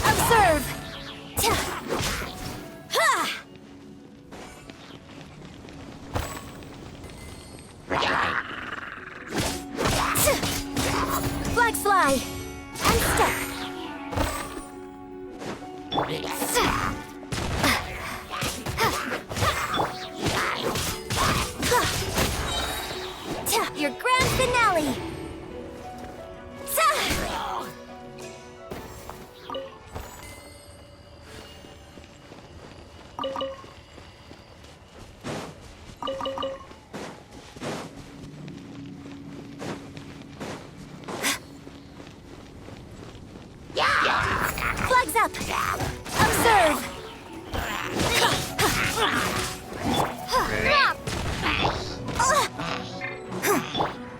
Observe! Flag slide! And step! Your grand finale! Flags up! Observe!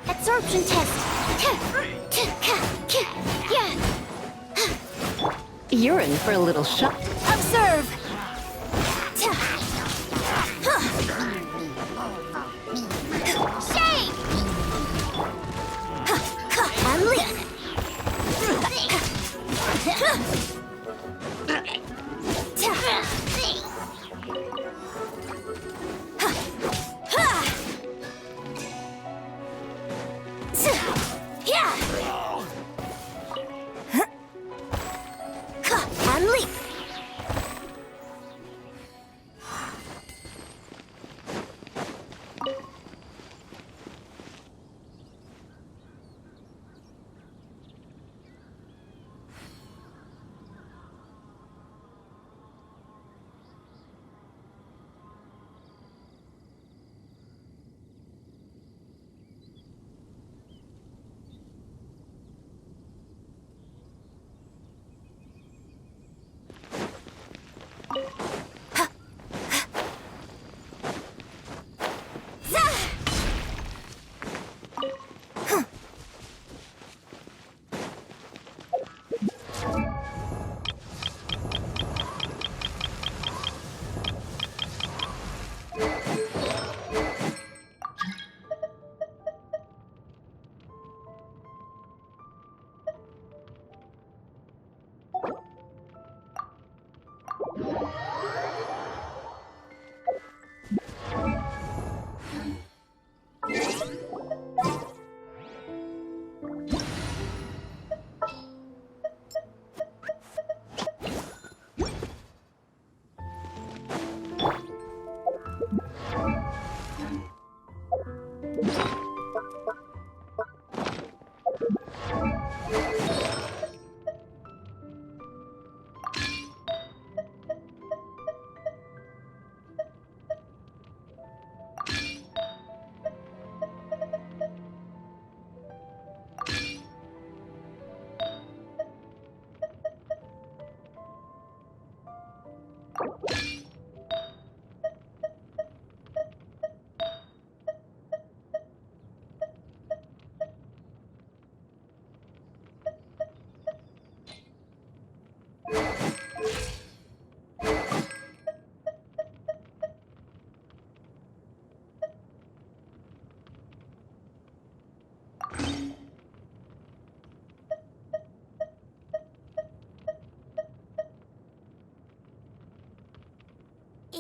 Absorption test! You're in for a little shock. Observe! Shake! And leap! And leap!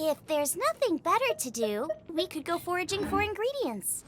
If there's nothing better to do, we could go foraging for ingredients.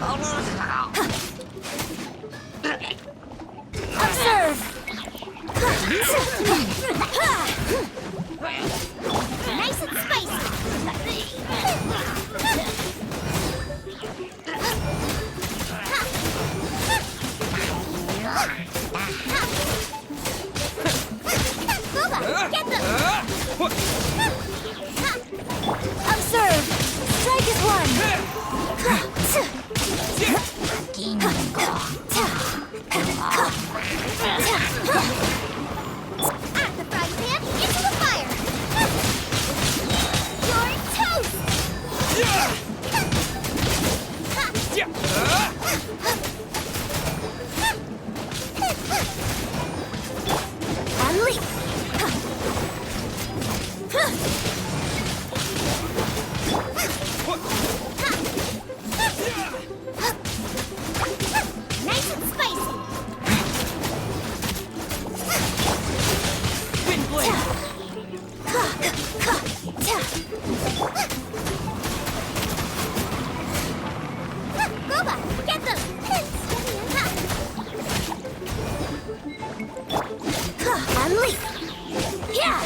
Observe! Nice and spicy! Booba, get them! Observe! Strike is one! At the frying pan, into the fire! You're toast! Unleash! Nice and spicy! Wind blade! Booba, get them! Unleash! Yeah!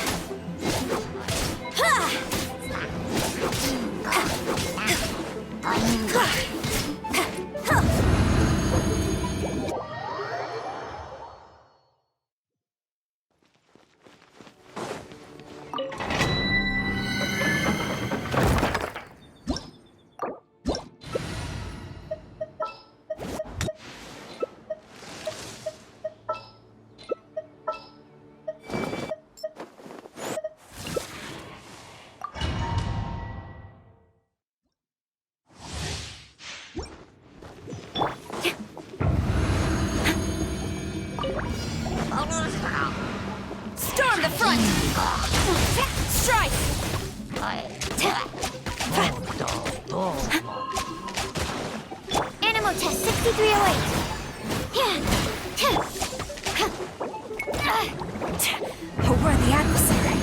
Storm the front! Strike! Animal test 6308. A worthy adversary.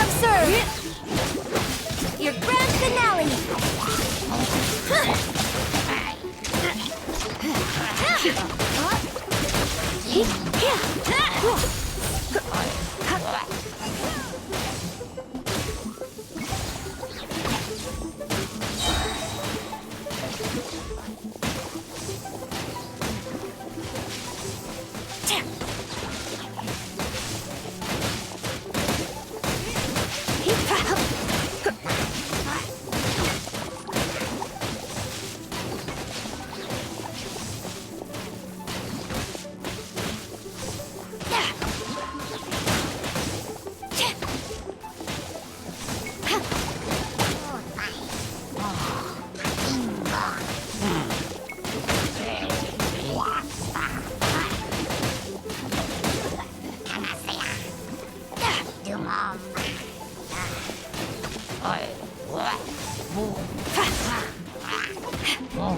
Observe! Your grand finale!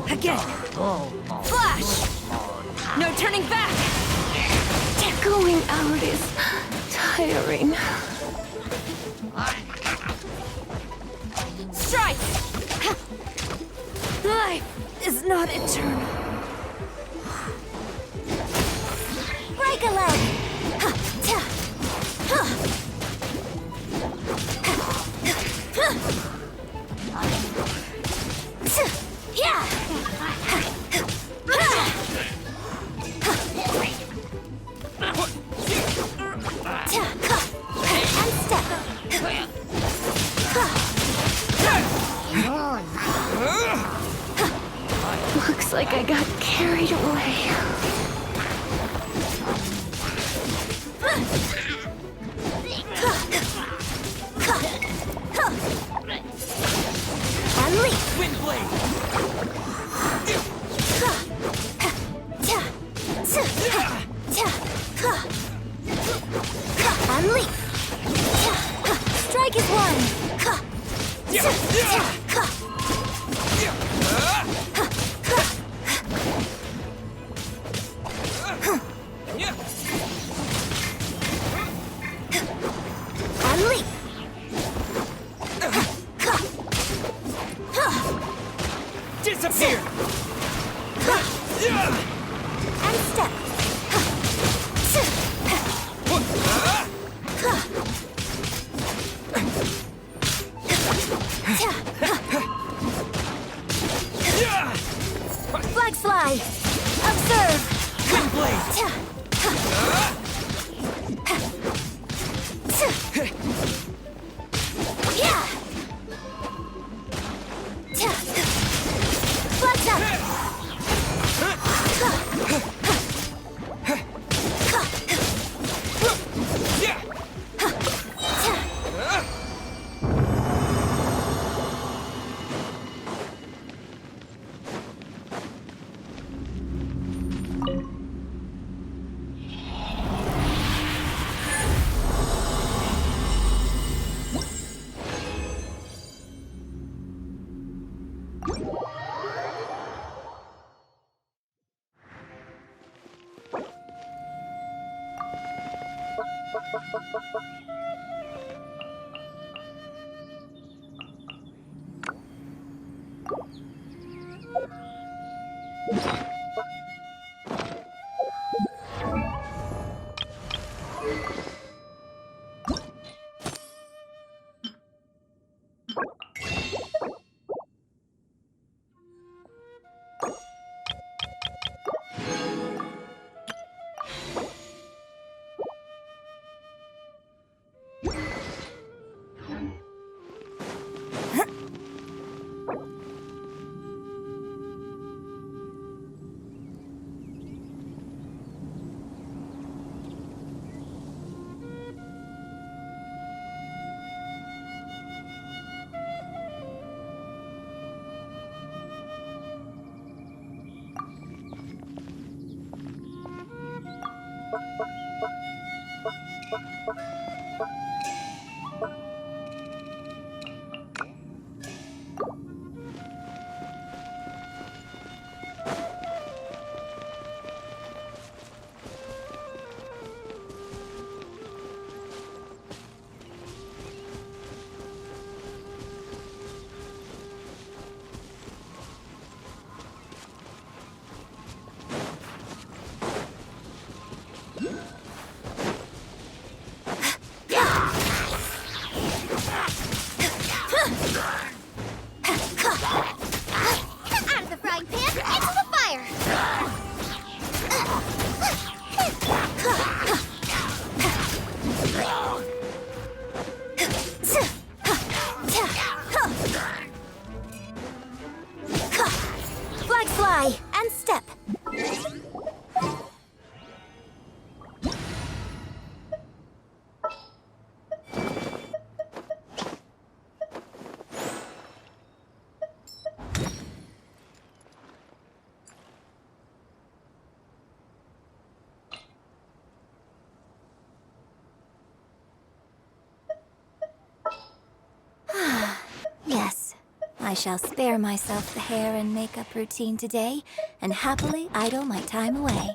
Again! Flash! No turning back! Going out is tiring. Strike! Life is not eternal. Break a leg! Yeah! Looks like I got carried away. Unleash! Wind blade! Unleash! Strike is one! Unleash! Disappear! And step! Flags fly! Observe! Wind blade! Yeah! Flags up! Out of the frying pan, into the fire! Flags fly, and step! Yes, I shall spare myself the hair and makeup routine today and happily idle my time away.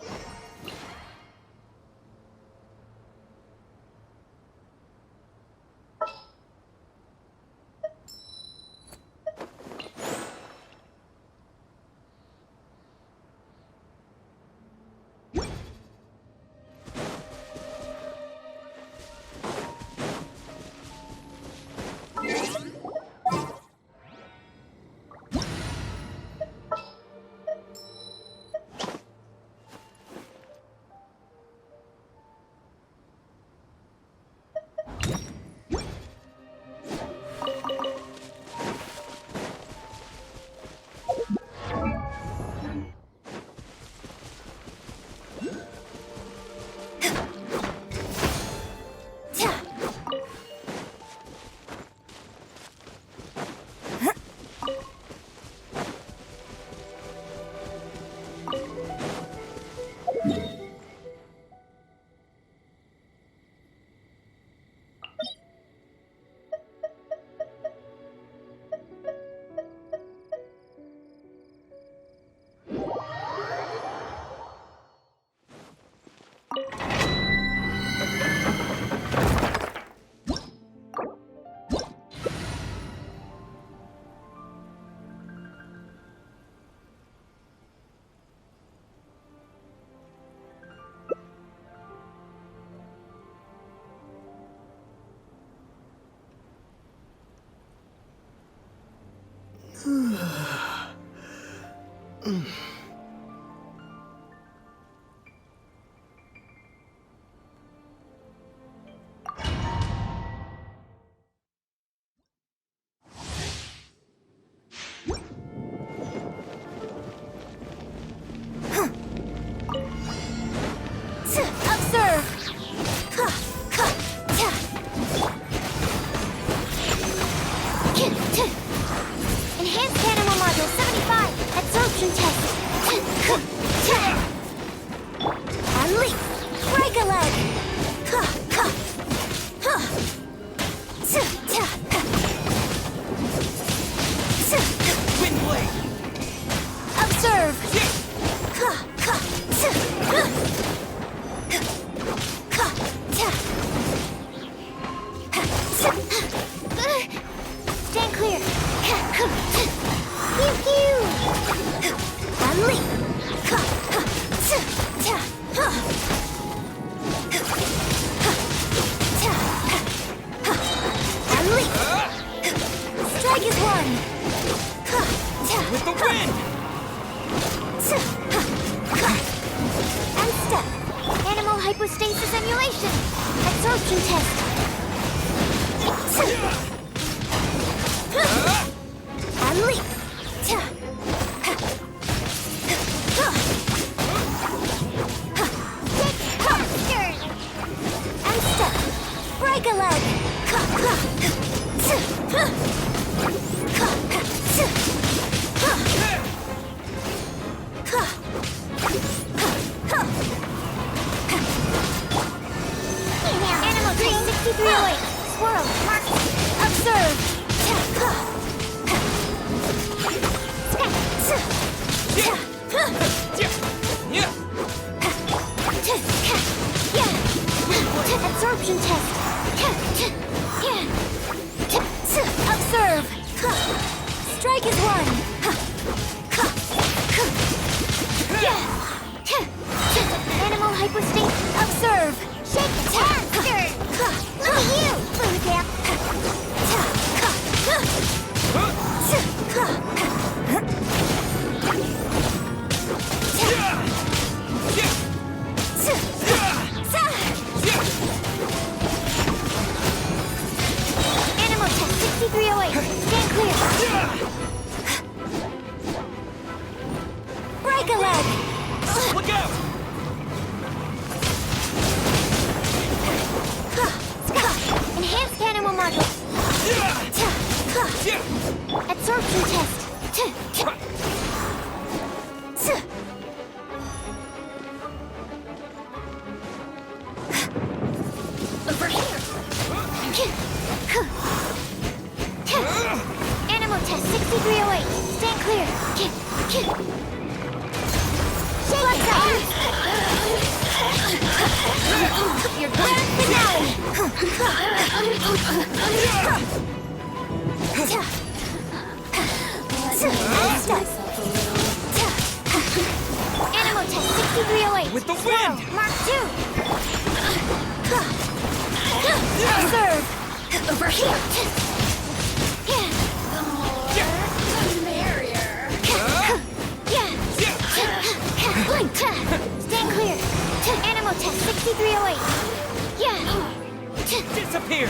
Observe! Enhanced animal module 75. Absorption test. And leap. Break a leg. Wind blade. Observe! Stand clear! Pew pew! And leap! And leap! Strike is one! With the wind. And step! Animal hypostasis emulation! Absorption test! And leap! And step! Break a leg! Animal train 6308! Swirl! Mark! Observe! Absorption test! Observe! Strike is one! Animal hypostasis! Observe! Shake it! Hamster! Look at you! Blue Cap! Animal test 6308! Stand clear! Break a leg! Look out. Enhanced animal module! Absorption test! Over here! Animal test 6308! Stand clear! Shake it out! Your grand finale! Animal test 6308! With the Swirl, wind! Mark 2! Observe! Over here! Blink! Stand clear! Animal test 6308! Disappear.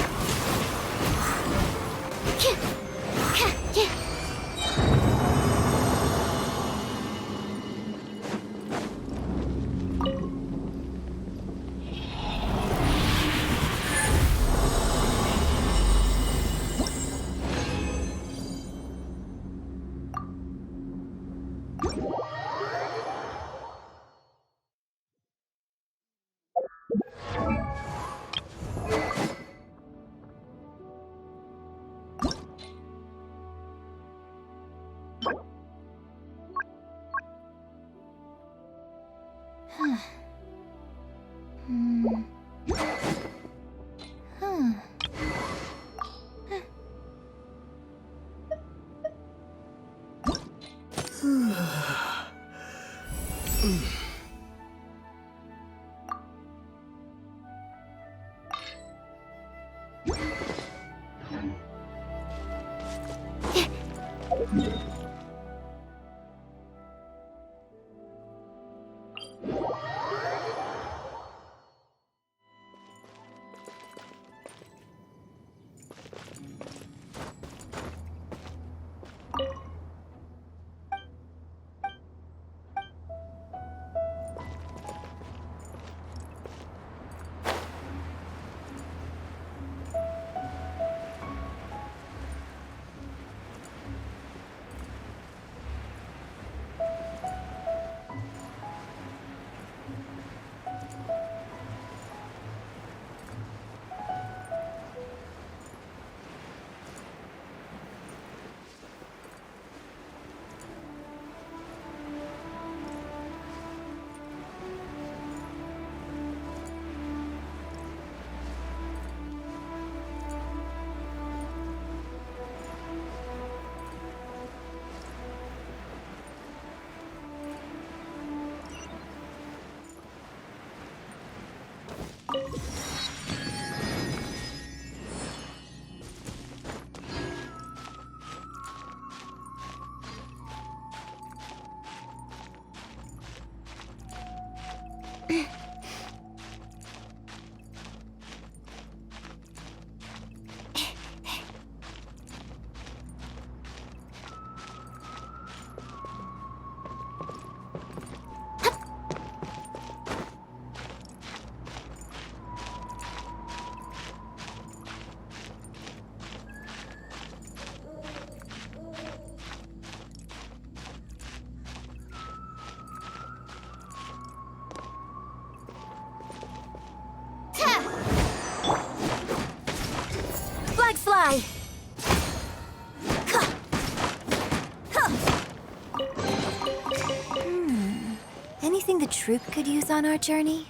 Anything the troop could use on our journey?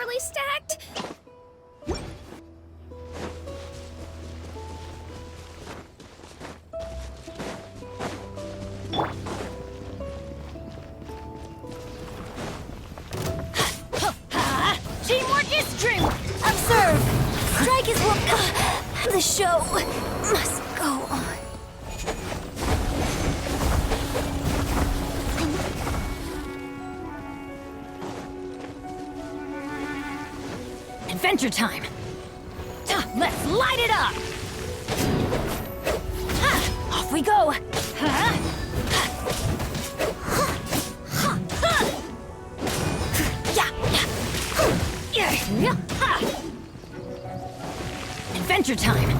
really stacked? Teamwork is dream. Observe! Strike is what... The show must go on. Adventure time. Let's light it up. Off we go. Adventure time.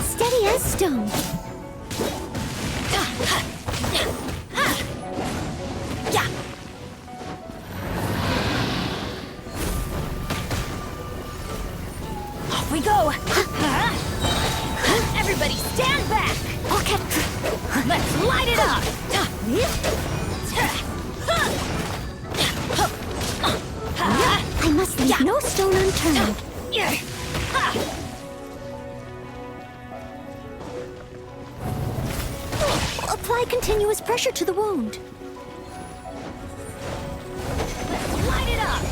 Steady as stone. Off we go. Everybody stand back. Okay. Let's light it up. I must leave no stone unturned. Apply continuous pressure to the wound. Let's light it up.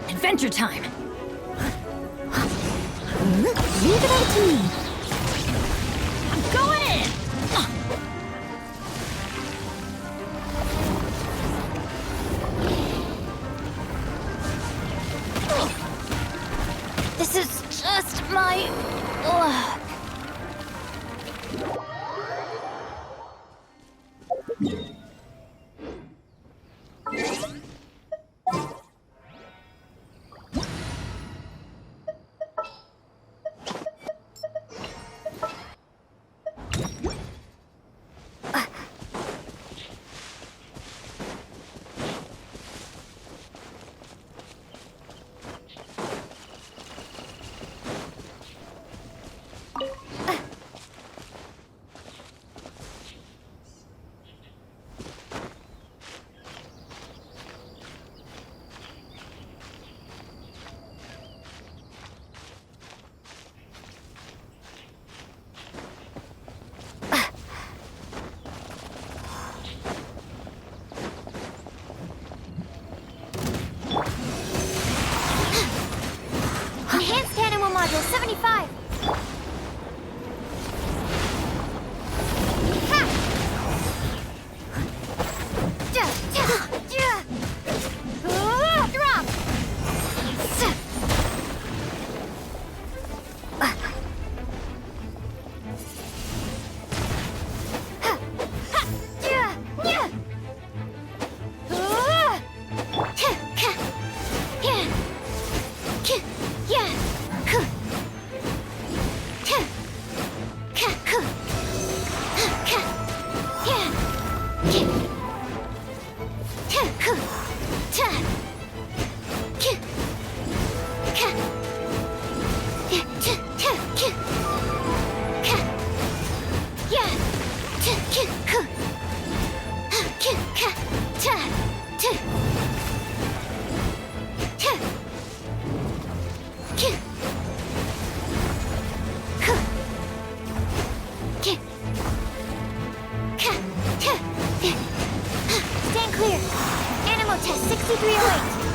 Adventure time. Leave it up to me. I'm going in. This is just my luck. Enhanced animal module 75. Drop. Stand clear. Animal test 6308.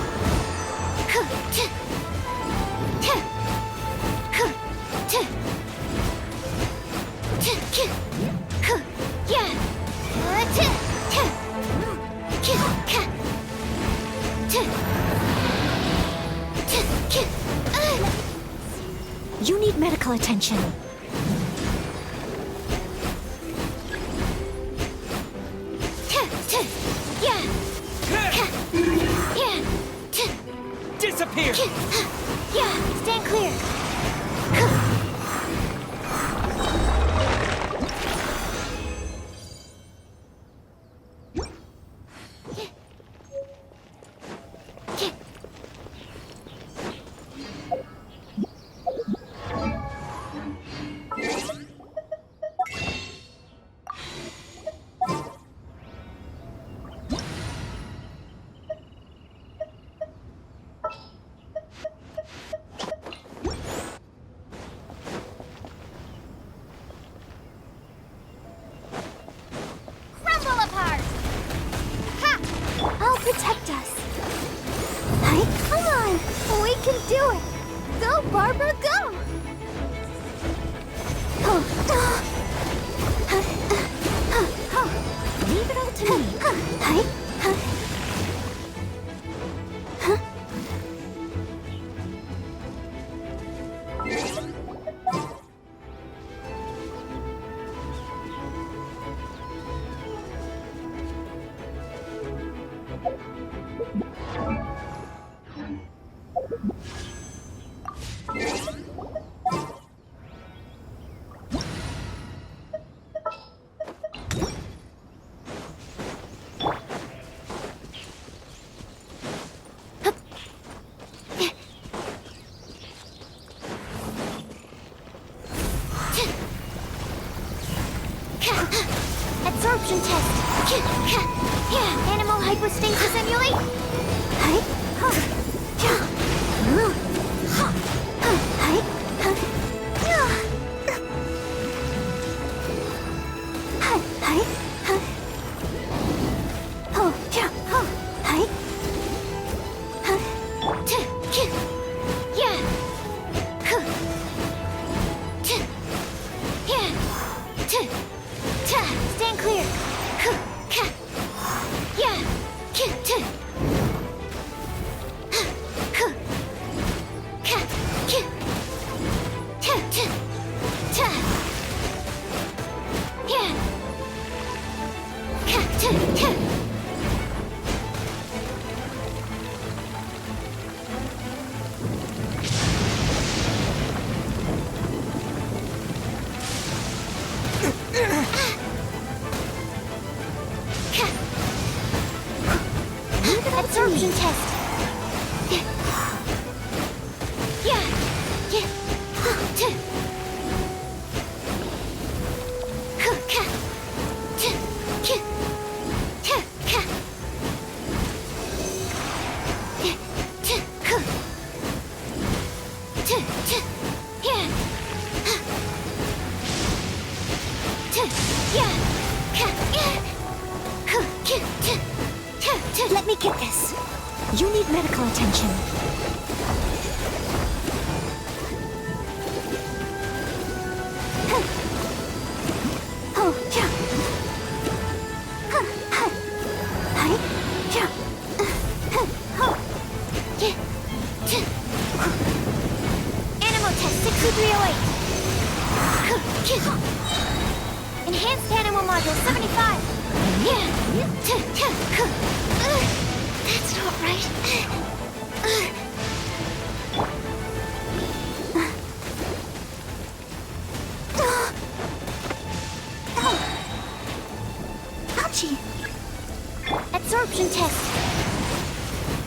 You need medical attention. Disappear! Stand clear. Absorption test. Animal hypostasis emulate. Stand clear. Absorption test. Let me get this. You need medical attention. Animal test 6308. Enhanced animal module 75. That's not right. Ouchie. Absorption test.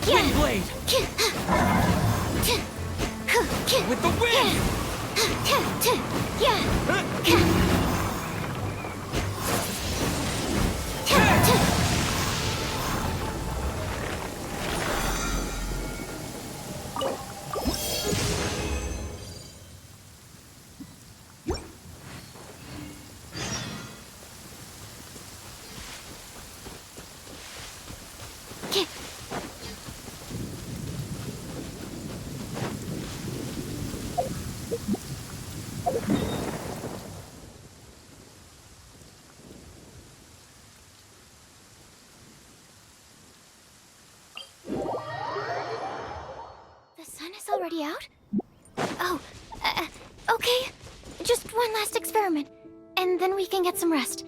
Wind blade! With the wind! Already out? Oh, okay. Just one last experiment, and then we can get some rest.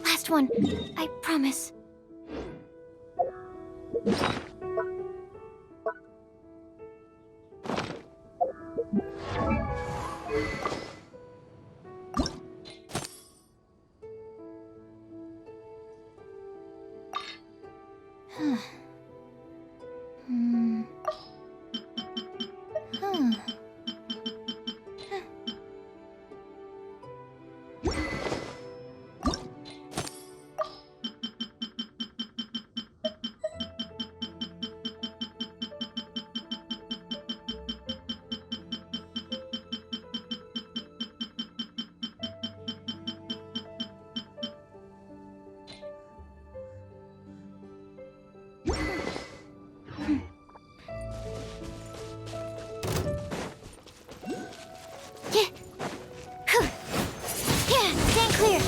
Last one, I promise. Stand clear.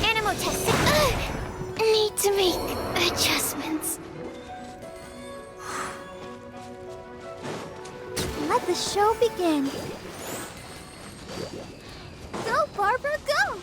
Animal testing. Need to make adjustments. Let the show begin. Go, Barbara, go!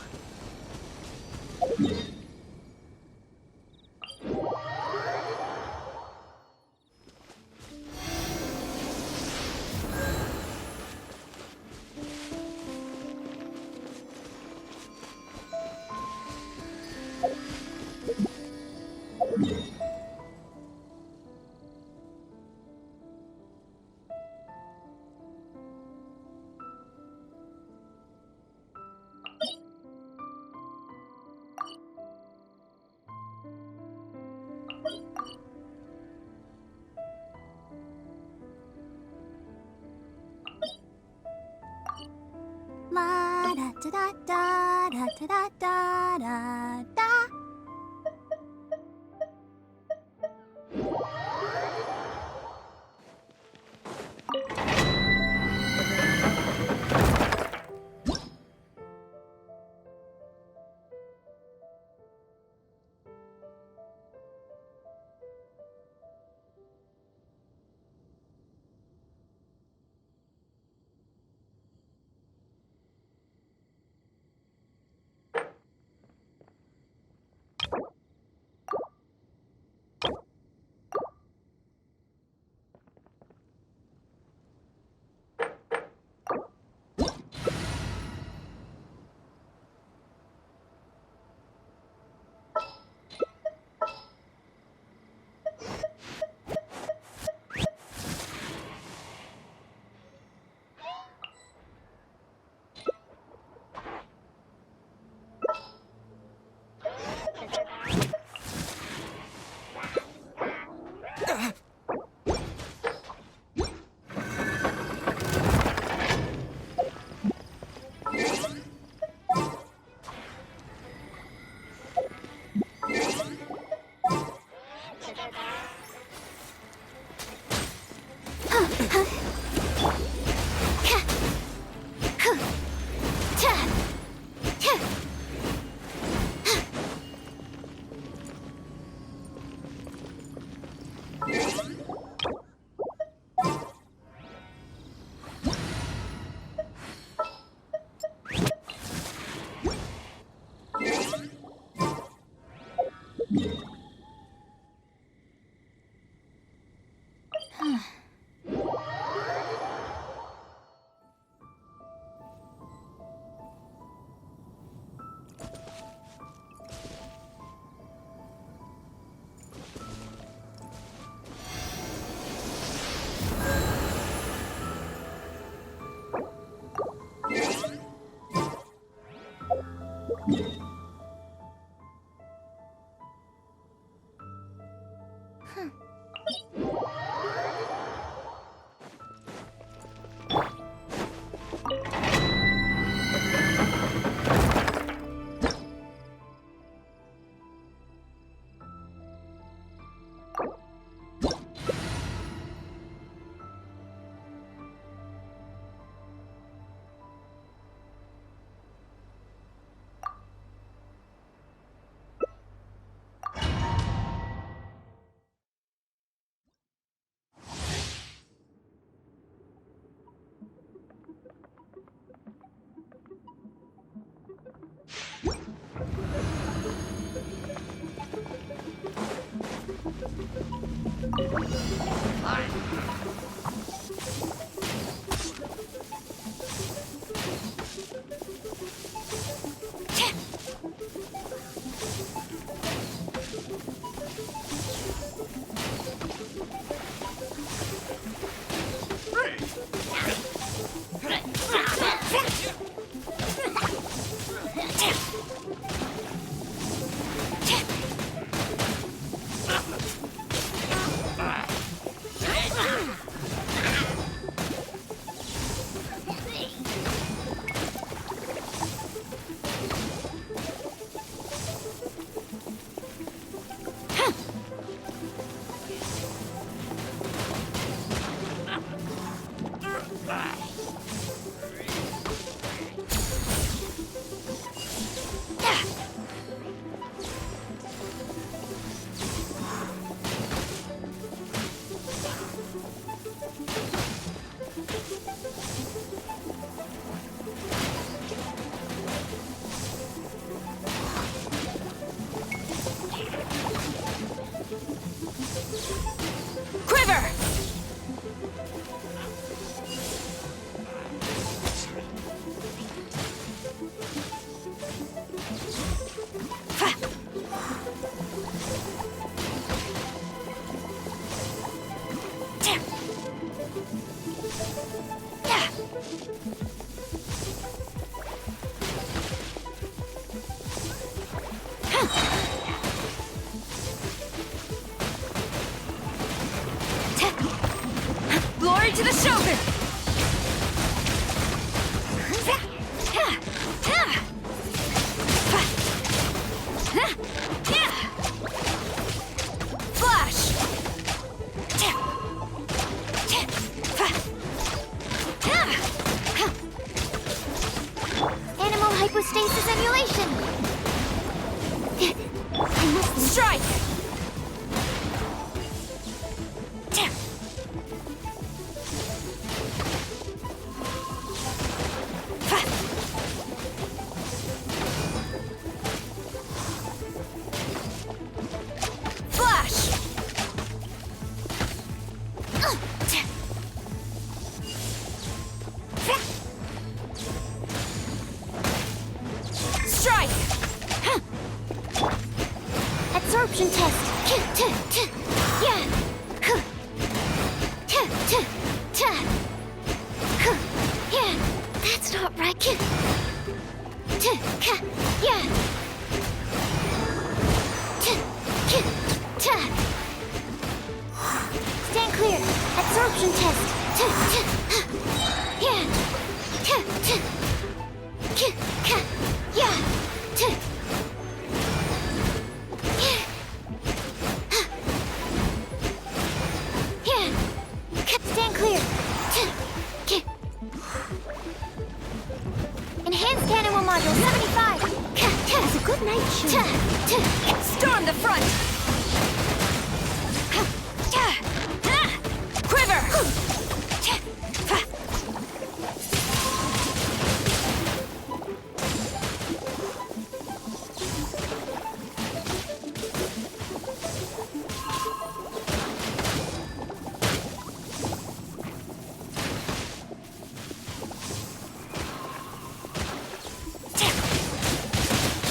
da da da da da da da. Glory to the Shogun! stasis emulation! I must Strike! Flash! Strike! absorption test! Yeah! Yeah! That's not right! Yeah! Stand clear! Absorption test! Yeah! Yeah! Yeah! Stand clear! Enhanced animal module 75! Has a good night shoot! Storm the front! Quiver!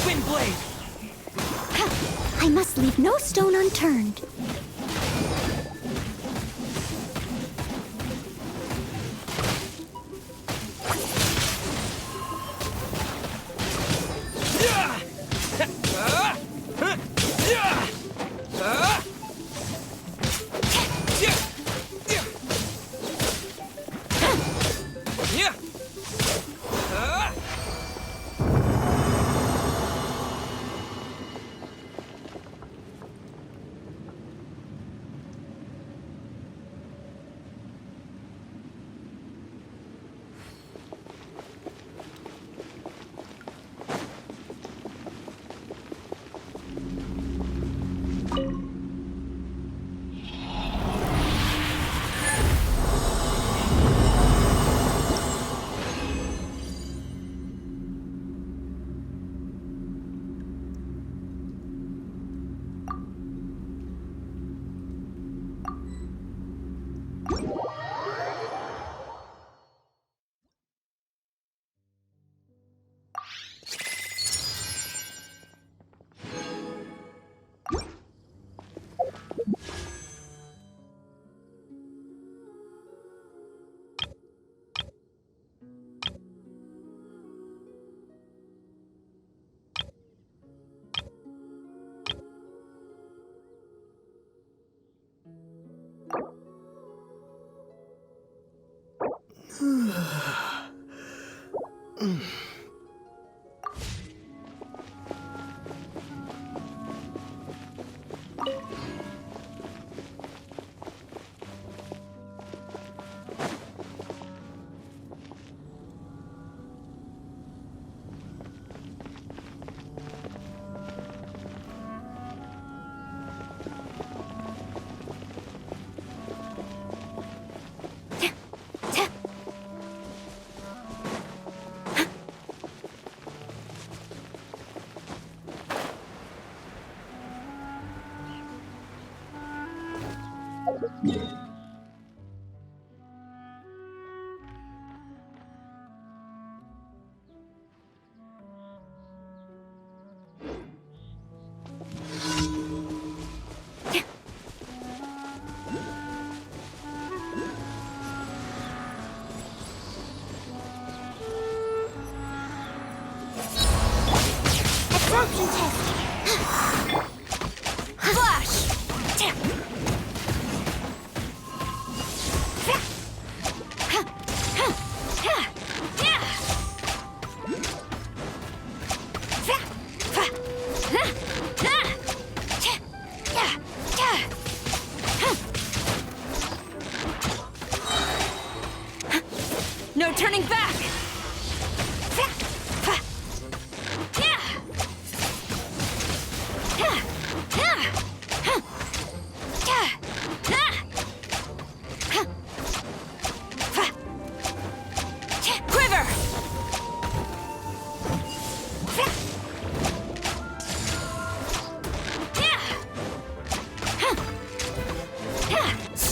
Wind blade! I must leave no stone unturned. Absorption test! Flash! No turning back!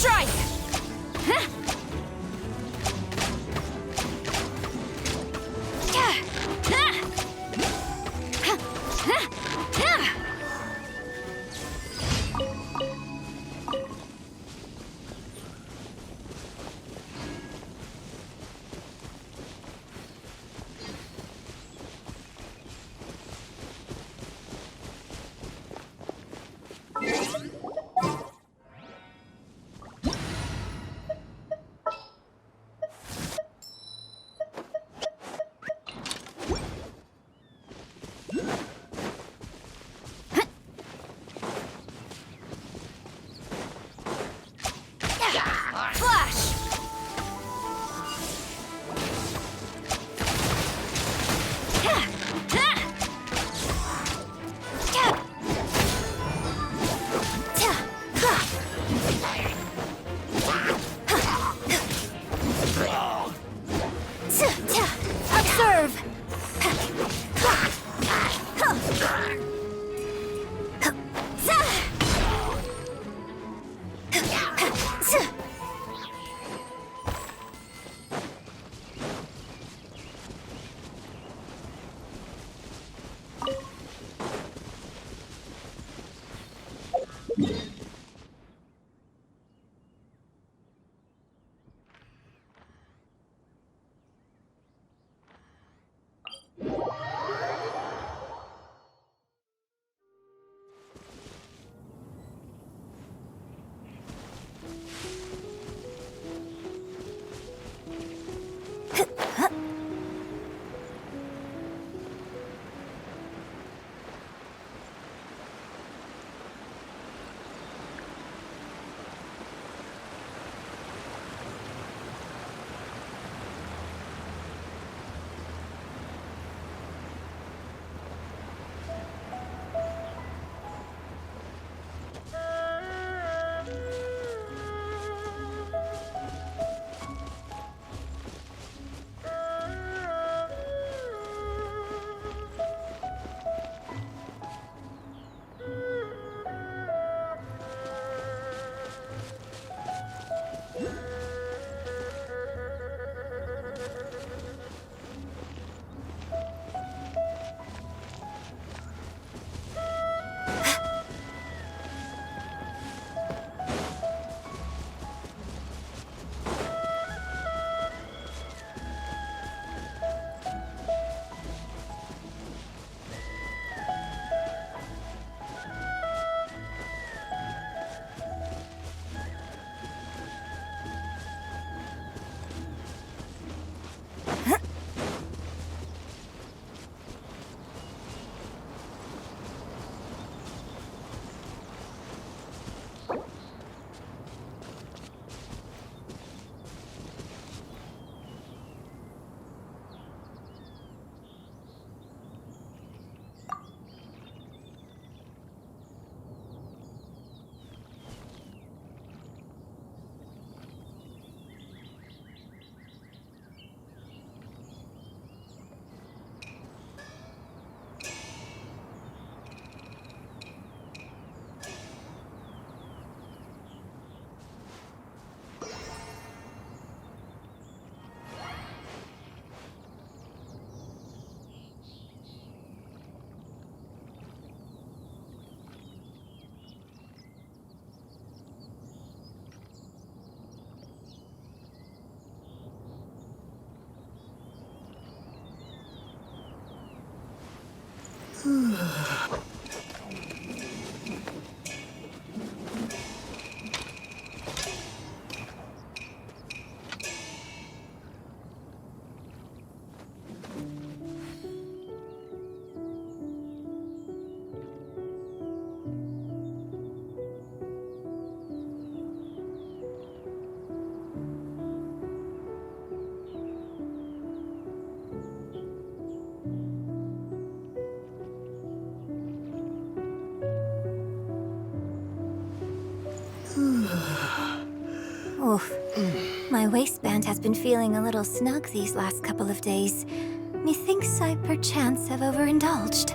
Strike! Flash! Observe! Oof. My waistband has been feeling a little snug these last couple of days. Methinks I perchance have overindulged.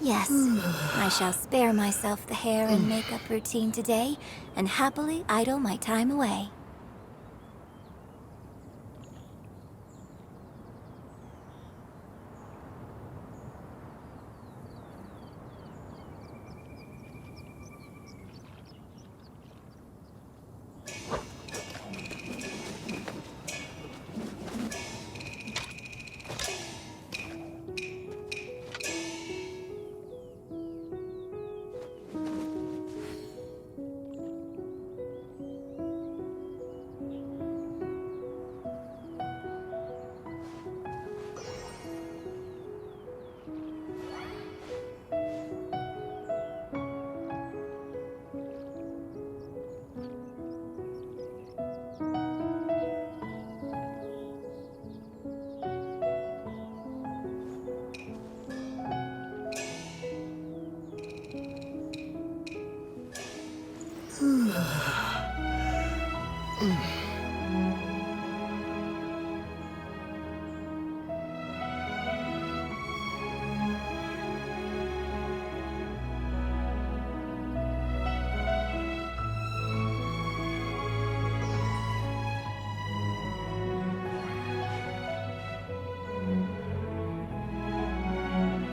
Yes, I shall spare myself the hair and makeup routine today and happily idle my time away.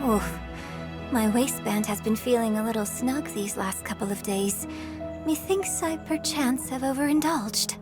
Oof. My waistband has been feeling a little snug these last couple of days. Methinks I perchance have overindulged.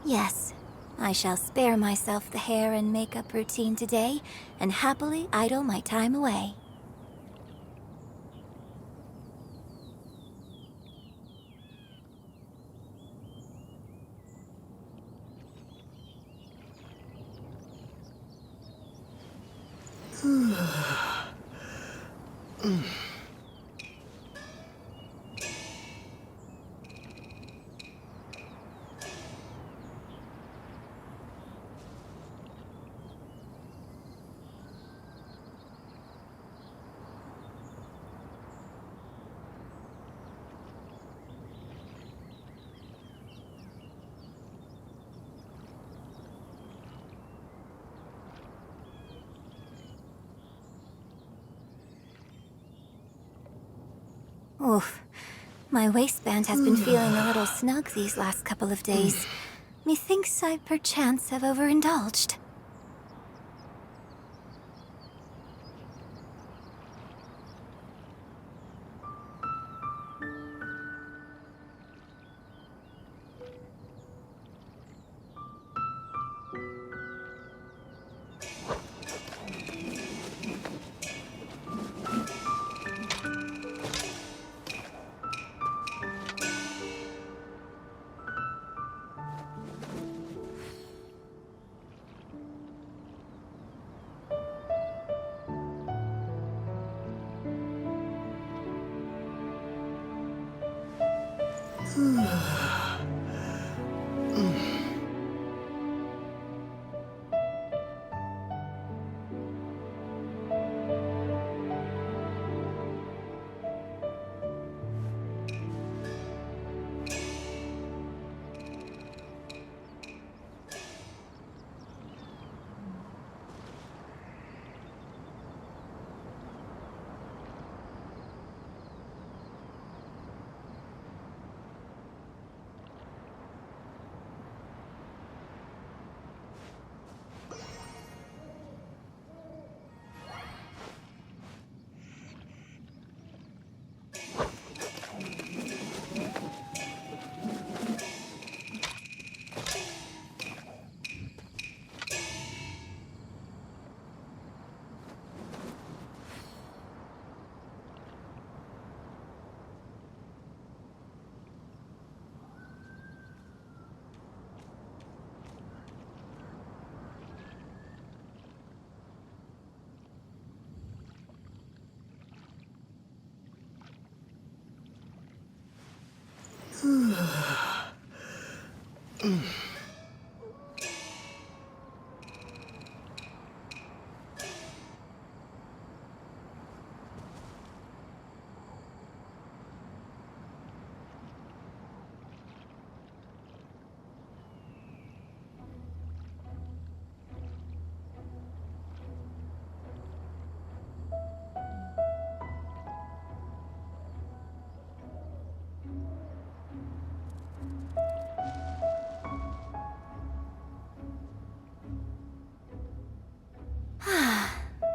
Yes, I shall spare myself the hair and makeup routine today and happily idle my time away. Oof. My waistband has been feeling a little snug these last couple of days. Methinks I perchance have overindulged.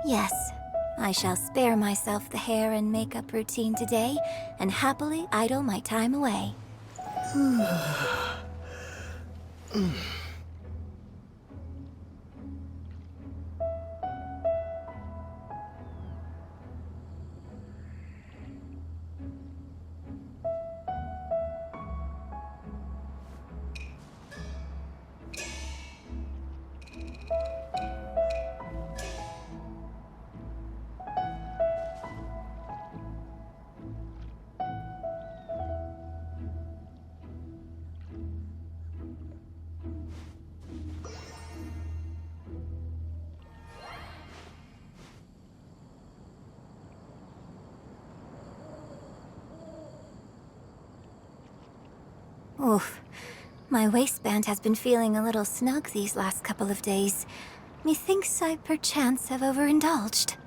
Yes, I shall spare myself the hair and makeup routine today and happily idle my time away. Oof. My waistband has been feeling a little snug these last couple of days. Methinks I perchance have overindulged.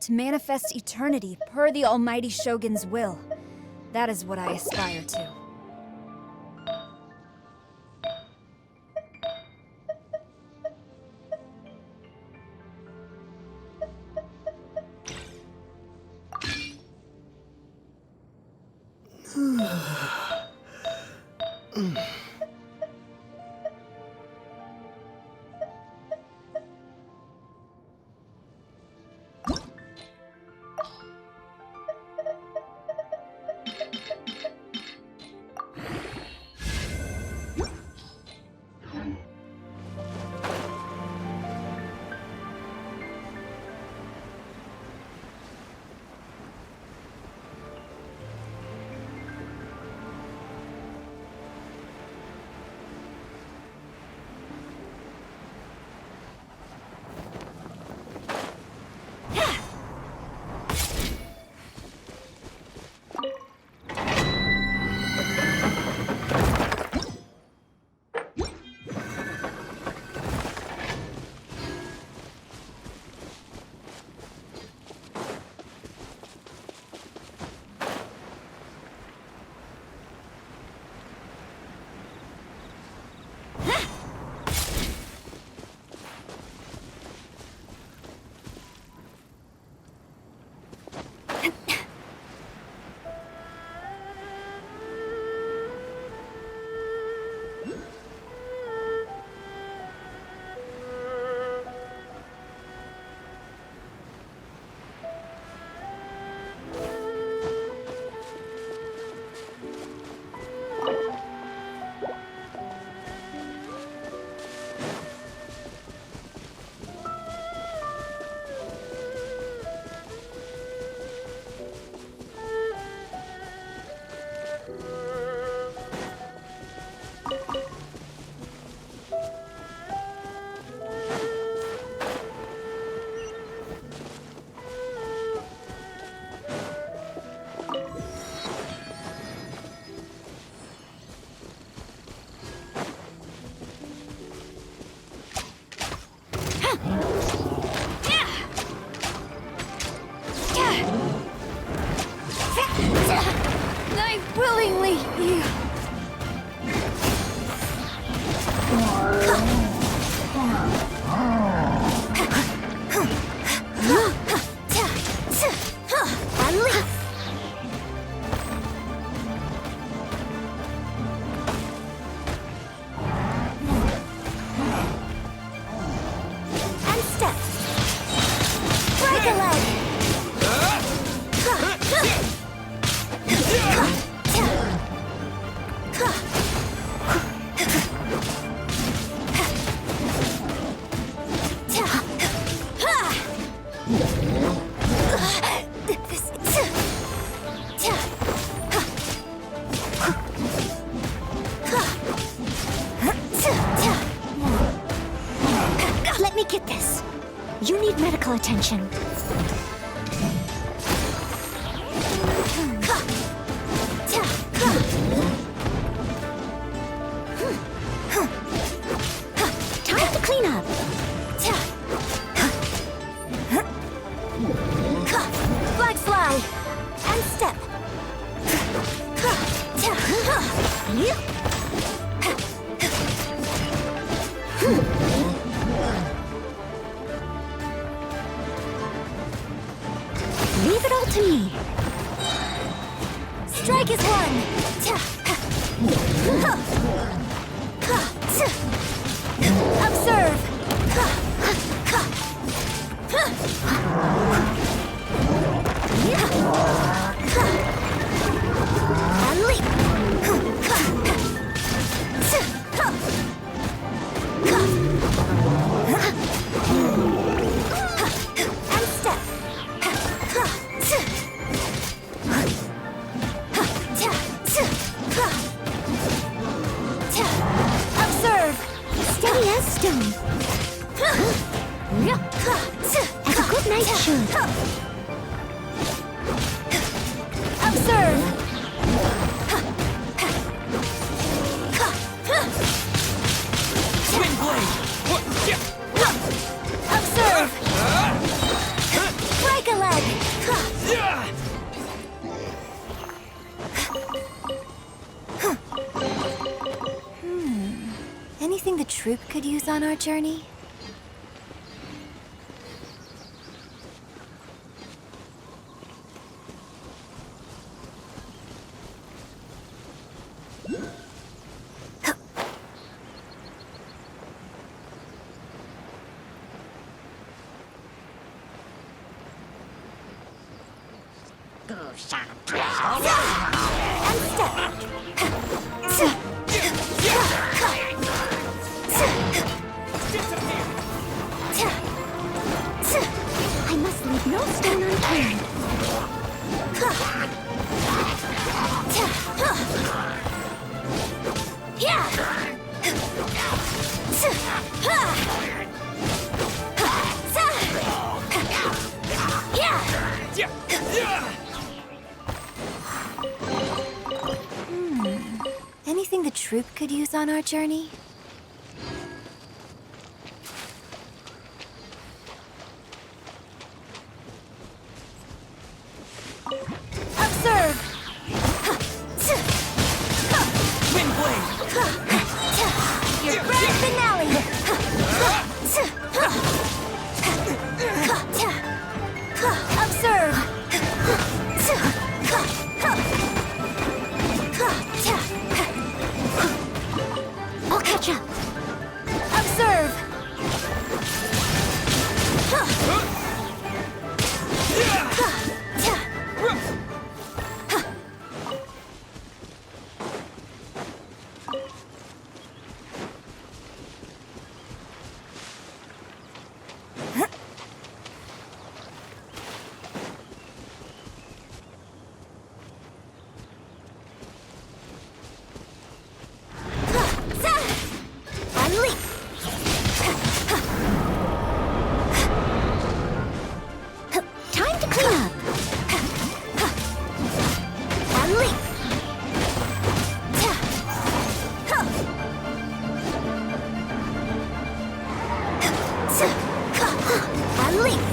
To manifest eternity per the Almighty Shogun's will. That is what I aspire to. I willingly. And step. Break a leg. Let me get this. You need medical attention. Time to clean up. Flag slide and step. Leave it all to me. Strike is one. Observe. And leap. stone. As a good knight should. Observe! Twin blade! Observe! Break a leg! Anything the troop could use on our journey? I must leave no stone unturned. Anything the troop could use on our journey? Observe! Twin blade! Your grand finale! Observe! I'll catch up. Observe! Time to clean up. Unleash! Unleash!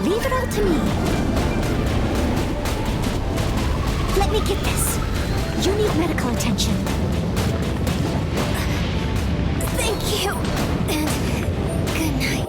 Leave it all to me. Let me get this. You need medical attention. Thank you. And good night.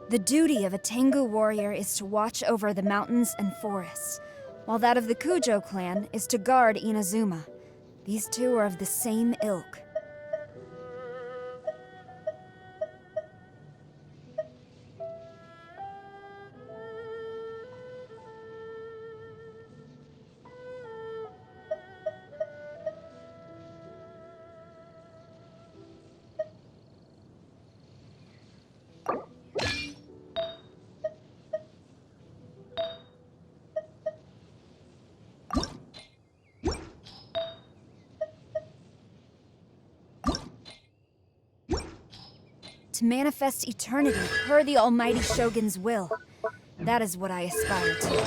The duty of a Tengu warrior is to watch over the mountains and forests, while that of the Kujo clan is to guard Inazuma. These two are of the same ilk. to manifest eternity per the Almighty Shogun's will. That is what I aspire to.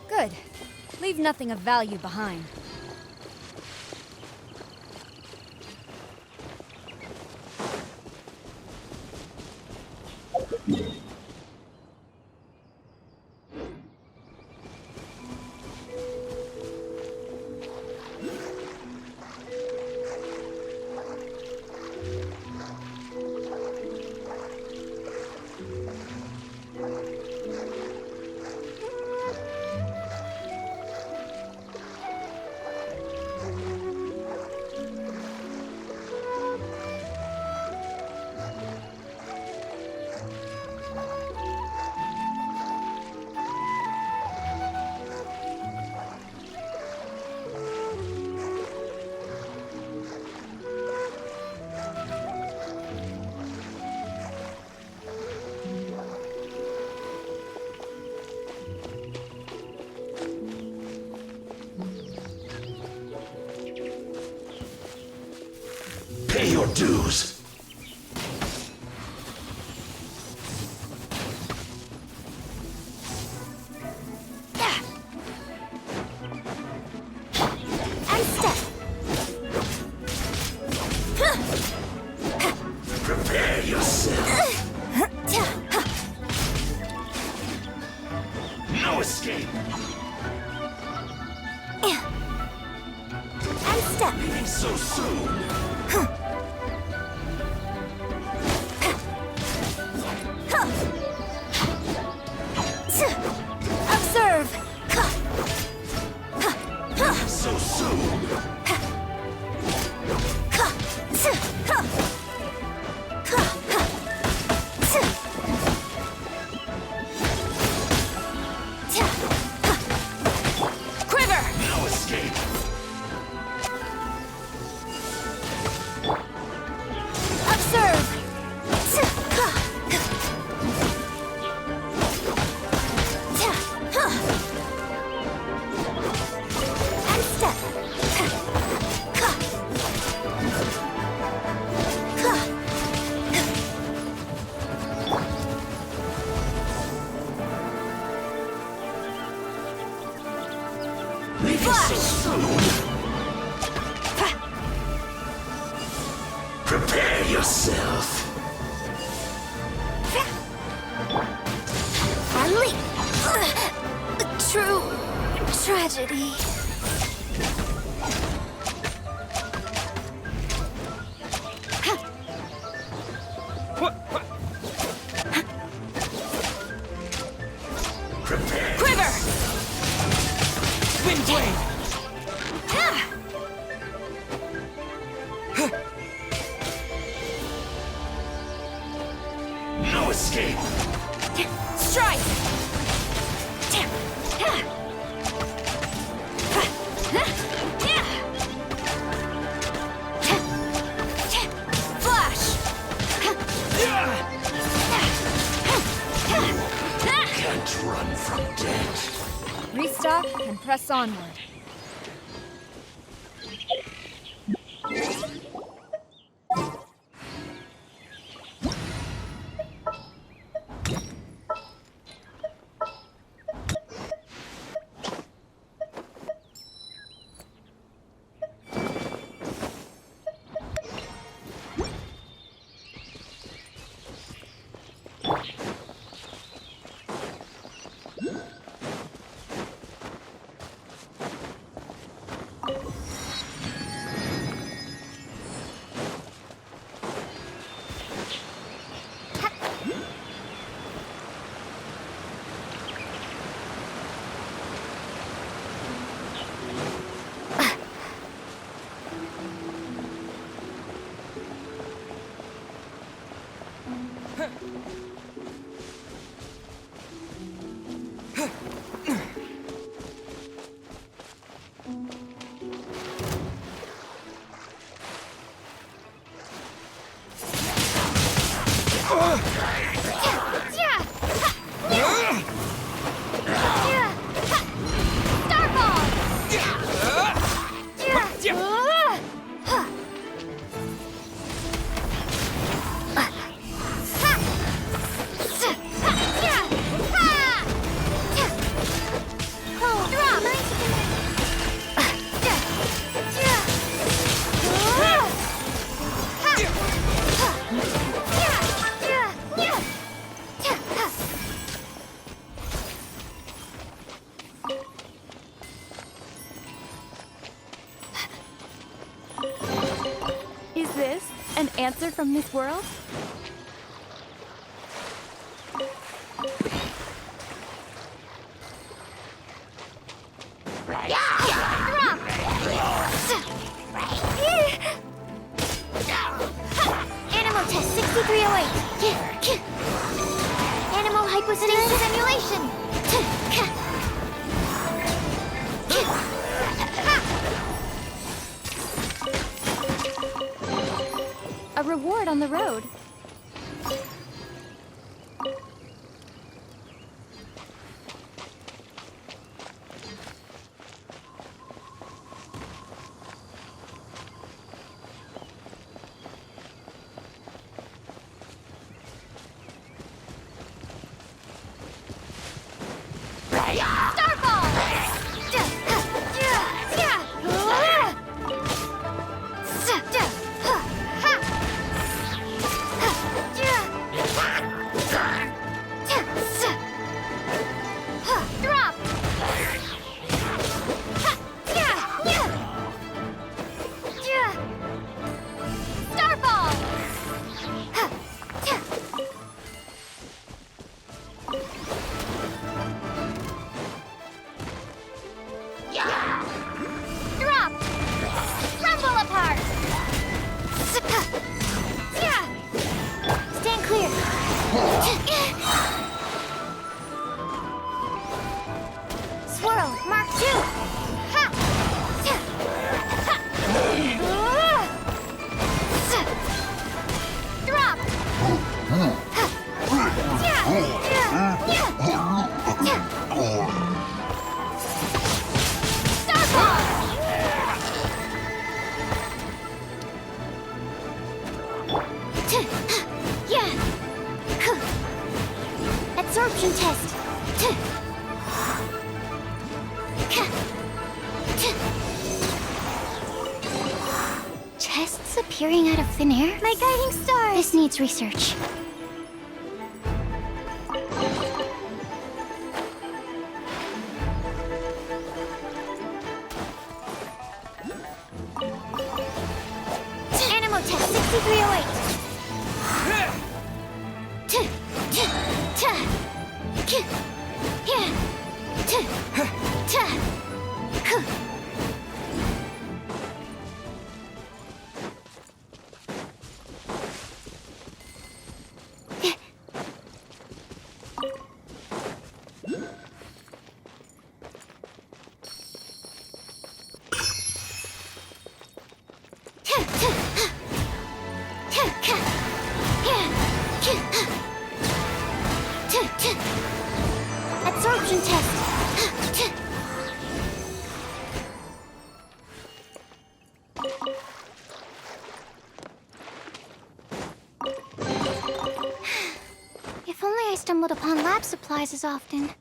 Good. Leave nothing of value behind. Pay your dues. And step. Prepare yourself. No escape. And step. Leaving so soon. Observe. So soon. Quiver. No escape. Observe. And step. Leaving so soon. Prepare yourself. And leap. True tragedy. Prepare. Quiver! Wind blade! No escape. Strike! Flash! Can't run from death. Restock and press onward. Is this an answer from this world? Animal test 6308. Animal hypostasis simulation. A reward on the road. Stand clear. Swirl, Mark 2. Ha! Drop. Absorption test. Chests appearing out of thin air? My guiding star. This needs research. Animal test 6308. Absorption test. If only I stumbled upon lab supplies as often.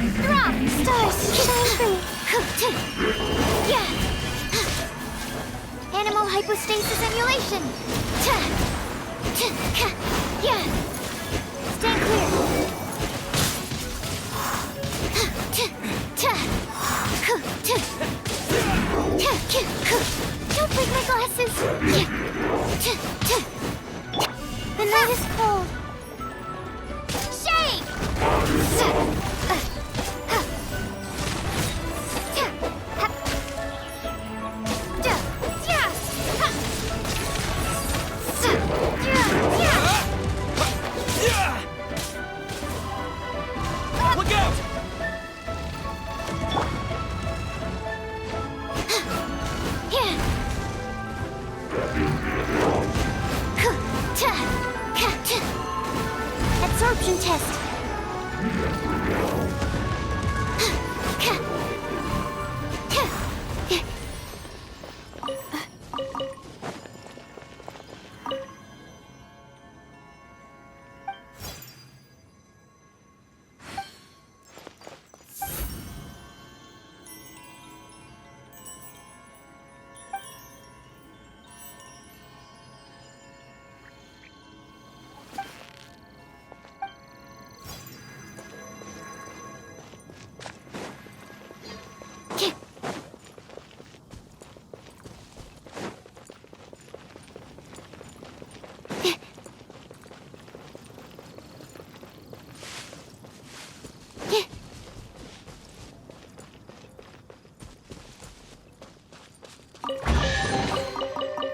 Drop! Stars! Shine free! Yeah! Animal hypostasis emulation! Yeah! Stand clear! Don't break my glasses! The night is cold. Shake! Look out! Absorption test.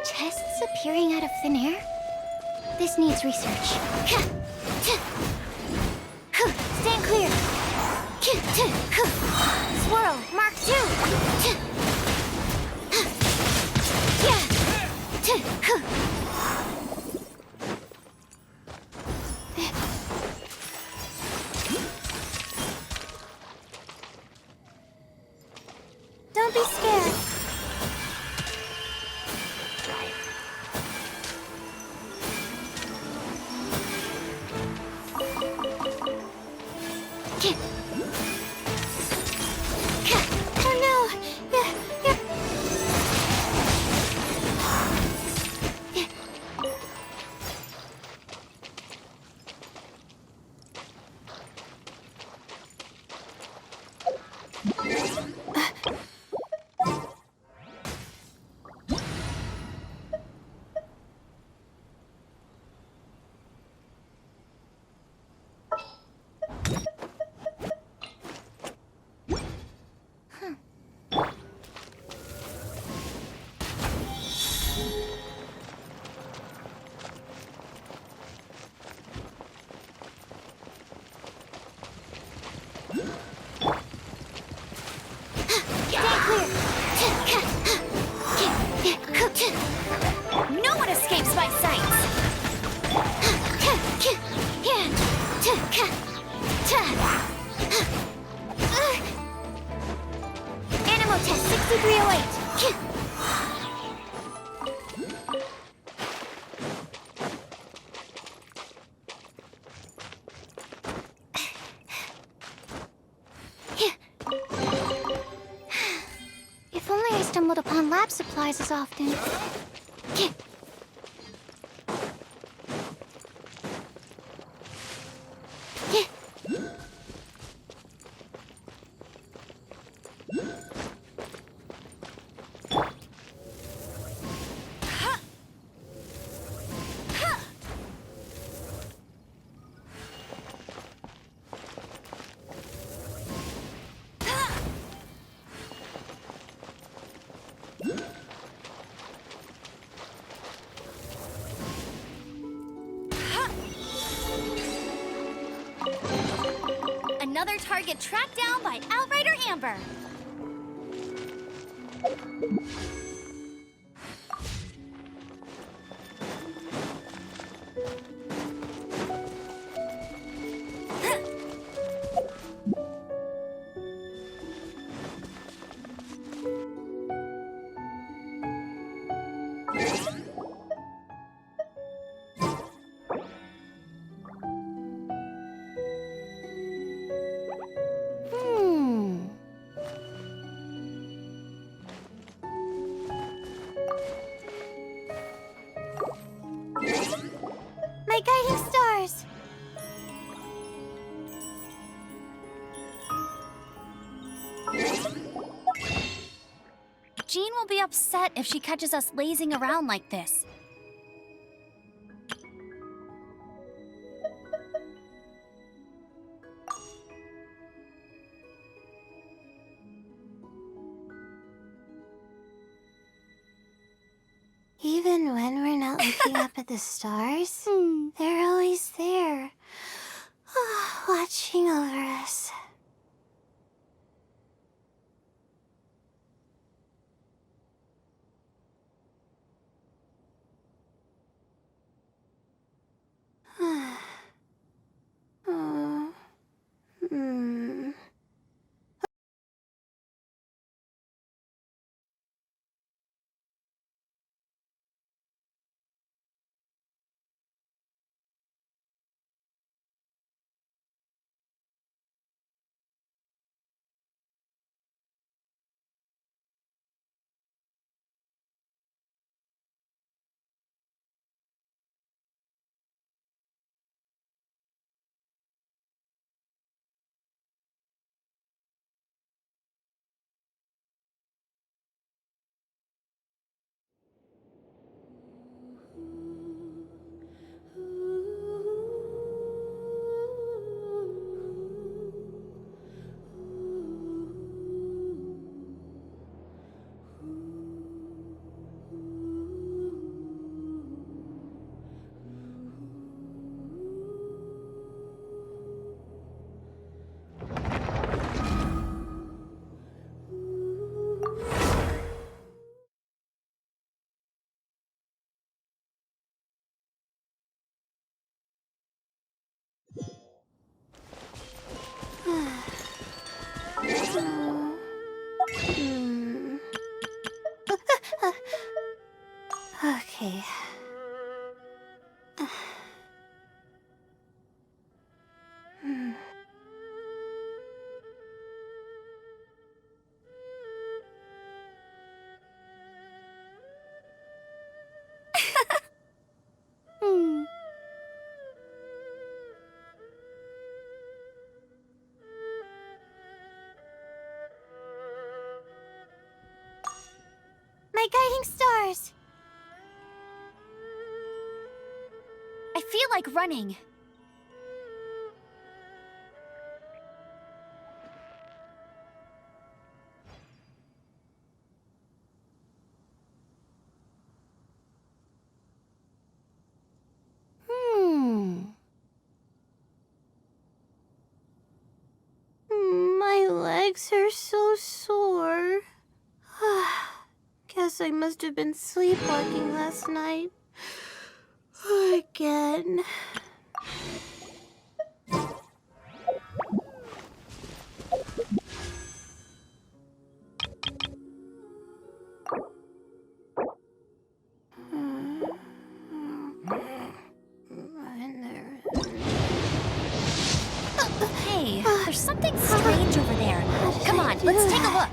Chests appearing out of thin air? This needs research. Stand clear. Swirl, Mark 2. Don't be scared. Oh no! No one escapes my sights! Animal test 6308. If only I stumbled upon lab supplies as often. Another target tracked down by Outrider Amber. My guiding stars! Jean will be upset if she catches us lazing around like this. Even when we're not looking up at the stars, they're always there, watching over us. Okay. My guiding stars! I feel like running. My legs are so sore. Guess I must have been sleepwalking last night. Again. Hey, there's something strange over there. Come on, let's take a look.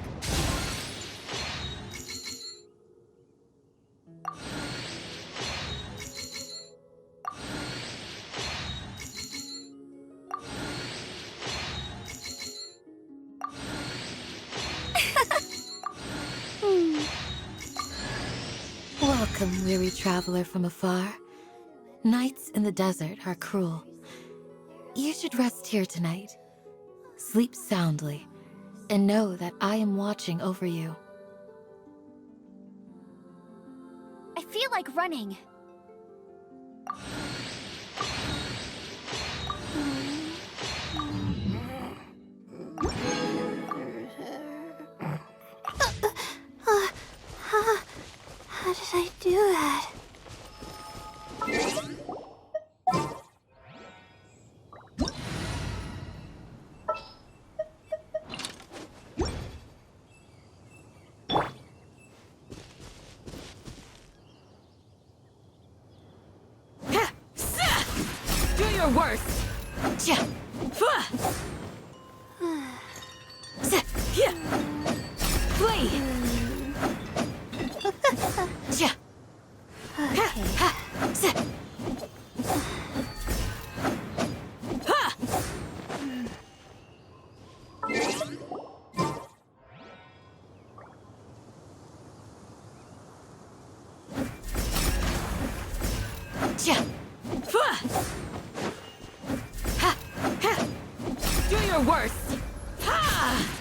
Welcome, weary traveler from afar. Nights in the desert are cruel. You should rest here tonight. Sleep soundly, and know that I am watching over you. I feel like running. How did I do that? Do your worst! Flee! your worst! Ha!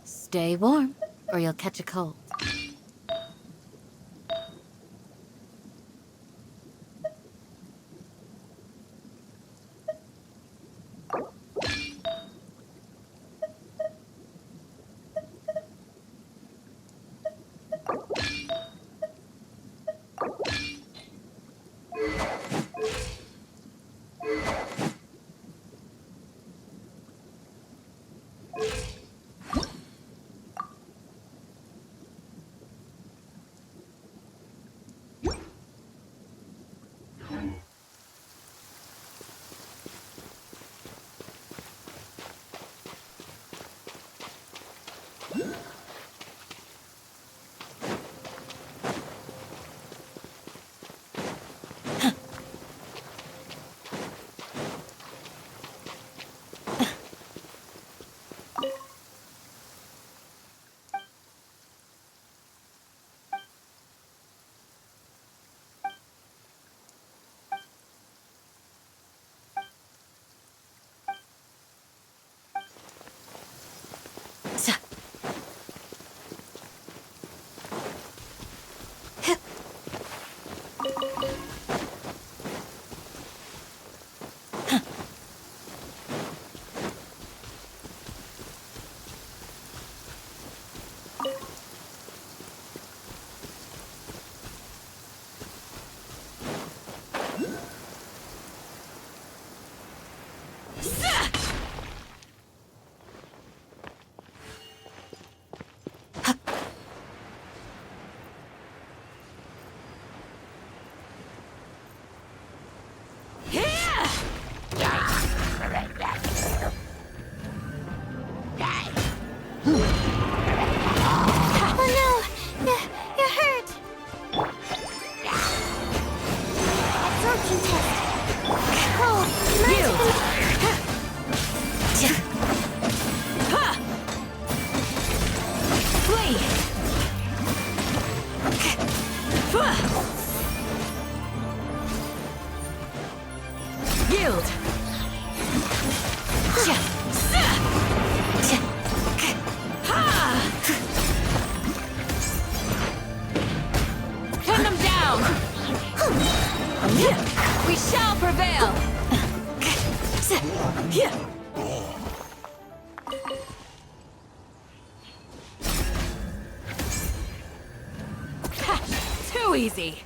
Stay warm, or you'll catch a cold. Yield! Pin them down! We shall prevail! Too easy!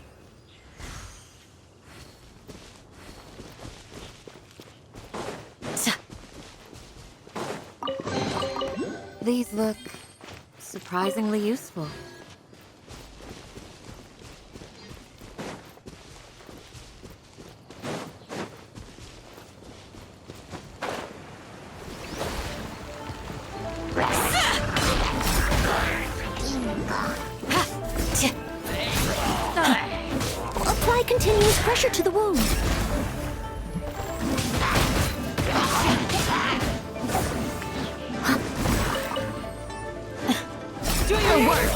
These look surprisingly useful. Apply continuous pressure to the wound. Do your worst!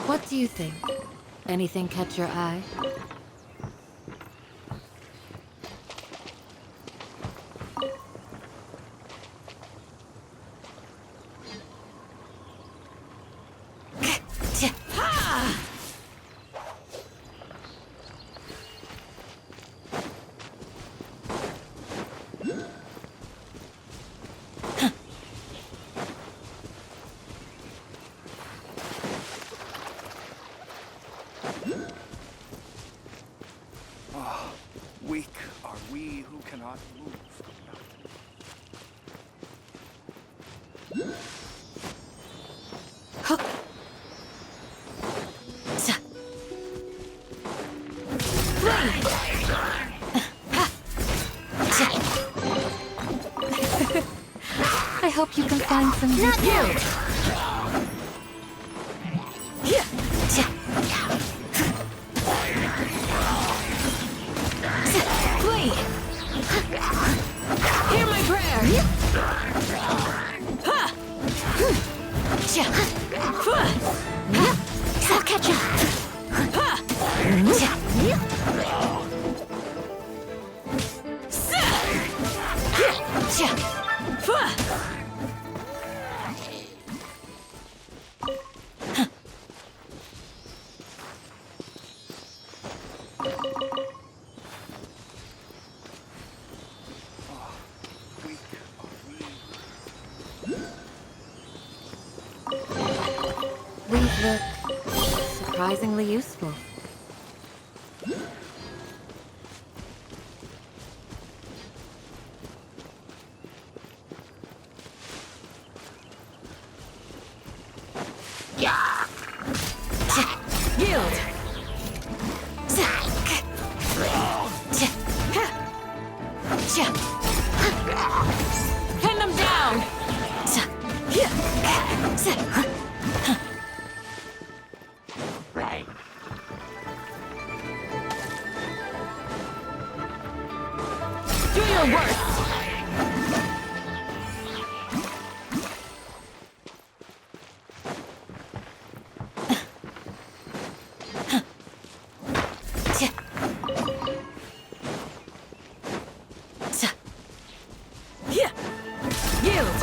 What do you think? Anything catch your eye? Weak are we who cannot move. I hope you can find some Not you! Flee! Hear my prayer! Ha! I'll catch up. Weak are we. We look surprisingly useful. Yield! Pin them down! Do your worst! Yield!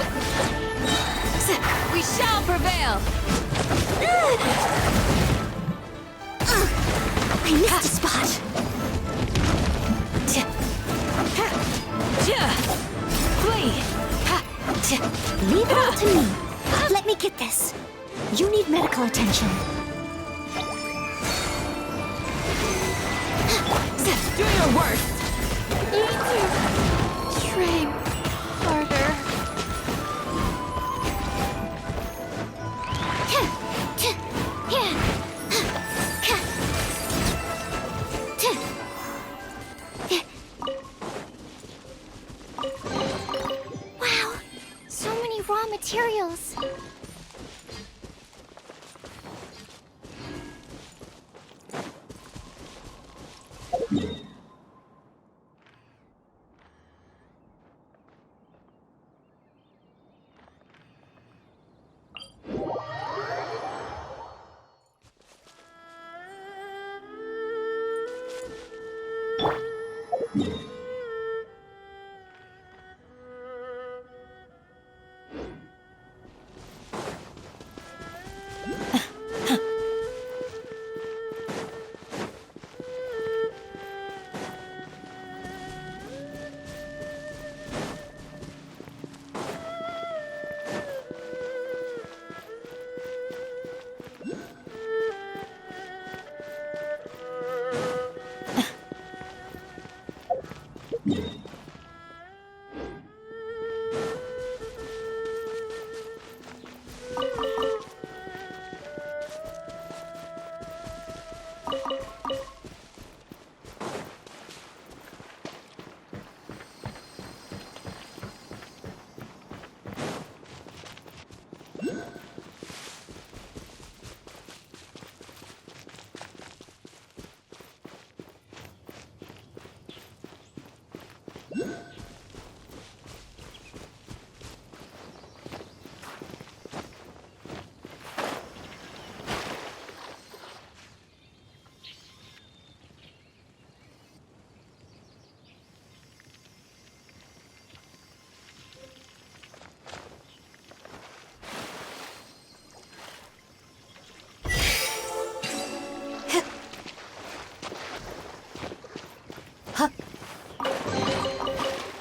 We shall prevail! I missed a spot. Flee! Leave it all to me. Let me get this. You need medical attention. Do your worst! Train harder. Wow, so many raw materials.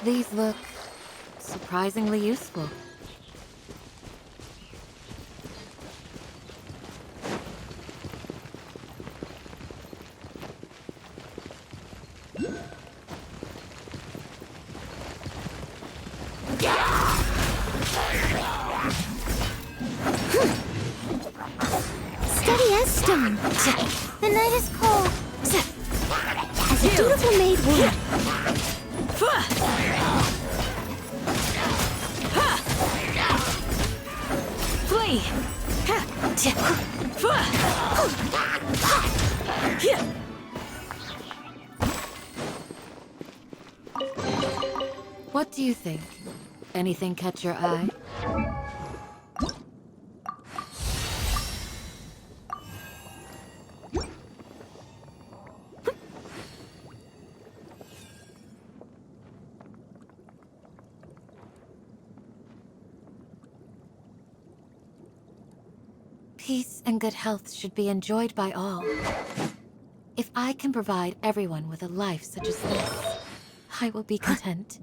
These look surprisingly useful. Steady as stone. The night is cold. As a dutiful maid would. Flee! What do you think? Anything catch your eye? Peace and good health should be enjoyed by all. If I can provide everyone with a life such as this, I will be content.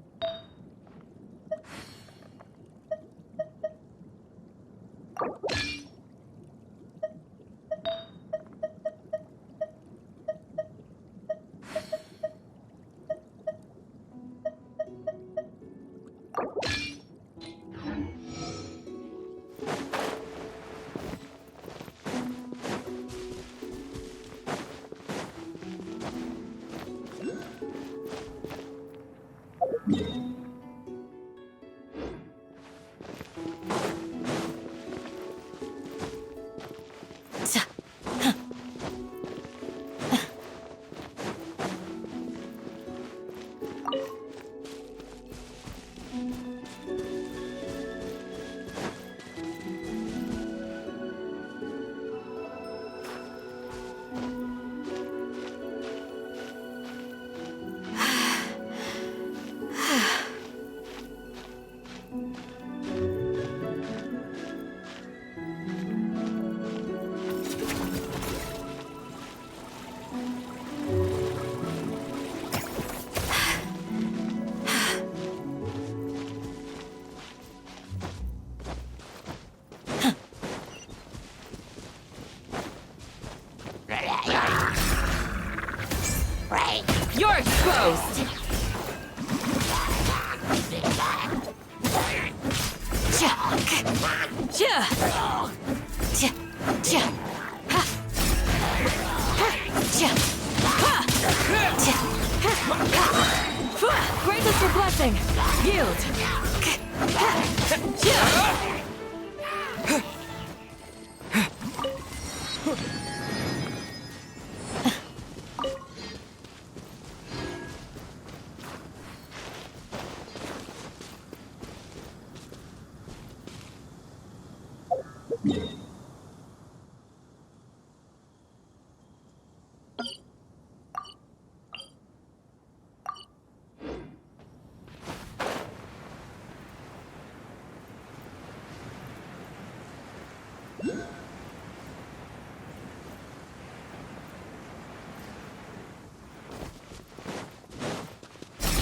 You're exposed! Grant us your blessing! Yield!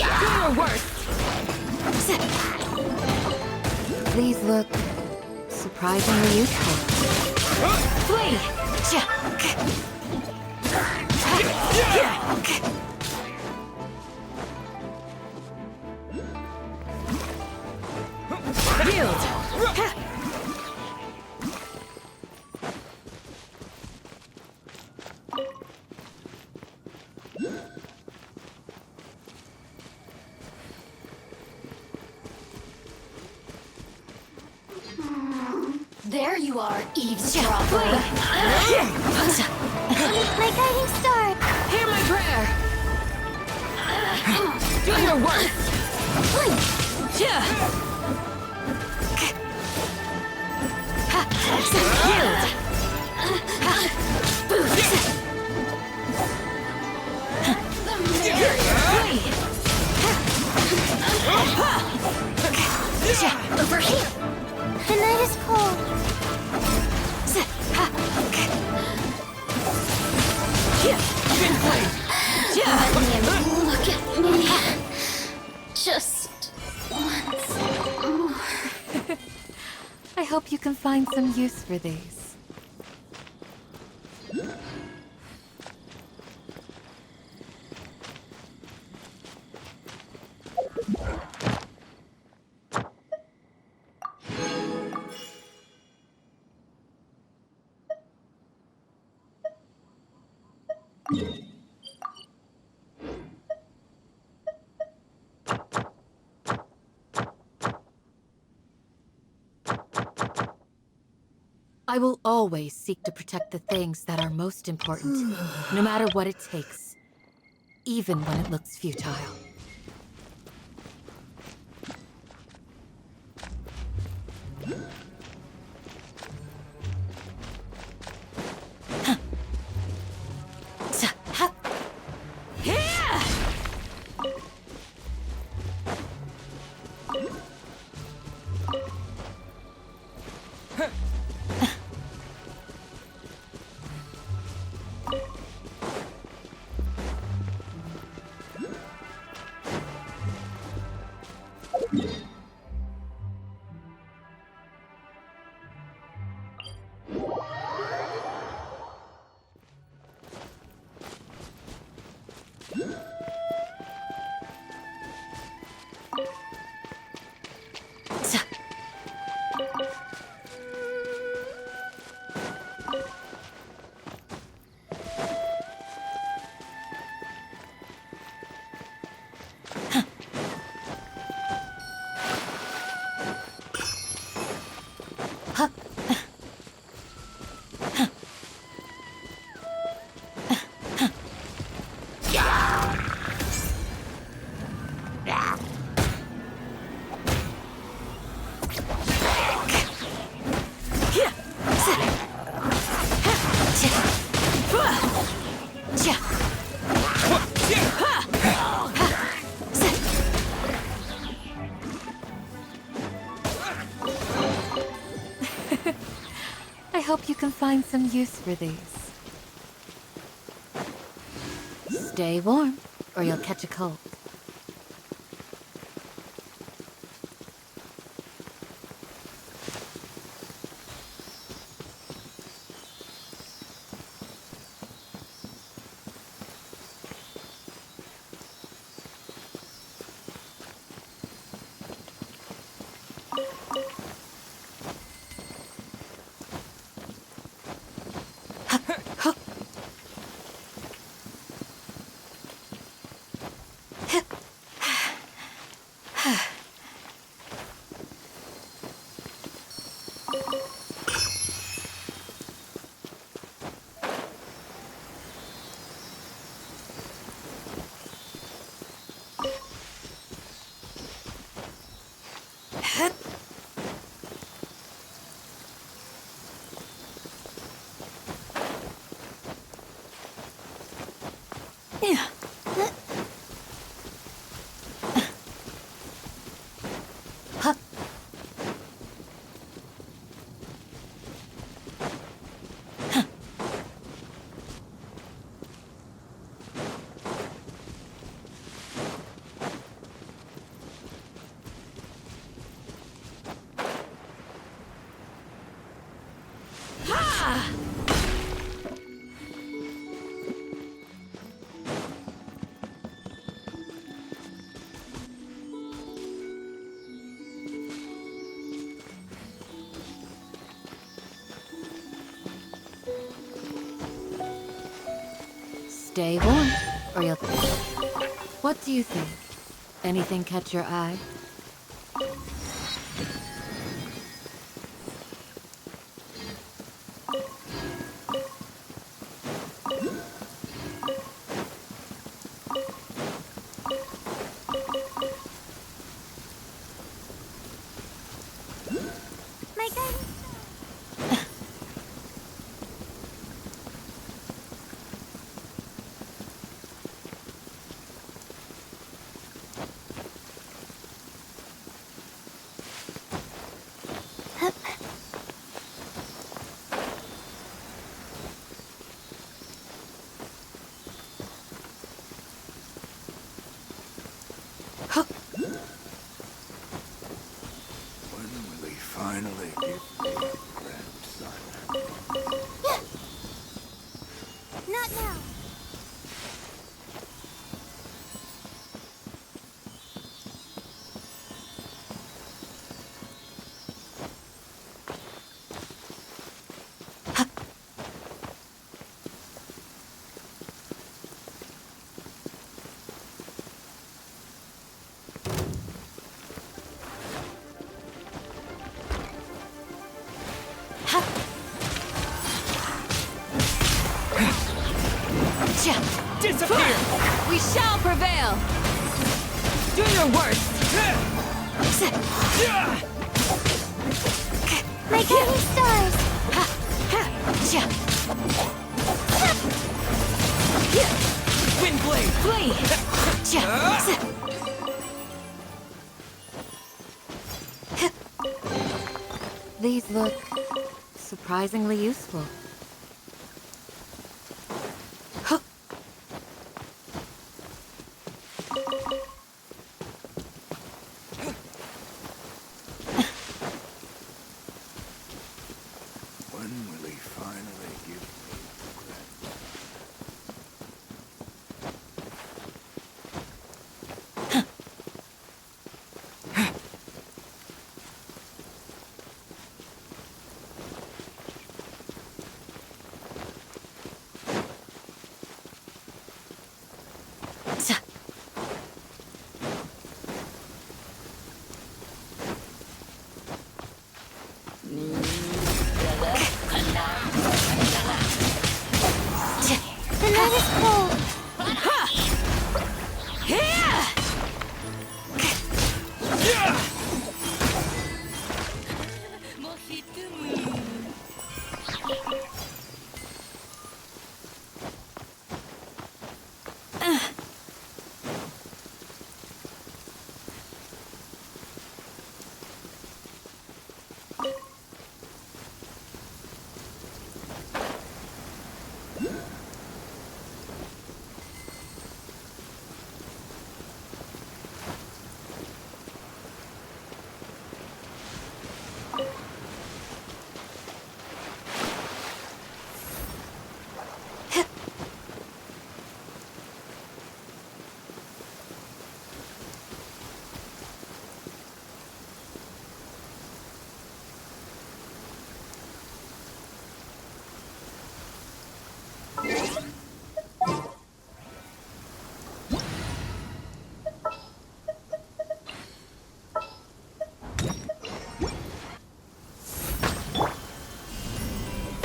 Do your worst! These look surprisingly useful. Flee! Yield! There you are, eavesdropper. My guiding star! Hear my prayer! Do your worst! Yield! Over here. The night is cold. Look at me. Just once. I hope you can find some use for these. I will always seek to protect the things that are most important, no matter what it takes, even when it looks futile. I hope you can find some use for these. Stay warm, or you'll catch a cold. Stay warm, or you'll... What do you think? Anything catch your eye? finally give me a grandson? Not now. Disappear! We shall prevail! Do your worst! My guiding stars. Windblade! Flee! These look surprisingly useful. When will he finally give me a grandson? The night is cold.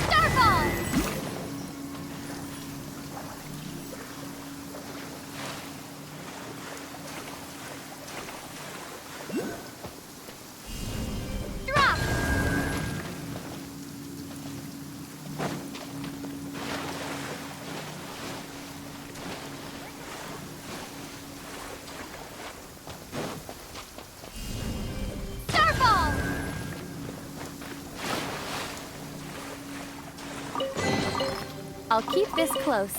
Starfall! Drop! Starfall! I'll keep this close.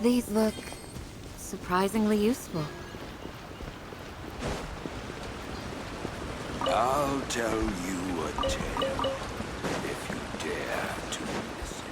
These look surprisingly useful. I'll tell you a tale if you dare to listen.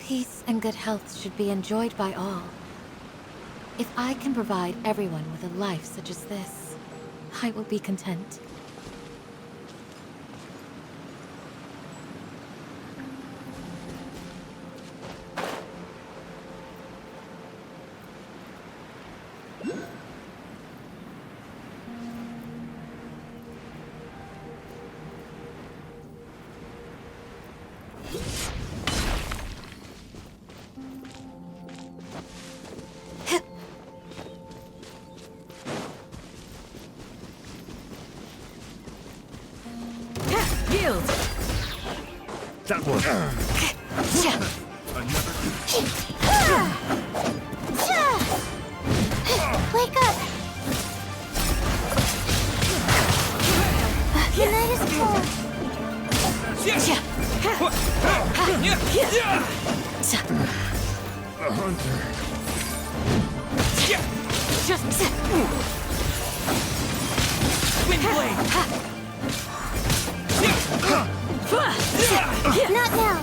Peace and good health should be enjoyed by all. If I can provide everyone with a life such as this, I will be content. Yield! That one. Wake up! The night is cold. A hunter. Wind blade! Not now.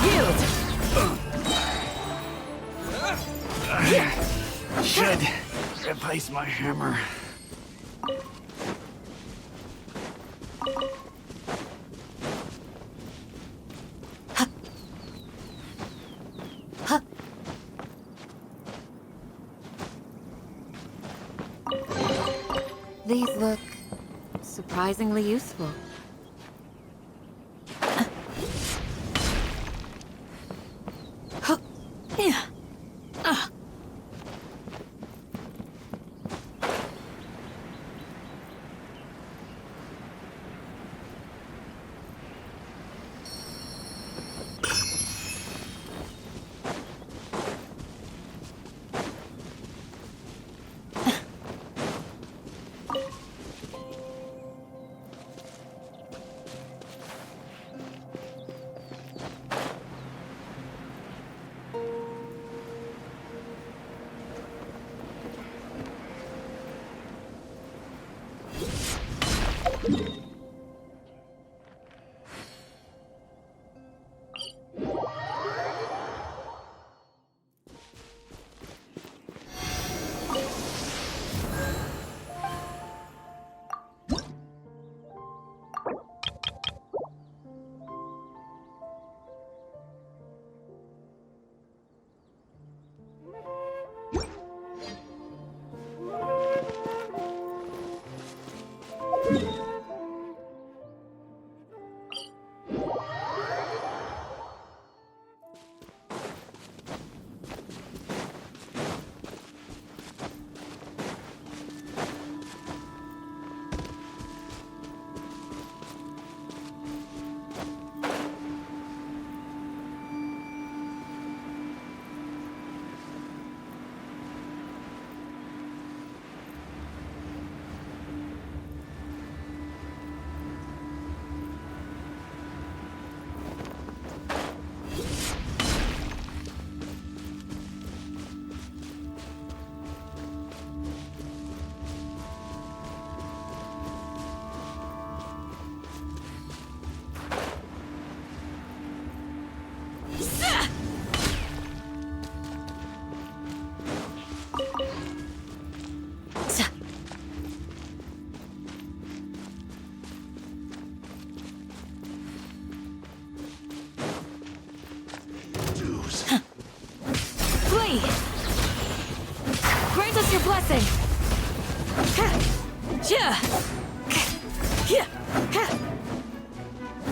Yield! Should replace my hammer. These look surprisingly useful.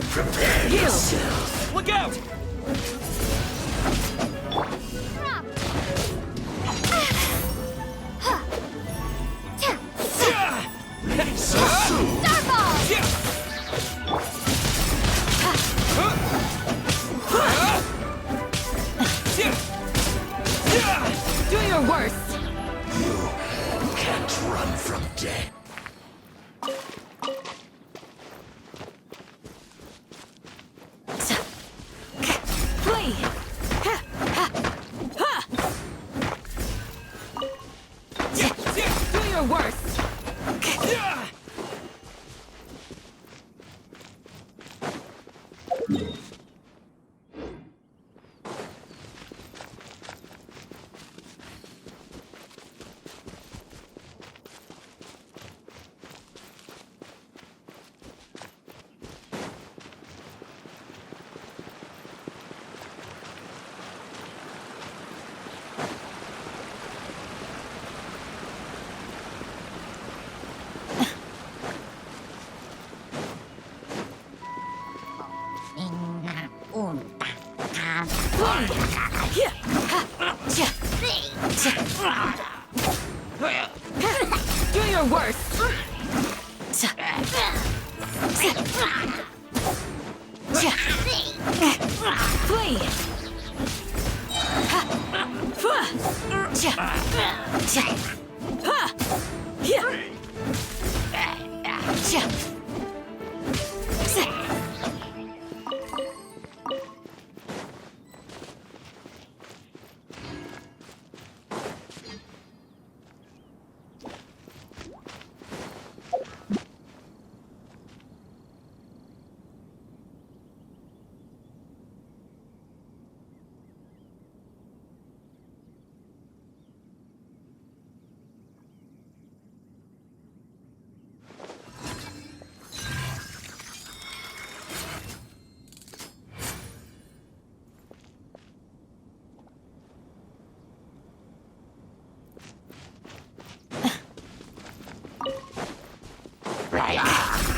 Prepare yourself. Look out! So soon. Do your worst! You can't run from death. Flee! Do your worst! Do your worst! Flee!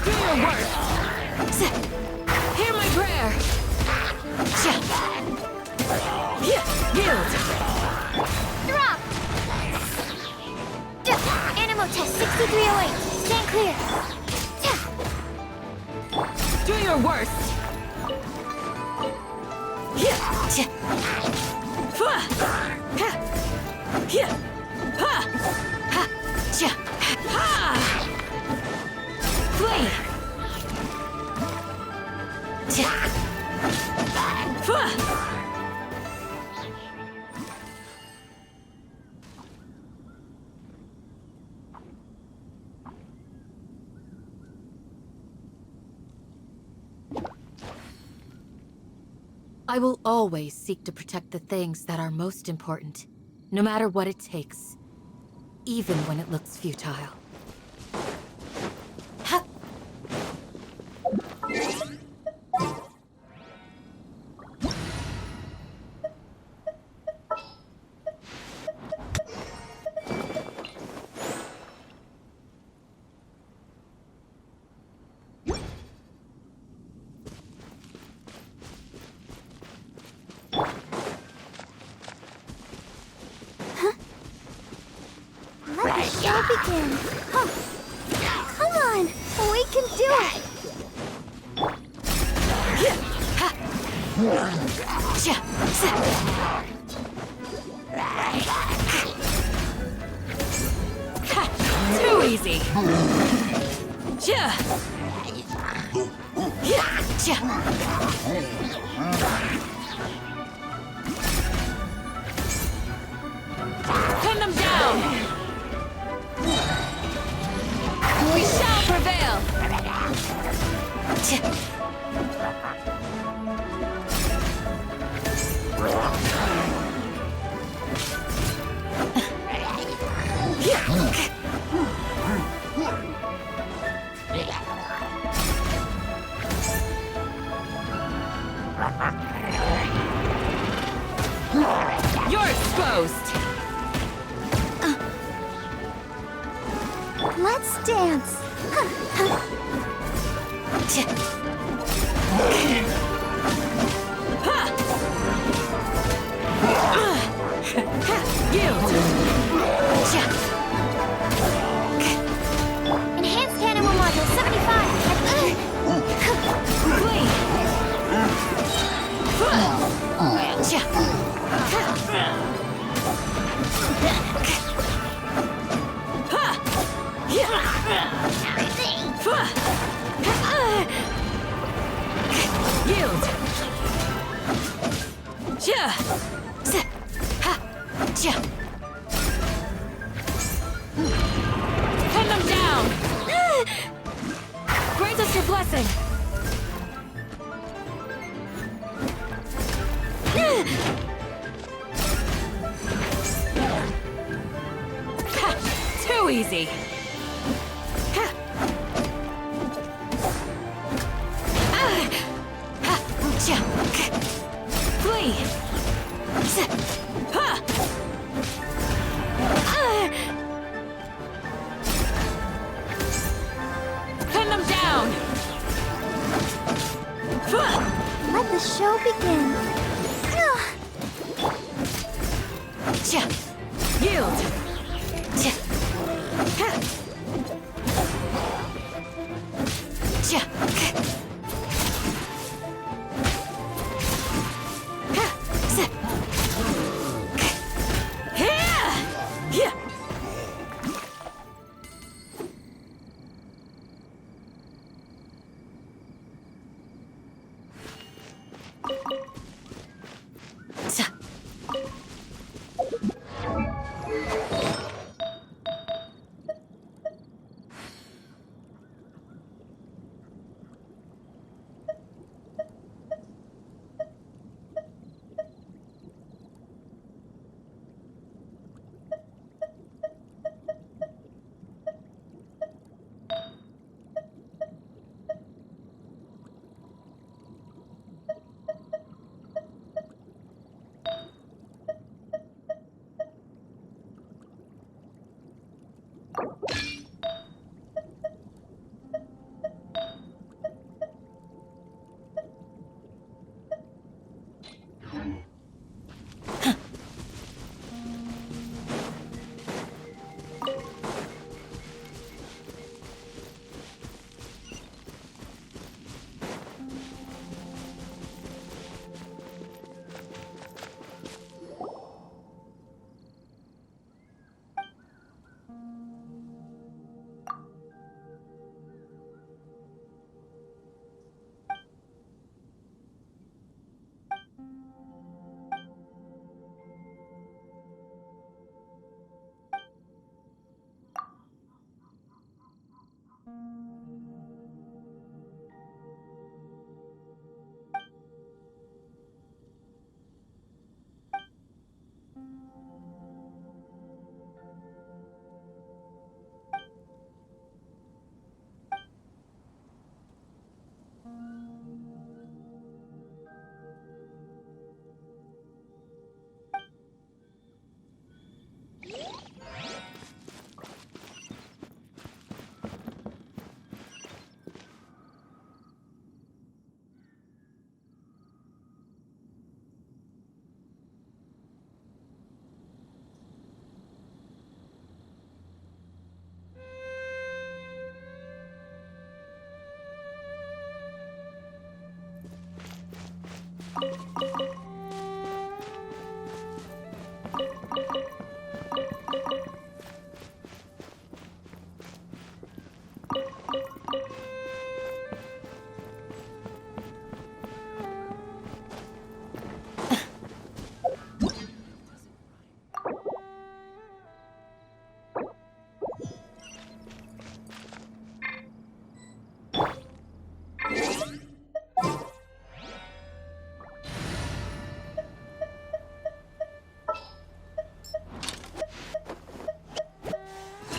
Do your worst! Hear my prayer! Yield! Drop! Animal test 6308. Stand clear. Do your worst! Flee! I will always seek to protect the things that are most important, no matter what it takes, even when it looks futile. Let the show begin. Huh. Come on, we can do it. Too easy. Pin them down. We shall prevail. You're exposed. Let's dance. Enhanced animal module 75. Flee! Yield! Pin them down! Grant us your blessing! Too easy! Flee! Pin them down! Let the show begin. Yield!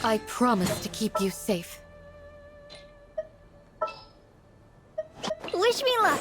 I promise to keep you safe. Wish me luck.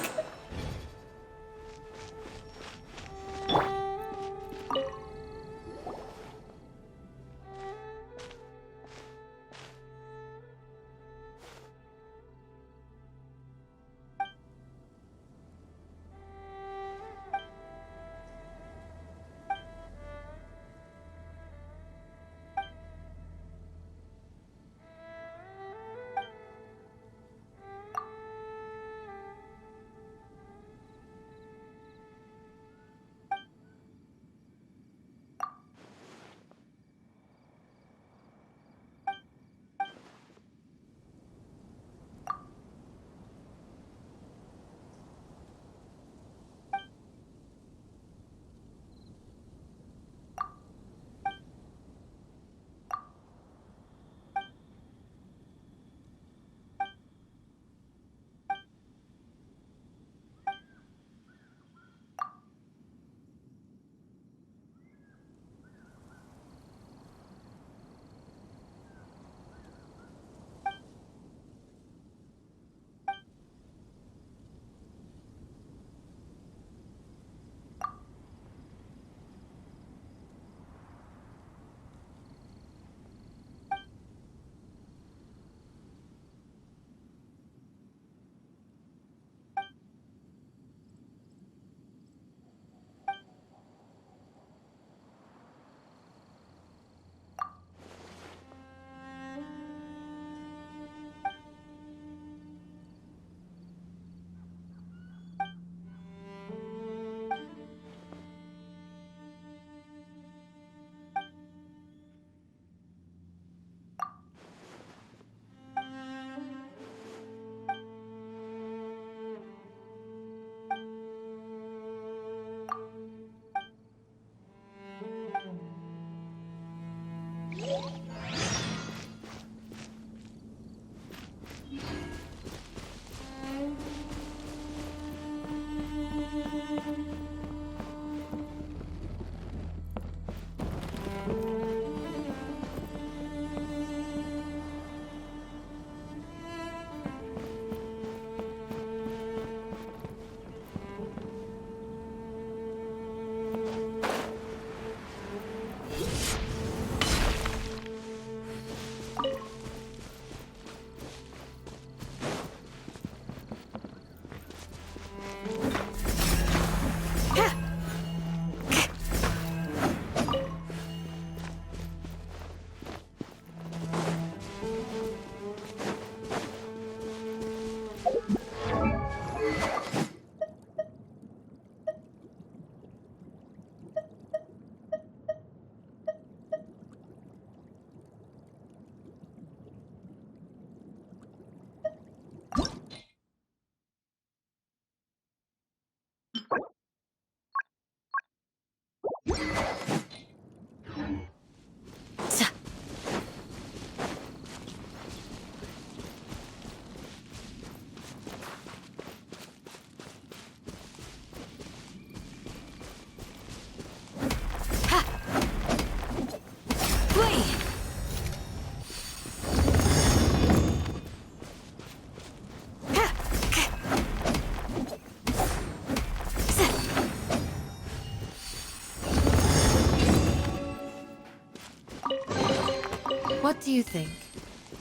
do you think?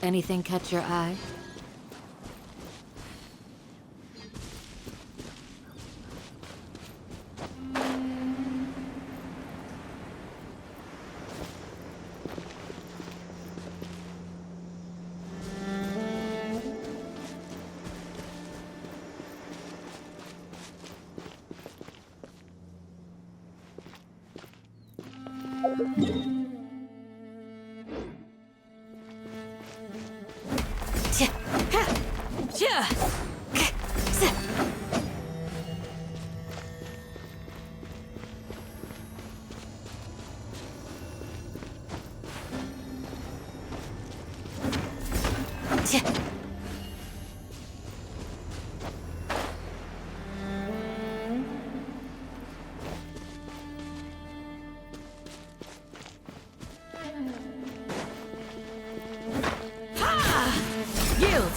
Anything catch your eye? Yield!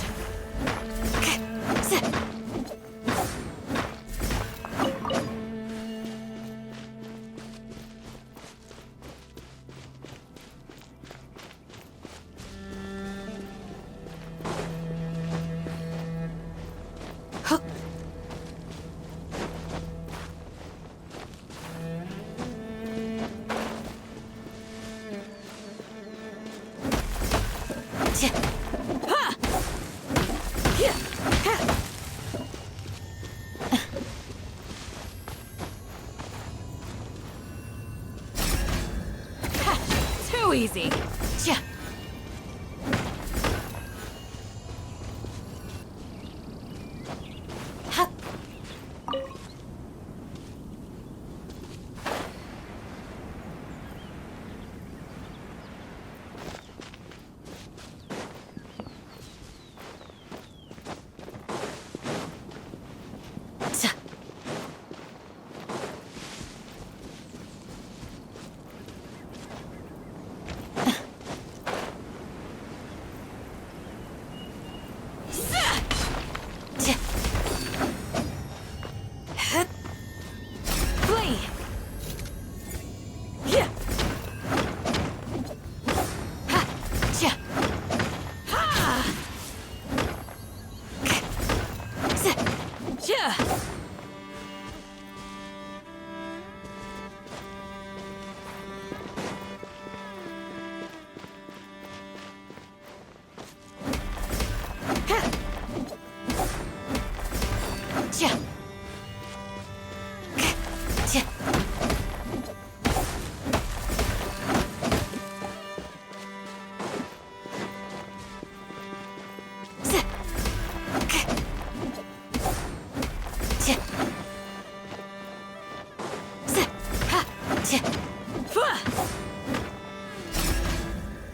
Too easy.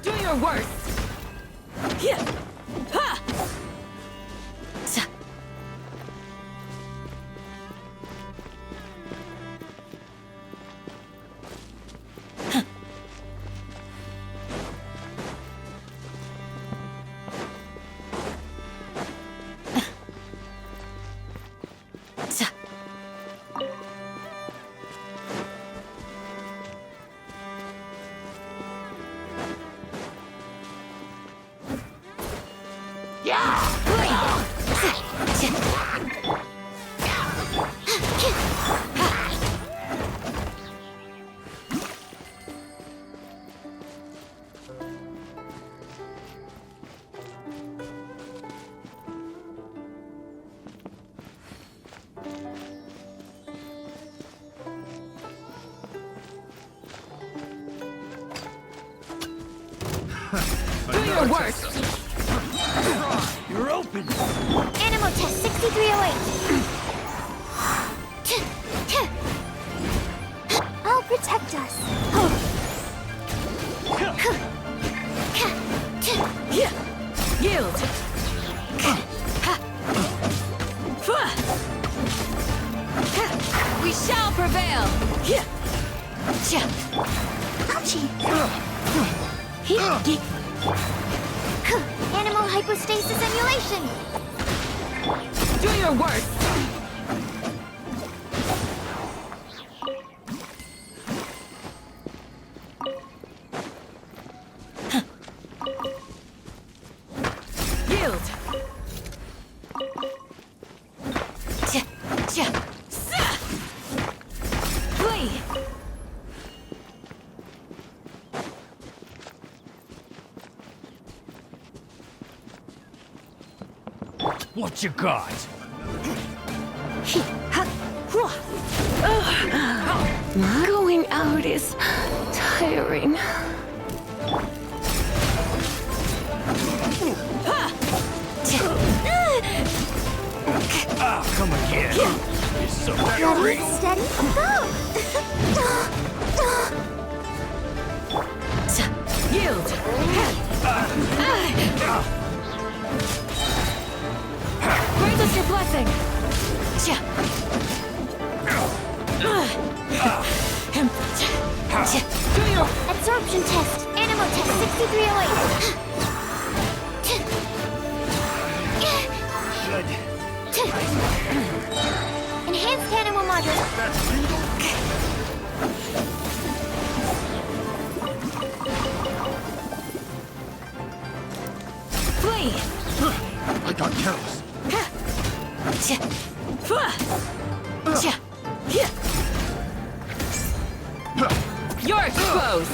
Do your worst. Do your worst. You're open. Animal test 6308. I'll protect us. Yield! We shall prevail! Ouchie. Animal hypostasis emulation. Do your worst! What you got? Going out is tiring. Ah, come again. You're so Ready, steady, go! Yield. Grant us your blessing. Do your Absorption test. Animal test 6308. Good. Enhanced animal module. flee. I got careless. You're exposed.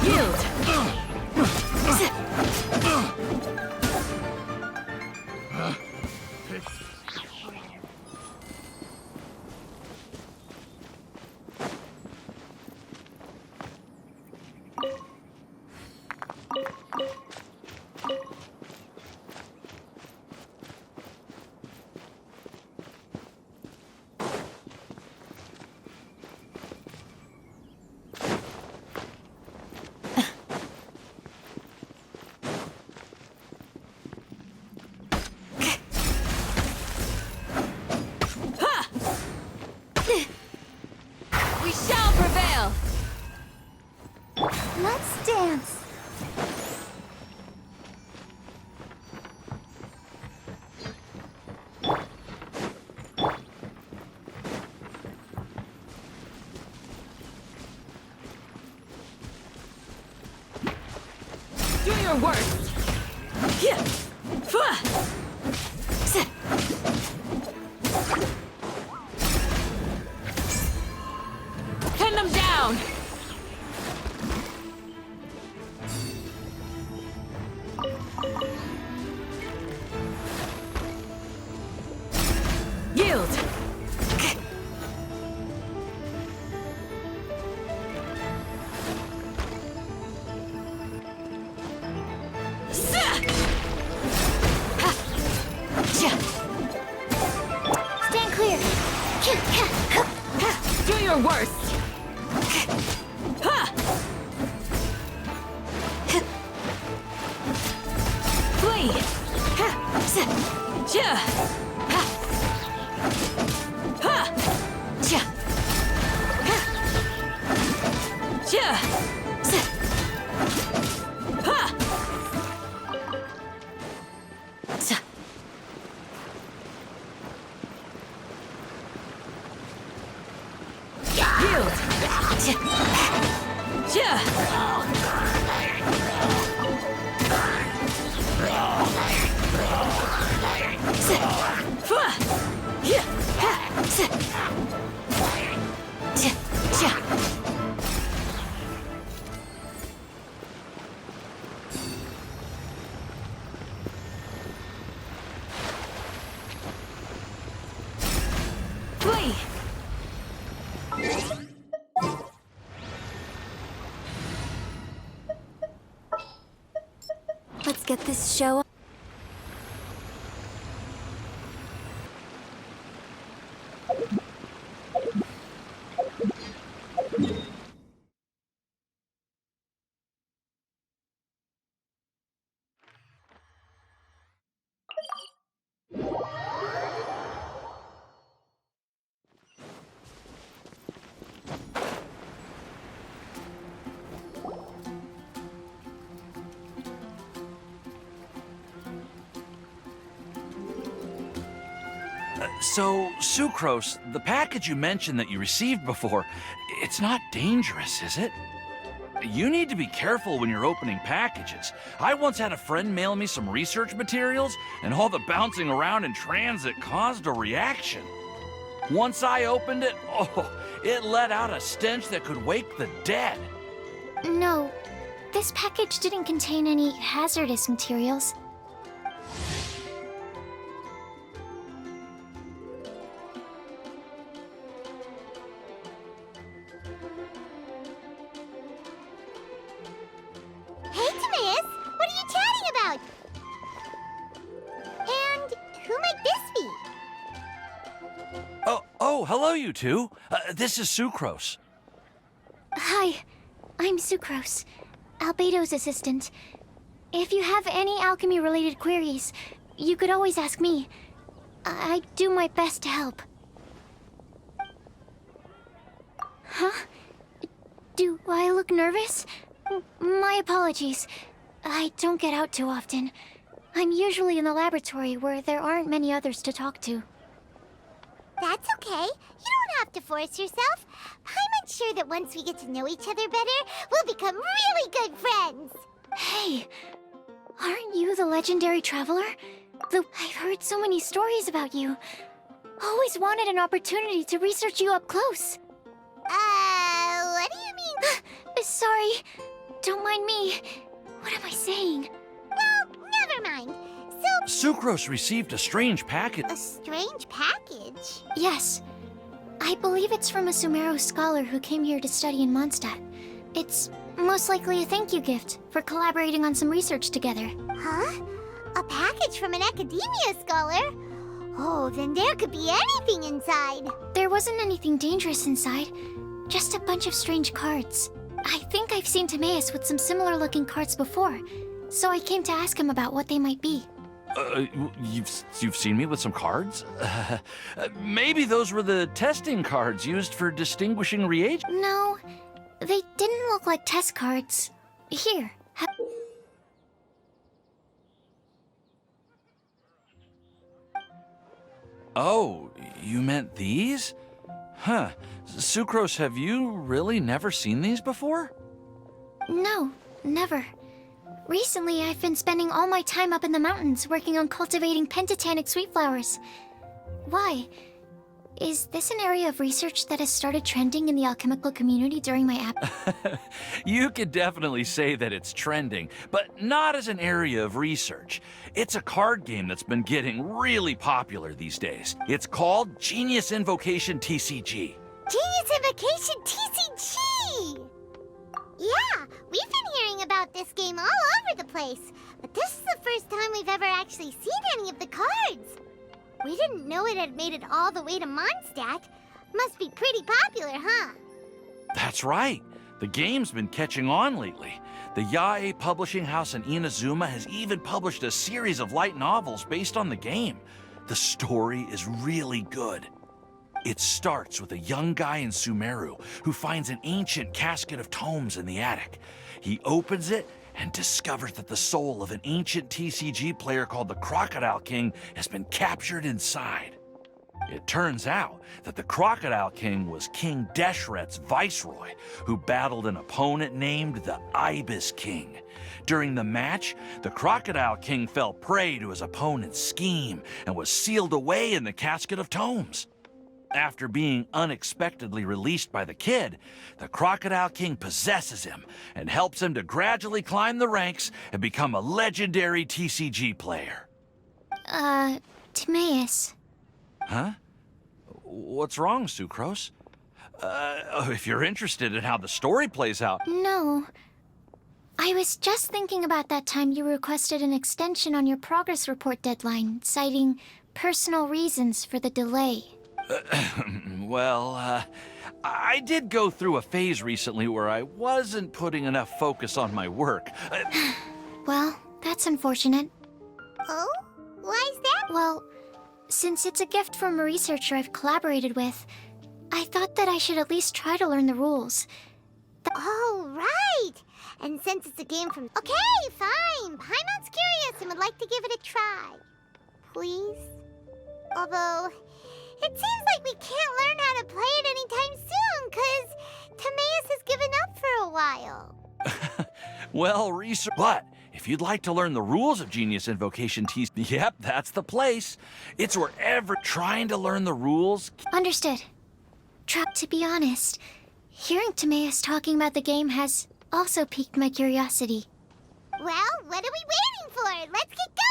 Yield. We shall prevail. Let's dance. Do your worst. Pin them down. Yield. Stand clear. Do your worst. Flee. Flee. Let's get this show on. So, Sucrose, the package you mentioned that you received before, it's not dangerous, is it? You need to be careful when you're opening packages. I once had a friend mail me some research materials, and all the bouncing around in transit caused a reaction. Once I opened it, oh, it let out a stench that could wake the dead. No, this package didn't contain any hazardous materials. Hey, Timaeus! What are you chatting about? And who might this be? Oh, hello, you two. This is Sucrose. Hi, I'm Sucrose, Albedo's assistant. If you have any alchemy-related queries, you could always ask me. I do my best to help. Huh? Do I look nervous? My apologies. I don't get out too often. I'm usually in the laboratory where there aren't many others to talk to. That's okay. You don't have to force yourself. I'm sure that once we get to know each other better, we'll become really good friends. Hey, aren't you the legendary traveler? I've heard so many stories about you. Always wanted an opportunity to research you up close. What do you mean? Sorry. Don't mind me. What am I saying? Well, never mind. Sucrose received a strange package. A strange package? Yes. I believe it's from a Sumeru scholar who came here to study in Mondstadt. It's most likely a thank you gift for collaborating on some research together. Huh? A package from an academia scholar? Oh, then there could be anything inside. There wasn't anything dangerous inside. Just a bunch of strange cards. I think I've seen Timaeus with some similar-looking cards before, so I came to ask him about what they might be. You've seen me with some cards? Maybe those were the testing cards used for distinguishing reagents? No, they didn't look like test cards. Here. Oh, you meant these? Huh. Sucrose, have you really never seen these before? No, never. Recently, I've been spending all my time up in the mountains working on cultivating pentatonic sweet flowers. Why? Is this an area of research that has started trending in the alchemical community during my You could definitely say that it's trending, but not as an area of research. It's a card game that's been getting really popular these days. It's called Genius Invocation TCG. Genius Invocation TCG! Yeah, we've been hearing about this game all over the place, but this is the first time we've ever actually seen any of the cards. We didn't know it had made it all the way to Mondstadt. Must be pretty popular, huh? That's right. The game's been catching on lately. The Yae publishing house in Inazuma has even published a series of light novels based on the game. The story is really good. It starts with a young guy in Sumeru who finds an ancient casket of tomes in the attic. He opens it and discovers that the soul of an ancient TCG player called the Crocodile King has been captured inside. It turns out that the Crocodile King was King Deshret's viceroy, who battled an opponent named the Ibis King. During the match, the Crocodile King fell prey to his opponent's scheme and was sealed away in the casket of tomes. After being unexpectedly released by the kid, the Crocodile King possesses him and helps him to gradually climb the ranks and become a legendary TCG player. Timaeus. Huh? What's wrong, Sucrose? If you're interested in how the story plays out... No. I was just thinking about that time you requested an extension on your progress report deadline, citing personal reasons for the delay. Well, I did go through a phase recently where I wasn't putting enough focus on my work. Well, that's unfortunate. Oh? Why is that? Well, since it's a gift from a researcher I've collaborated with, I thought that I should at least try to learn the rules. Oh, right! And since it's a game from... Okay, fine! Paimon's curious and would like to give it a try. Please? Although... it seems like we can't learn how to play it anytime soon, 'cause Timaeus has given up for a while. Well, research... But If you'd like to learn the rules of Genius Invocation TCG, yep, that's the place. It's wherever trying to learn the rules. Understood. To be honest, hearing Timaeus talking about the game has also piqued my curiosity. Well, what are we waiting for? Let's get going!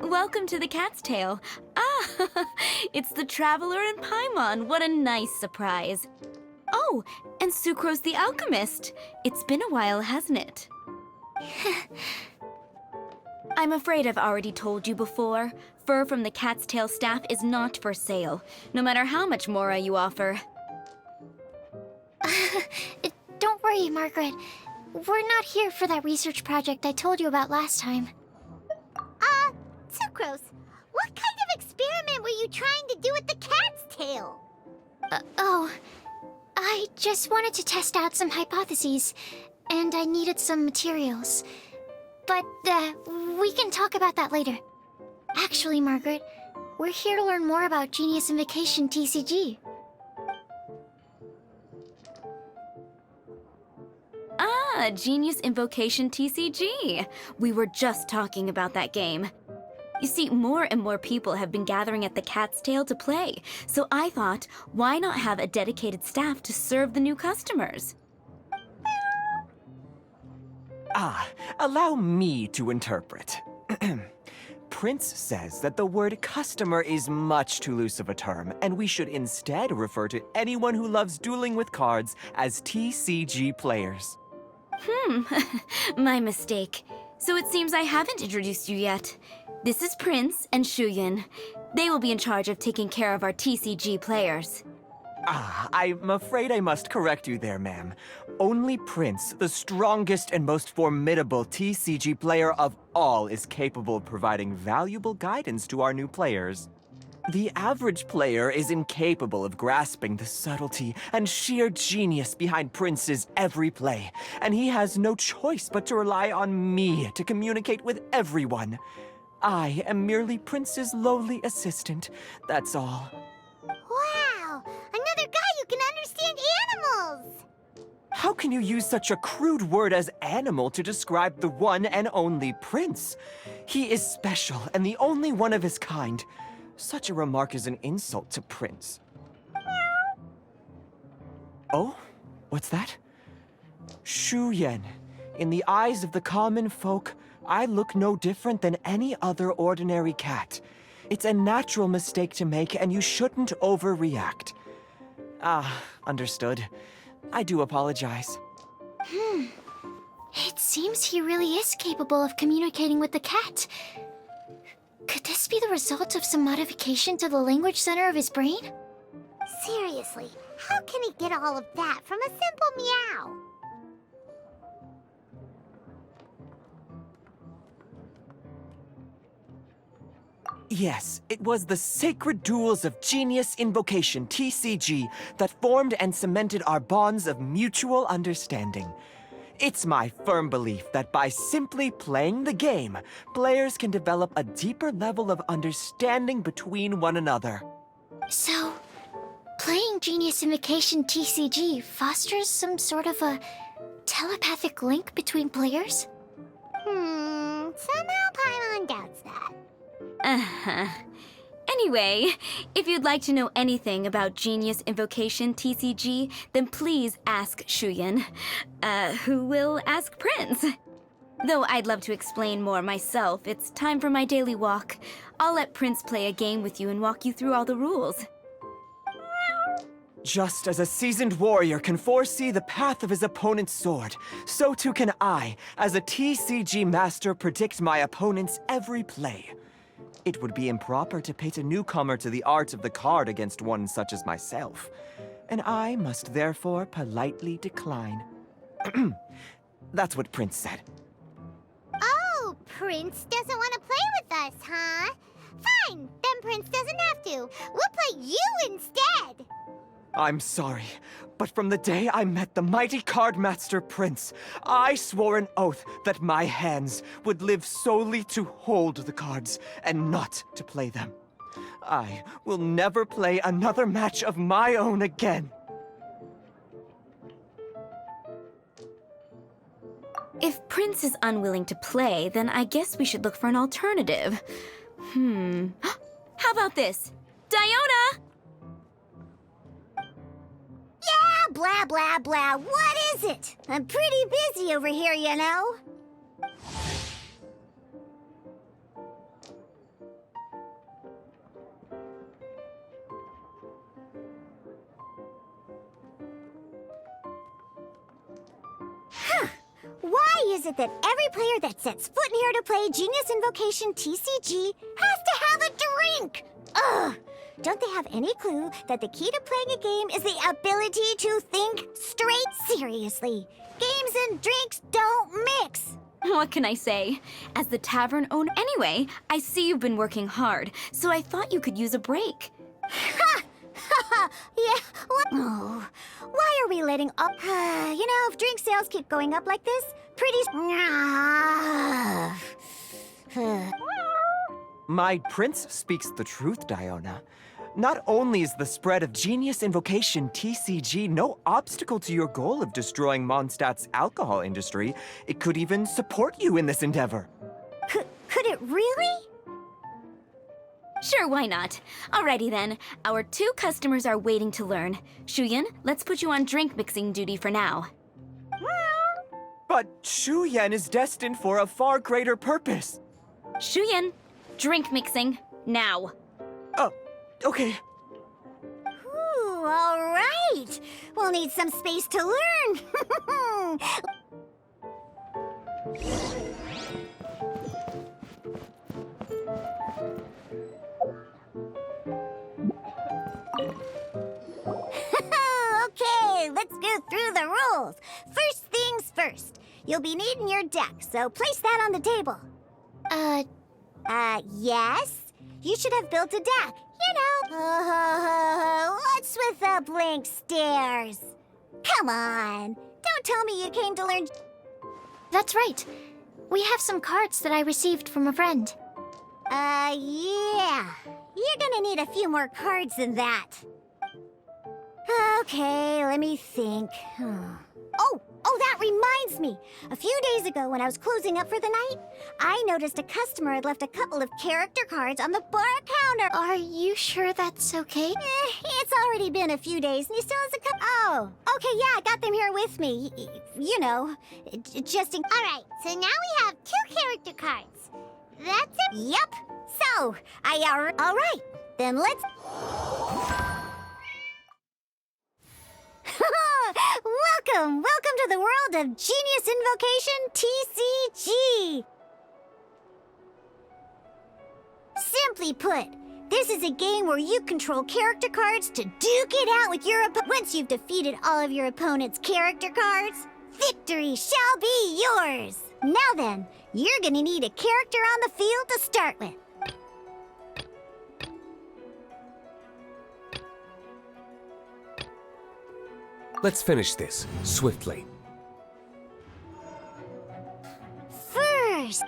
Welcome to the Cat's Tail. Ah, it's the Traveler and Paimon. What a nice surprise. Oh, and Sucrose the Alchemist. It's been a while, hasn't it? I'm afraid I've already told you before. Fur from the Cat's Tail staff is not for sale, no matter how much Mora you offer. Don't worry, Margaret. We're not here for that research project I told you about last time. Sucrose, what kind of experiment were you trying to do with the cat's tail? I just wanted to test out some hypotheses, and I needed some materials. But, we can talk about that later. Actually, Margaret, we're here to learn more about Genius Invocation TCG. Ah, Genius Invocation TCG. We were just talking about that game. You see, more and more people have been gathering at the Cat's Tail to play, so I thought, why not have a dedicated staff to serve the new customers? Allow me to interpret. Prince says that the word customer is much too loose of a term, and we should instead refer to anyone who loves dueling with cards as TCG players. My mistake. So it seems I haven't introduced you yet. This is Prince and Shuyan. They will be in charge of taking care of our TCG players. I'm afraid I must correct you there, ma'am. Only Prince, the strongest and most formidable TCG player of all, is capable of providing valuable guidance to our new players. The average player is incapable of grasping the subtlety and sheer genius behind Prince's every play, and he has no choice but to rely on me to communicate with everyone. I am merely Prince's lowly assistant, that's all. Wow! Another guy who can understand animals! How can you use such a crude word as animal to describe the one and only Prince? He is special and the only one of his kind. Such a remark is an insult to Prince. Oh? What's that? Shuyan. In the eyes of the common folk, I look no different than any other ordinary cat. It's a natural mistake to make, and you shouldn't overreact. Understood. I do apologize. It seems he really is capable of communicating with the cat. Could this be the result of some modification to the language center of his brain? Seriously, how can he get all of that from a simple meow? Yes, it was the sacred duels of Genius Invocation, TCG, that formed and cemented our bonds of mutual understanding. It's my firm belief that by simply playing the game, players can develop a deeper level of understanding between one another. So, playing Genius Invocation TCG fosters some sort of a telepathic link between players? Somehow Paimon doubts that. Anyway, if you'd like to know anything about Genius Invocation TCG, then please ask Shuyan, who will ask Prince. Though I'd love to explain more myself, it's time for my daily walk. I'll let Prince play a game with you and walk you through all the rules. Just as a seasoned warrior can foresee the path of his opponent's sword, so too can I, as a TCG master, predict my opponent's every play. It would be improper to pit a newcomer to the art of the card against one such as myself, and I must therefore politely decline. That's what Prince said. Oh, Prince doesn't want to play with us, huh? Fine, then Prince doesn't have to. We'll play you instead. I'm sorry, but from the day I met the mighty card master Prince, I swore an oath that my hands would live solely to hold the cards and not to play them. I will never play another match of my own again. If Prince is unwilling to play, then I guess we should look for an alternative. How about this? Diona! Yeah, blah, blah, blah. What is it? I'm pretty busy over here, you know. Why is it that every player that sets foot in here to play Genius Invocation TCG has to have a drink? Ugh! Don't they have any clue that the key to playing a game is the ability to think straight? Seriously, games and drinks don't mix. What can I say? As the tavern owner anyway, I see you've been working hard, so I thought you could use a break. Ha! Yeah, what? Oh, why are we letting up? You know, if drink sales keep going up like this, pretty... My Prince speaks the truth, Diona. Not only is the spread of Genius Invocation TCG no obstacle to your goal of destroying Mondstadt's alcohol industry, it could even support you in this endeavor. Could it really? Sure, why not? Alrighty then, our 2 customers are waiting to learn. Shuyan, let's put you on drink mixing duty for now. But Shuyan is destined for a far greater purpose. Shuyan, drink mixing, now. Oh, okay. Ooh, all right. We'll need some space to learn. Okay, let's go through the rules. First things first. You'll be needing your deck, so place that on the table. Yes? You should have built a deck. You know. What's with the blank stares? Come on. Don't tell me you came to learn... That's right. We have some cards that I received from a friend. Yeah. You're gonna need a few more cards than that. Okay, let me think. Oh, that reminds me. A few days ago, when I was closing up for the night, I noticed a customer had left a couple of character cards on the bar counter. Are you sure that's okay? It's already been a few days, and he still has a couple. Oh, okay, yeah, I got them here with me. You know, just in... All right, so now we have 2 character cards. That's it? Yep. So, all right, then let's... Welcome to the world of Genius Invocation TCG! Simply put, this is a game where you control character cards to duke it out with your opponent. Once you've defeated all of your opponent's character cards, victory shall be yours! Now then, you're gonna need a character on the field to start with. Let's finish this, swiftly. First,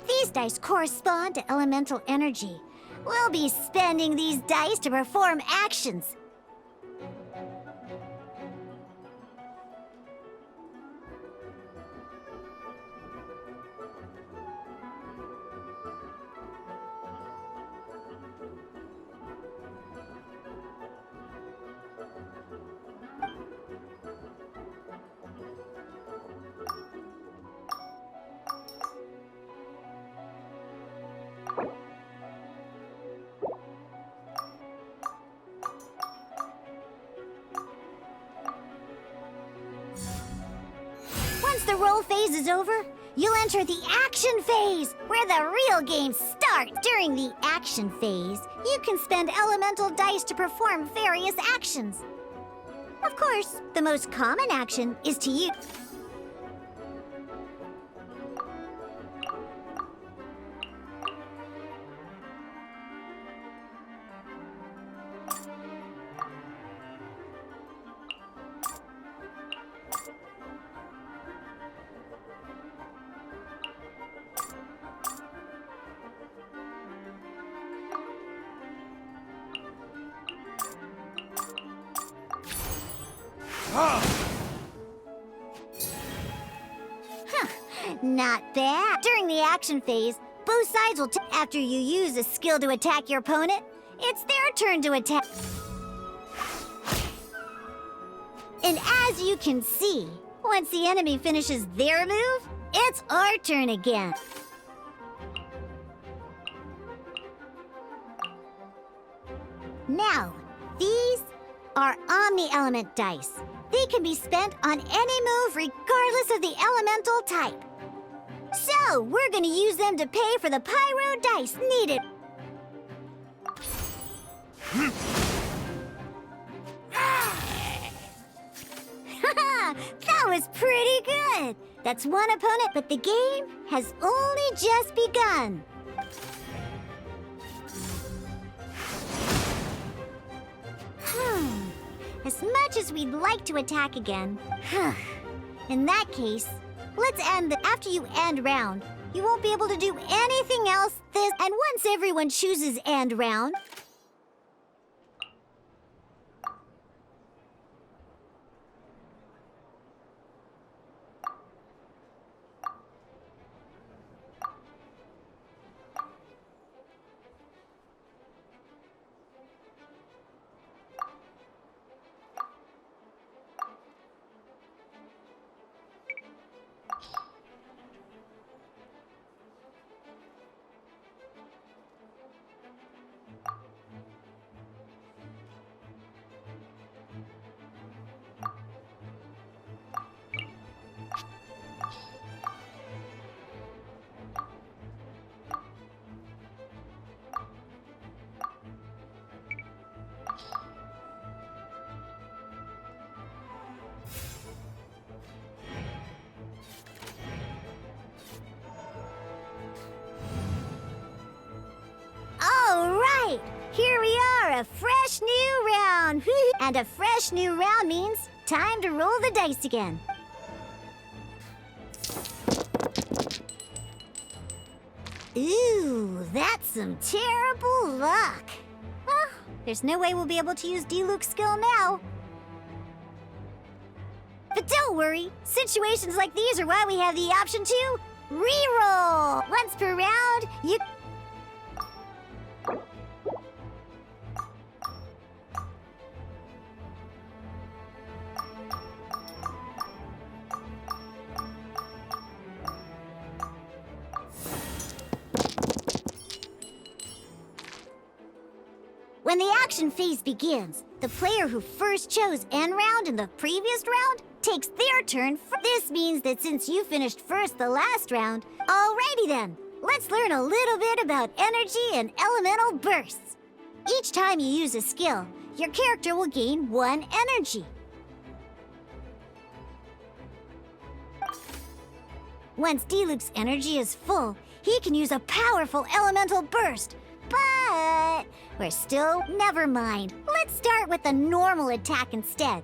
these dice correspond to elemental energy. We'll be spending these dice to perform actions. the roll phase is over, you'll enter the action phase, where the real game starts. During the action phase, you can spend elemental dice to perform various actions. Of course, the most common action is to use... Not bad. During the action phase, both sides will after you use a skill to attack your opponent, it's their turn to attack. And as you can see, once the enemy finishes their move, it's our turn again. Now, these are Omni-Element dice. They can be spent on any move regardless of the elemental type. So, we're gonna use them to pay for the pyro dice needed. That was pretty good. That's one opponent, but the game has only just begun. As much as we'd like to attack again, in that case, let's end after you end round. You won't be able to do anything else and once everyone chooses end round, here we are, a fresh new round. And a fresh new round means time to roll the dice again. Ooh, that's some terrible luck. Well, there's no way we'll be able to use Diluc's skill now. But don't worry, situations like these are why we have the option to reroll. Once per round, you... When the action phase begins, the player who first chose end round in the previous round takes their turn. This means that since you finished first the last round, alrighty then, let's learn a little bit about energy and elemental bursts. Each time you use a skill, your character will gain 1 energy. Once Diluc's energy is full, he can use a powerful elemental burst. But we're still... Never mind. Let's start with a normal attack instead.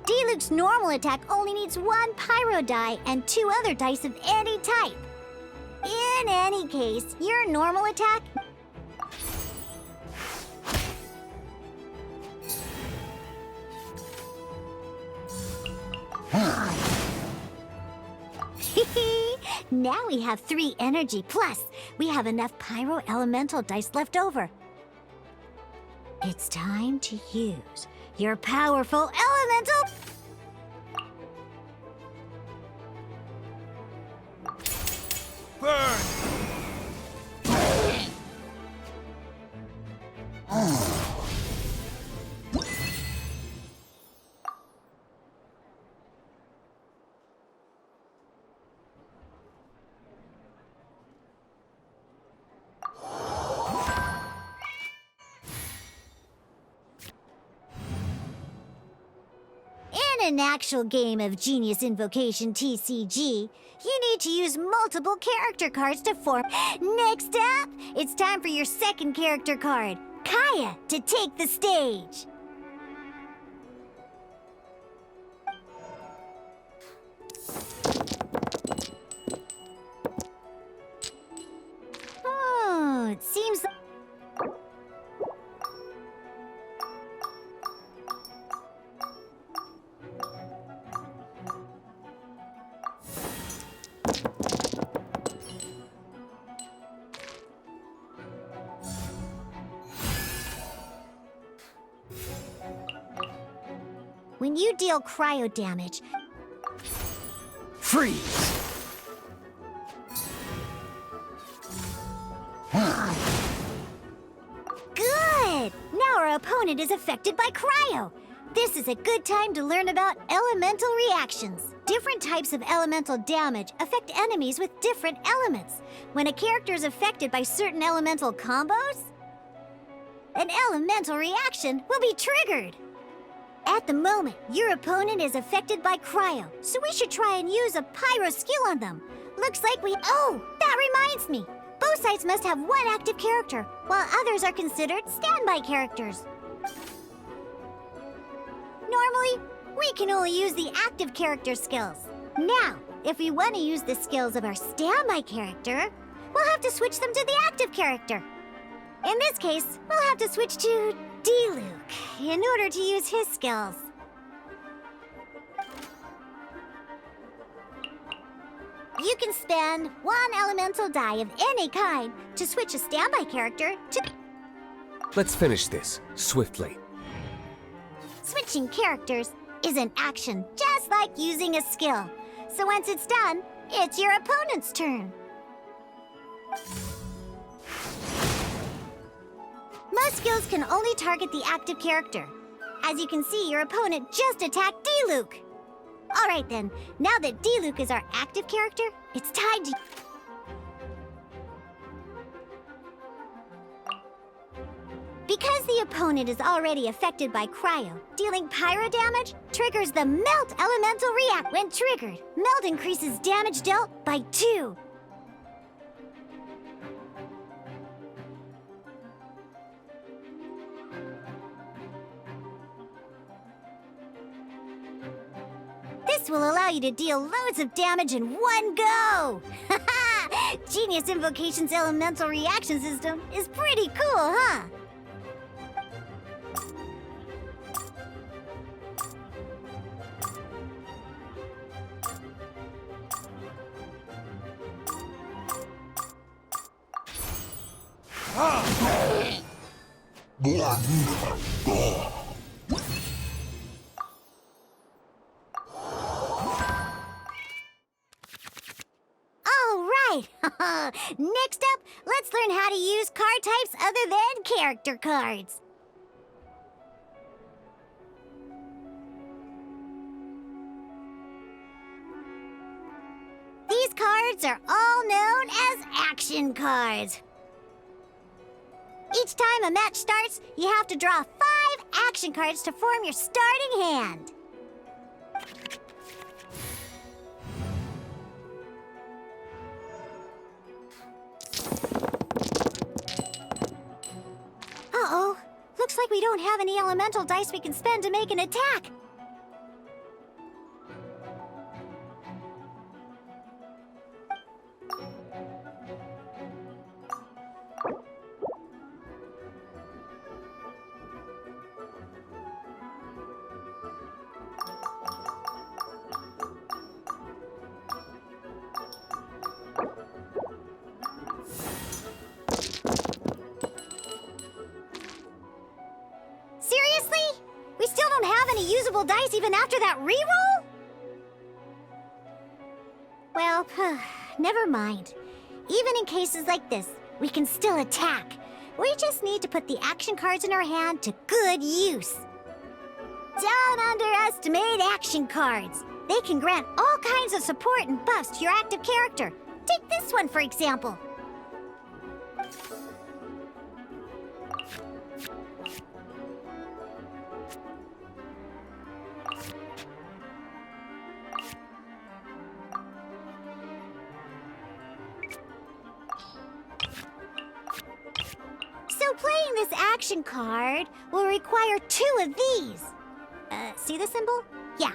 Diluc's normal attack only needs 1 pyro die and 2 other dice of any type. In any case, your normal attack... Now we have 3 energy plus we have enough pyro elemental dice left over. It's time to use your powerful elemental... Burn! In an actual game of Genius Invocation TCG, you need to use multiple character cards to form. Next up, it's time for your second character card, Kaya, to take the stage. Oh, it seems... When you deal cryo damage... Freeze! Good! Now our opponent is affected by cryo. This is a good time to learn about elemental reactions. Different types of elemental damage affect enemies with different elements. When a character is affected by certain elemental combos, an elemental reaction will be triggered. At the moment, your opponent is affected by cryo, so we should try and use a pyro skill on them. Looks like we... Oh, that reminds me! Both sides must have one active character, while others are considered standby characters. Normally, we can only use the active character skills. Now, if we want to use the skills of our standby character, we'll have to switch them to the active character. In this case, we'll have to switch to D-Luke in order to use his skills. You can spend one elemental die of any kind to switch a standby character to... Let's finish this, swiftly. Switching characters is an action just like using a skill. So once it's done, it's your opponent's turn. Most skills can only target the active character. As you can see, your opponent just attacked D-Luke. Alright then, now that D-Luke is our active character, it's time to... Because the opponent is already affected by cryo, dealing pyro damage triggers the Melt Elemental React. When triggered, Melt increases damage dealt by 2. This will allow you to deal loads of damage in one go! Genius Invocation's elemental reaction system is pretty cool, huh? Next up, let's learn how to use card types other than character cards. These cards are all known as action cards. Each time a match starts, you have to draw 5 action cards to form your starting hand. Uh-oh. Looks like we don't have any elemental dice we can spend to make an attack. have any usable dice even after that reroll? Well, never mind. Even in cases like this, we can still attack. We just need to put the action cards in our hand to good use. Don't underestimate action cards. They can grant all kinds of support and buffs to your active character. Take this one, for example. So playing this action card will require 2 of these. See the symbol? Yeah,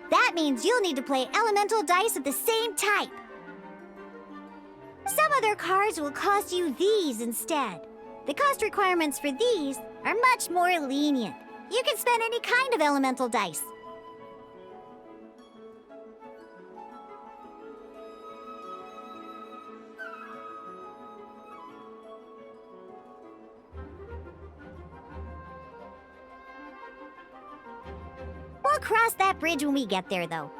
that means you'll need to play elemental dice of the same type. Some other cards will cost you these instead. The cost requirements for these are much more lenient. You can spend any kind of elemental dice. We'll cross that bridge when we get there, though.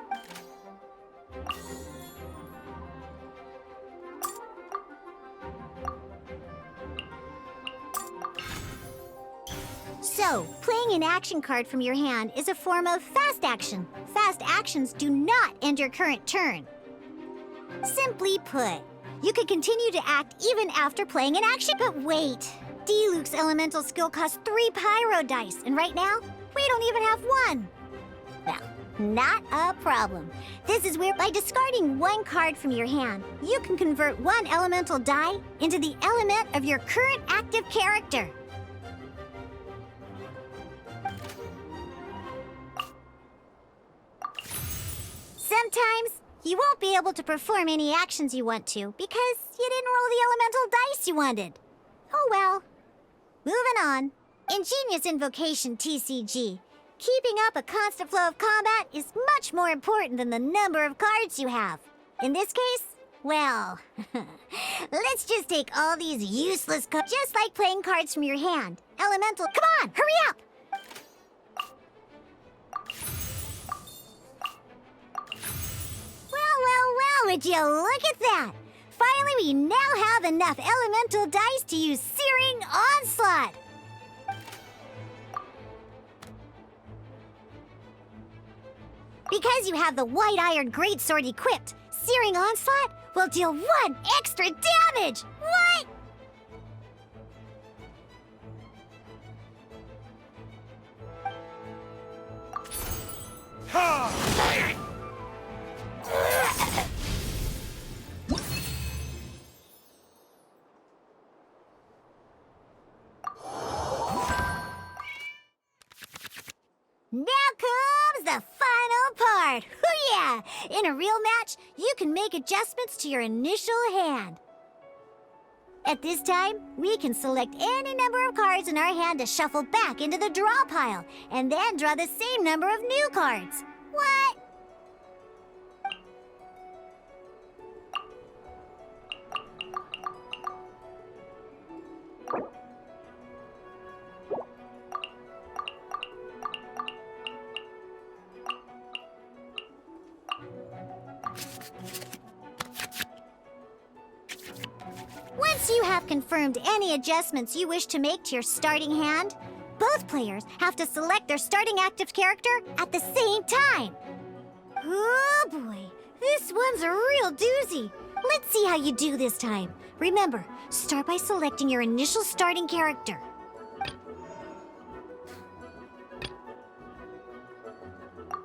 So, playing an action card from your hand is a form of fast action. Fast actions do not end your current turn. Simply put, you can continue to act even after playing an action. But wait, Diluc's elemental skill costs 3 pyro dice, and right now, we don't even have 1. Well, not a problem. This is where, by discarding 1 card from your hand, you can convert 1 elemental die into the element of your current active character. Sometimes, you won't be able to perform any actions you want to because you didn't roll the elemental dice you wanted. Oh well. Moving on. Ingenious Invocation TCG. Keeping up a constant flow of combat is much more important than the number of cards you have. In this case, well, let's just take all these useless cards, just like playing cards from your hand. Elemental, come on, hurry up! Well, would you look at that? Finally, we now have enough elemental dice to use Searing Onslaught. Because you have the White Iron Greatsword equipped, Searing Onslaught will deal 1 extra damage! What? Now comes the final part! Hoo-yeah! In a real match, you can make adjustments to your initial hand. At this time, we can select any number of cards in our hand to shuffle back into the draw pile, and then draw the same number of new cards. What? Once you have confirmed any adjustments you wish to make to your starting hand, both players have to select their starting active character at the same time. Oh boy, this one's a real doozy. Let's see how you do this time. Remember, start by selecting your initial starting character.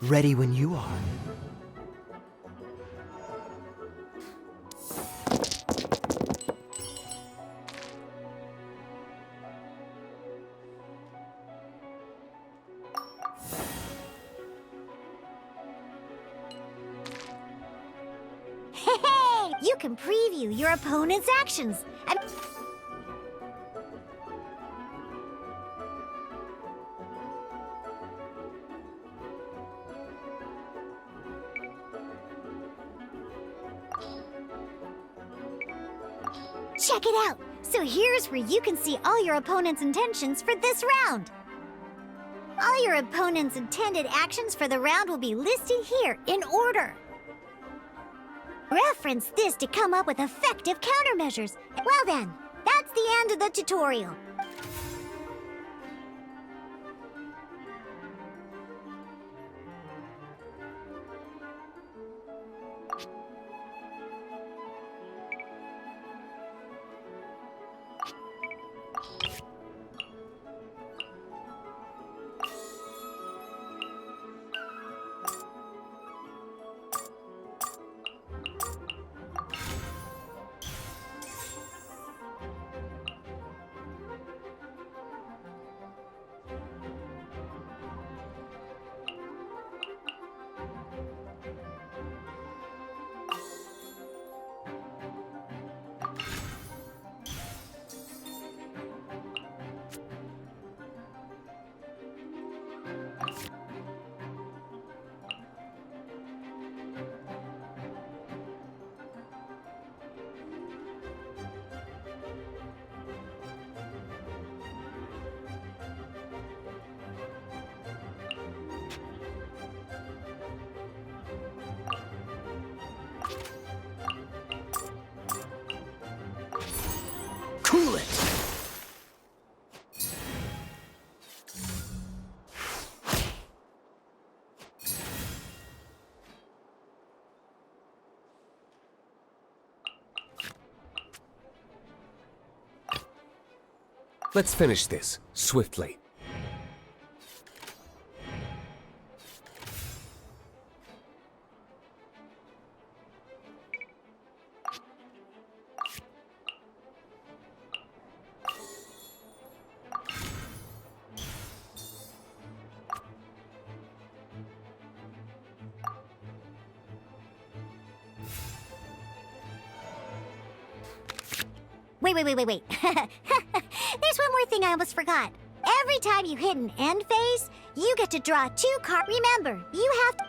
Ready when you are. Hey, you can preview your opponent's actions. Check it out! So here's where you can see all your opponent's intentions for this round. All All your opponent's intended actions for the round will be listed here in order. Reference this to come up with effective countermeasures. Well then, that's the end of the tutorial. Cool it! Let's finish this, swiftly. Wait. There's one more thing I almost forgot. Every time you hit an end phase, you get to draw 2 cards. Remember, you have to...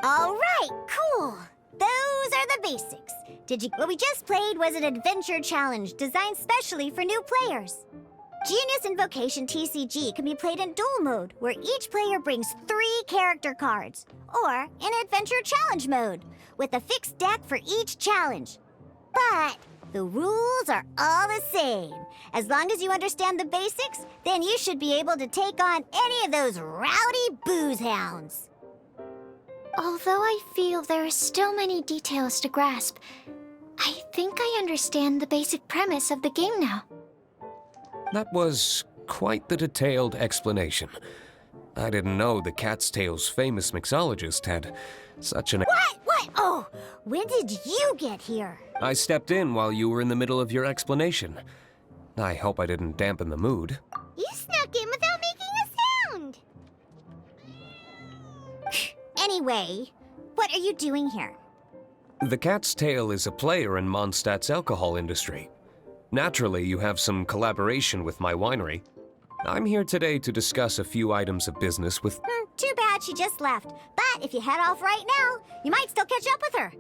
All right, cool. Those are the basics. What we just played was an adventure challenge designed specially for new players. Genius Invocation TCG can be played in duel mode, where each player brings 3 character cards, or in adventure challenge mode, with a fixed deck for each challenge. But the rules are all the same. As long as you understand the basics, then you should be able to take on any of those rowdy booze hounds. Although I feel there are still many details to grasp, I think I understand the basic premise of the game now. That was quite the detailed explanation. I didn't know the Cat's Tail's famous mixologist had such an... What? Oh, when did you get here? I stepped in while you were in the middle of your explanation. I hope I didn't dampen the mood. You snuck in without making a sound! Anyway, what are you doing here? The Cat's Tail is a player in Mondstadt's alcohol industry. Naturally, you have some collaboration with my winery. I'm here today to discuss a few items of business with... Too bad she just left. But if you head off right now, you might still catch up with her.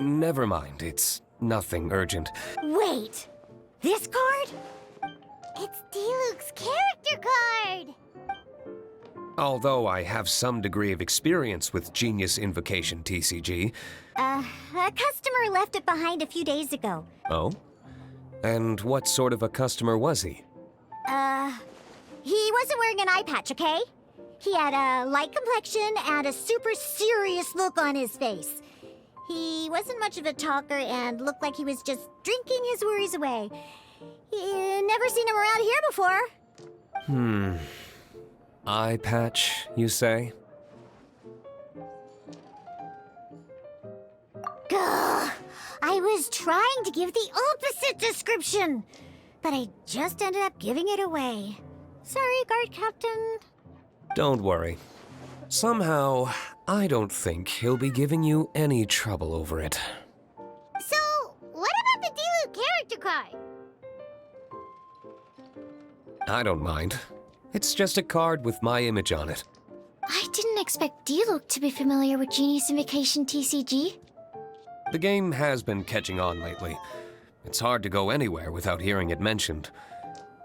Never mind, it's nothing urgent. Wait, this card? It's D-Luke's character card! Although I have some degree of experience with Genius Invocation TCG. A customer left it behind a few days ago. Oh? And what sort of a customer was he? He wasn't wearing an eye patch, okay? He had a light complexion and a super serious look on his face. He wasn't much of a talker and looked like he was just drinking his worries away. Never seen him around here before. Eye patch, you say? Gah! I was trying to give the opposite description, but I just ended up giving it away. Sorry, guard captain. Don't worry. Somehow, I don't think he'll be giving you any trouble over it. So, what about the D-Luke character card? I don't mind. It's just a card with my image on it. I didn't expect D-Luke to be familiar with Genius Invocation TCG. The game has been catching on lately. It's hard to go anywhere without hearing it mentioned.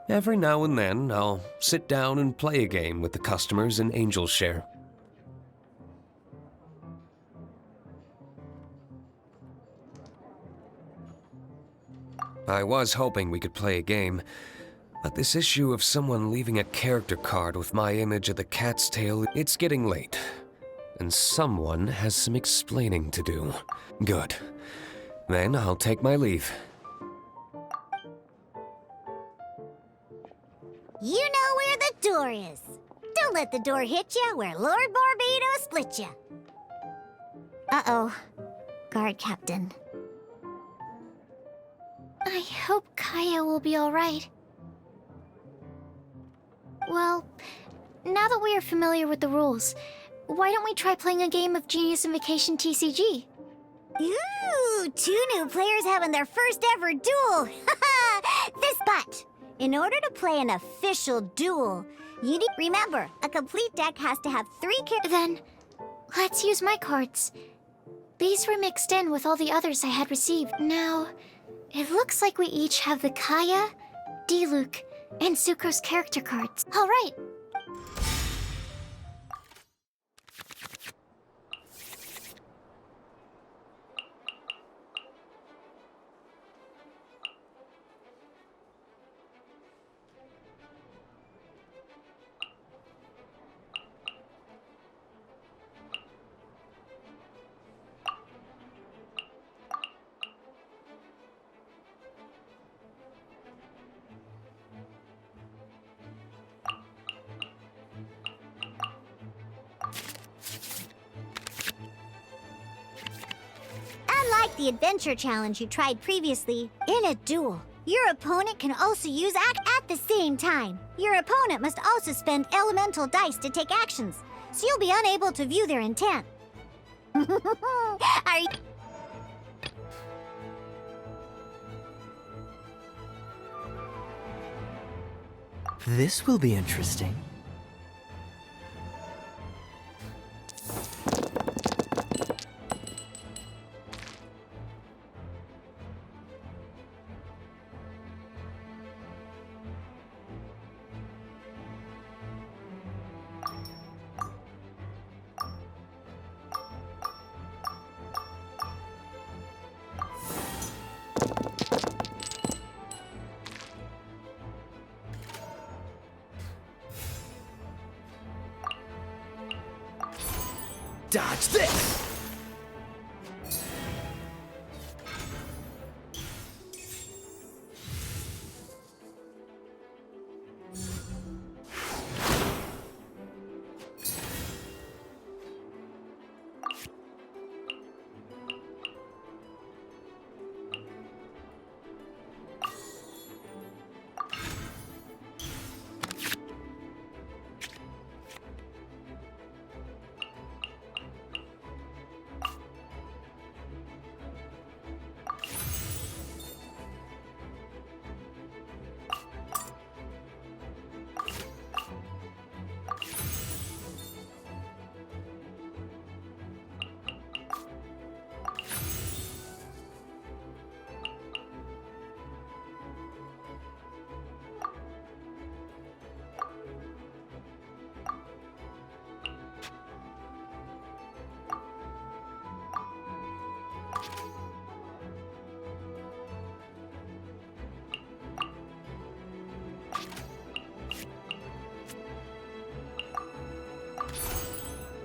Every now and then, I'll sit down and play a game with the customers in Angel's Share. I was hoping we could play a game, but this issue of someone leaving a character card with my image at the cat's tail, it's getting late. And someone has some explaining to do. Good. Then I'll take my leave. You know where the door is. Don't let the door hit you where Lord Barbados split you. Uh-oh. Guard captain. I hope Kaya will be alright. Well, now that we are familiar with the rules, why don't we try playing a game of Genius Invocation TCG? Ooh, 2 new players having their first ever duel. But in order to play an official duel, you need... Remember, a complete deck has to have 3 characters. Then, let's use my cards. These were mixed in with all the others I had received. Now, it looks like we each have the Kaya, D-Luke, and Sucro's character cards. All right. Unlike the adventure challenge you tried previously, in a duel, your opponent can also use act at the same time. Your opponent must also spend elemental dice to take actions, so you'll be unable to view their intent. Are you... This will be interesting. Dodge this!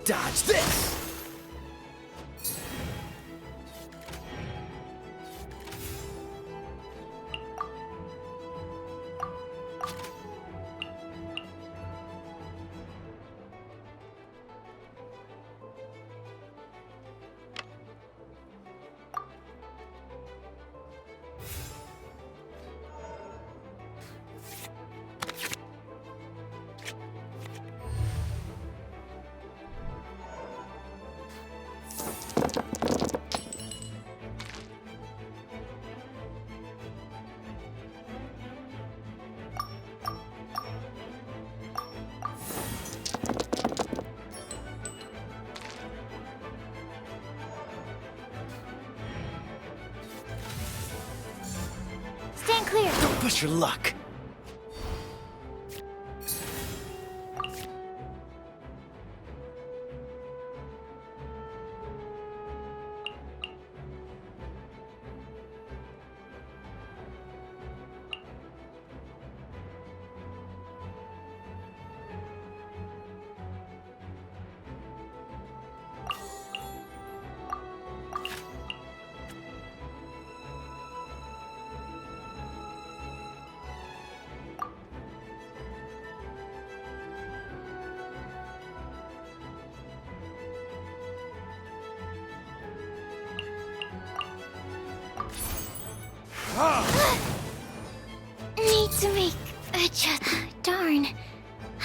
Dodge this! Stand clear! Don't push your luck! Need to make a Darn.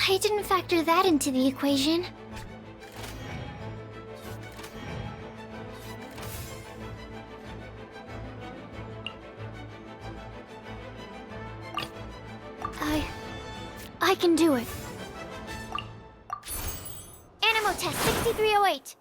I didn't factor that into the equation. I can do it. Animo test 6308.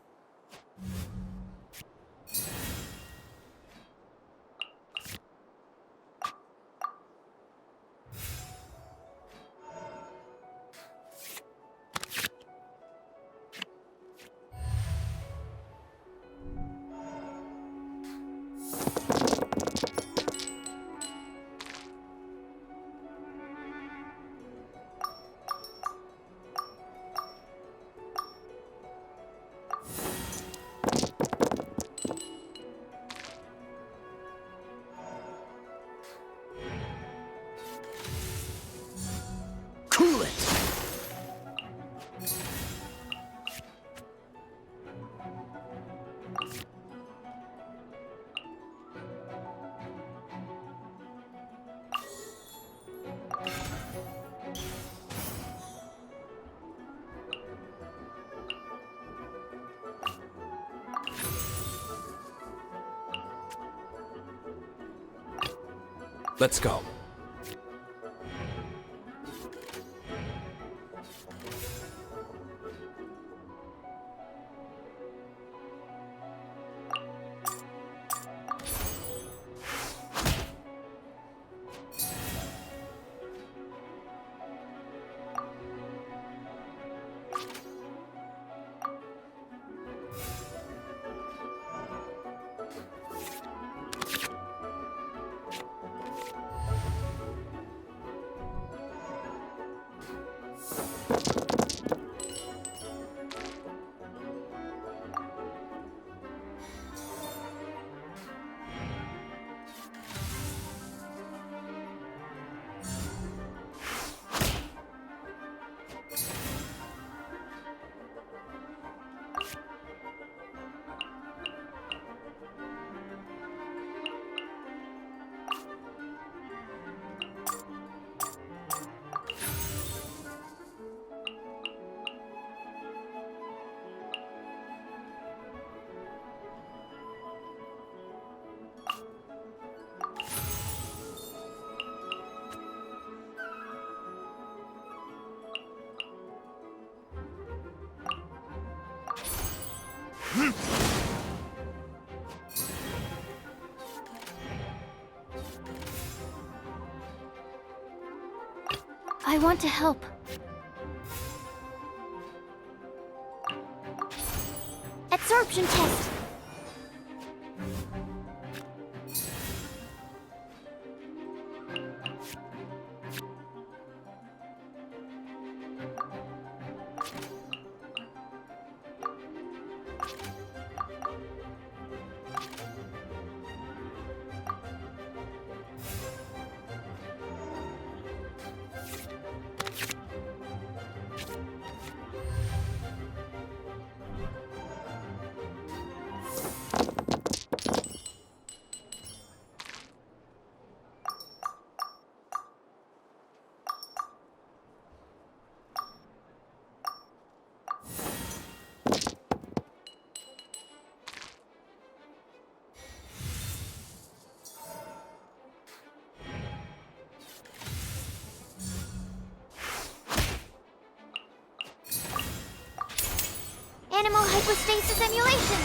Cool it! Let's go. I want to help. Absorption test. hypostasis emulation!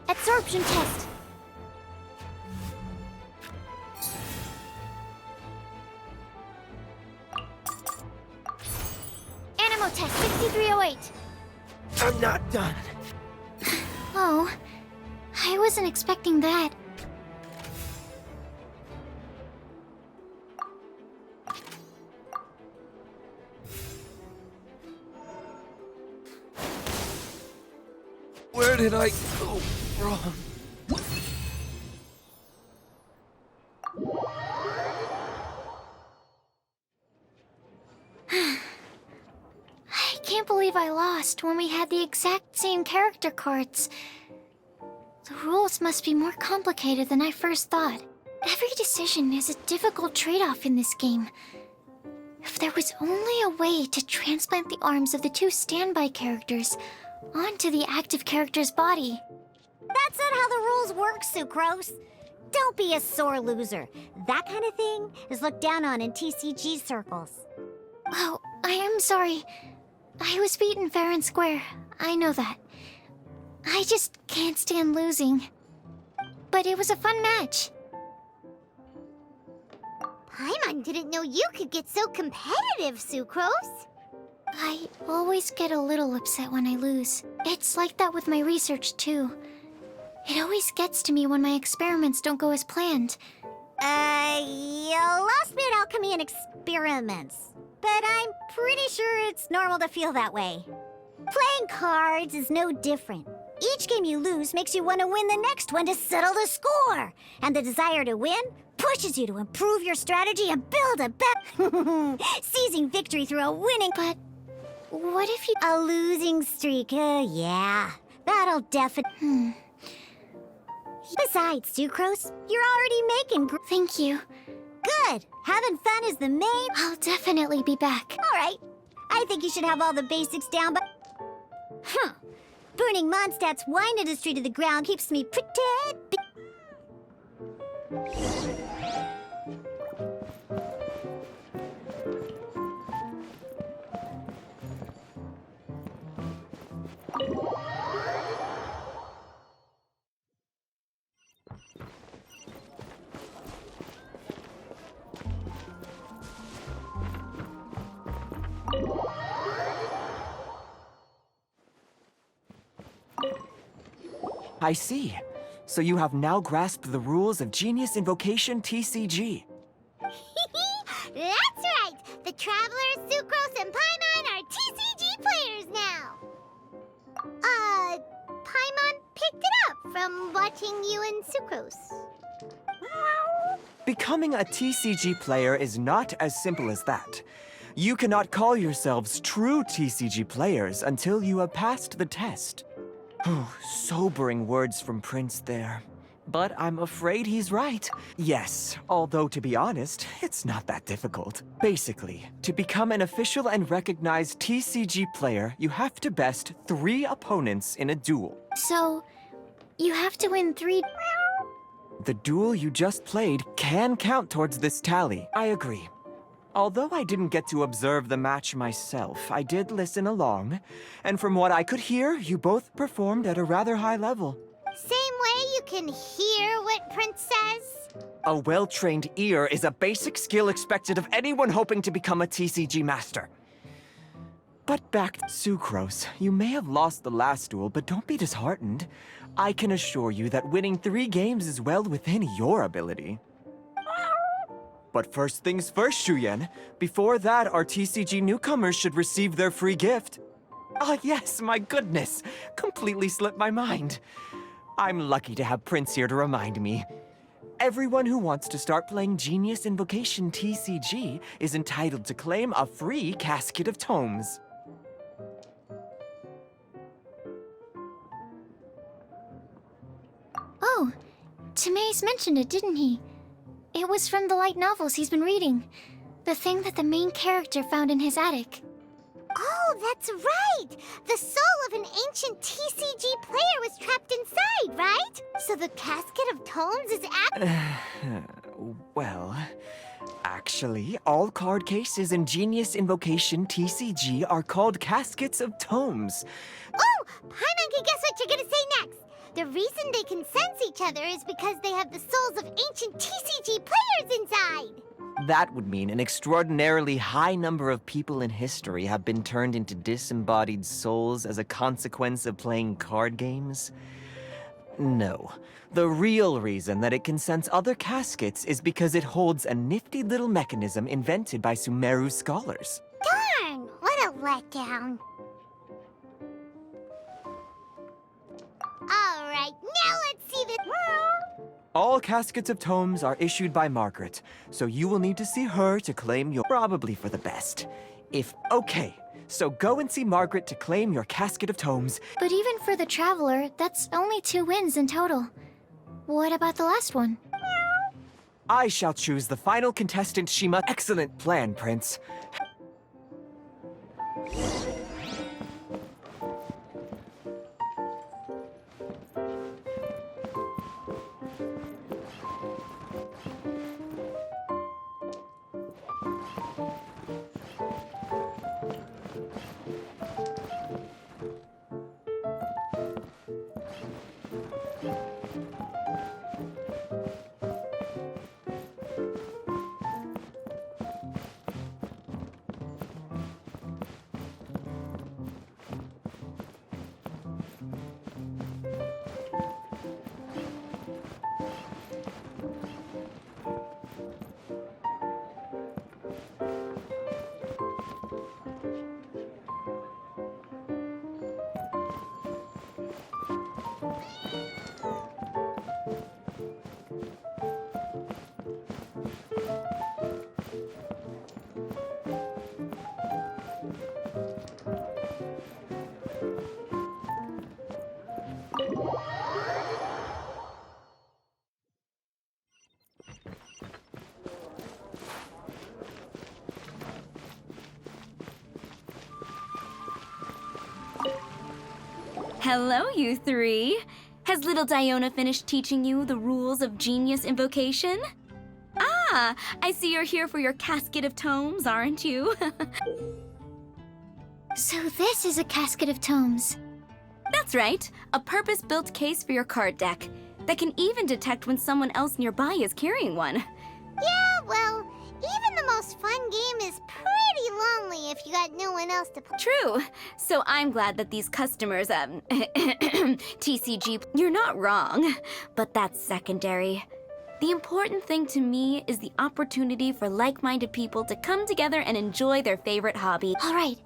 Absorption test. Animo test 6308. I'm not done. Oh, I wasn't expecting that. Where did I go wrong? I can't believe I lost when we had the exact same character cards. The rules must be more complicated than I first thought. Every decision is a difficult trade-off in this game. If there was only a way to transplant the arms of the two standby characters onto the active character's body. That's not how the rules work, Sucrose. Don't be a sore loser. That kind of thing is looked down on in TCG circles. Oh, I am sorry. I was beaten fair and square. I know that. I just can't stand losing. But it was a fun match. Paimon didn't know you could get so competitive, Sucrose. I always get a little upset when I lose. It's like that with my research, too. It always gets to me when my experiments don't go as planned. You lost me at alchemy and experiments. But I'm pretty sure it's normal to feel that way. Playing cards is no different. Each game you lose makes you want to win the next one to settle the score. And the desire to win pushes you to improve your strategy and build a bet. Seizing victory through a winning... But what if you... A losing streak, yeah. That'll definitely... Besides, Sucrose, you're already making... Thank you. Good. Having fun is the main... I'll definitely be back. All right. I think you should have all the basics down, but... Burning Mondstadt's wine industry to the ground keeps me pretty... I see. So you have now grasped the rules of Genius Invocation TCG. That's right! The Travelers, Sucrose, and Paimon are TCG players now! Paimon picked it up from watching you and Sucrose. Becoming a TCG player is not as simple as that. You cannot call yourselves true TCG players until you have passed the test. Sobering words from Prince there. But I'm afraid he's right. Yes, although to be honest, it's not that difficult. Basically, to become an official and recognized TCG player, you have to best 3 opponents in a duel. So, you have to win 3... The duel you just played can count towards this tally. I agree. Although I didn't get to observe the match myself, I did listen along, and from what I could hear, you both performed at a rather high level. Same way you can hear what Prince says? A well-trained ear is a basic skill expected of anyone hoping to become a TCG master. But back to Sucrose, you may have lost the last duel, but don't be disheartened. I can assure you that winning 3 games is well within your ability. But first things first, Shuyen. Before that, our TCG newcomers should receive their free gift. Ah, yes, my goodness. Completely slipped my mind. I'm lucky to have Prince here to remind me. Everyone who wants to start playing Genius Invocation TCG is entitled to claim a free casket of tomes. Oh, Timaeus mentioned it, didn't he? It was from the light novels he's been reading. The thing that the main character found in his attic. Oh, that's right! The soul of an ancient TCG player was trapped inside, right? So the casket of tomes is Well, actually, all card cases in Genius Invocation TCG are called caskets of tomes. Oh! Paimon, guess what you're gonna say next! The reason they can sense each other is because they have the souls of ancient TCG players inside! That would mean an extraordinarily high number of people in history have been turned into disembodied souls as a consequence of playing card games? No. The real reason that it can sense other caskets is because it holds a nifty little mechanism invented by Sumeru scholars. Darn! What a letdown. Alright, now let's see this. All caskets of tomes are issued by Margaret, so you will need to see her to claim your... Probably for the best. Okay, so go and see Margaret to claim your casket of tomes. But even for the Traveler, that's only 2 wins in total. What about the last one? I shall choose the final contestant, Shima. Excellent plan, Prince. Hello, you 3. Has little Diona finished teaching you the rules of Genius Invocation? Ah, I see you're here for your casket of tomes, aren't you? So this is a casket of tomes. That's right, a purpose-built case for your card deck that can even detect when someone else nearby is carrying one. Yeah, well, even the most fun game is pretty lonely if you got no one else to play. True. So I'm glad that these customers, TCG, you're not wrong, but that's secondary. The important thing to me is the opportunity for like-minded people to come together and enjoy their favorite hobby. All right.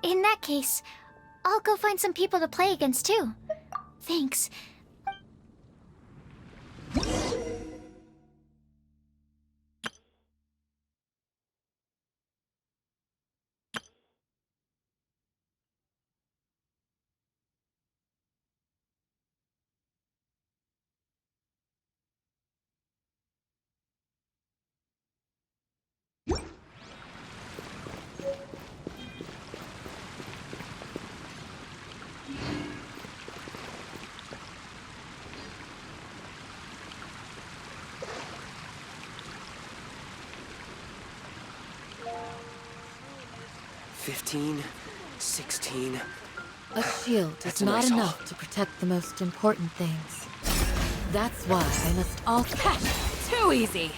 In that case, I'll go find some people to play against too. Thanks. $15, $16. A shield That's is a not nice haul. enough to protect the most important things. That's why I must all... Too easy.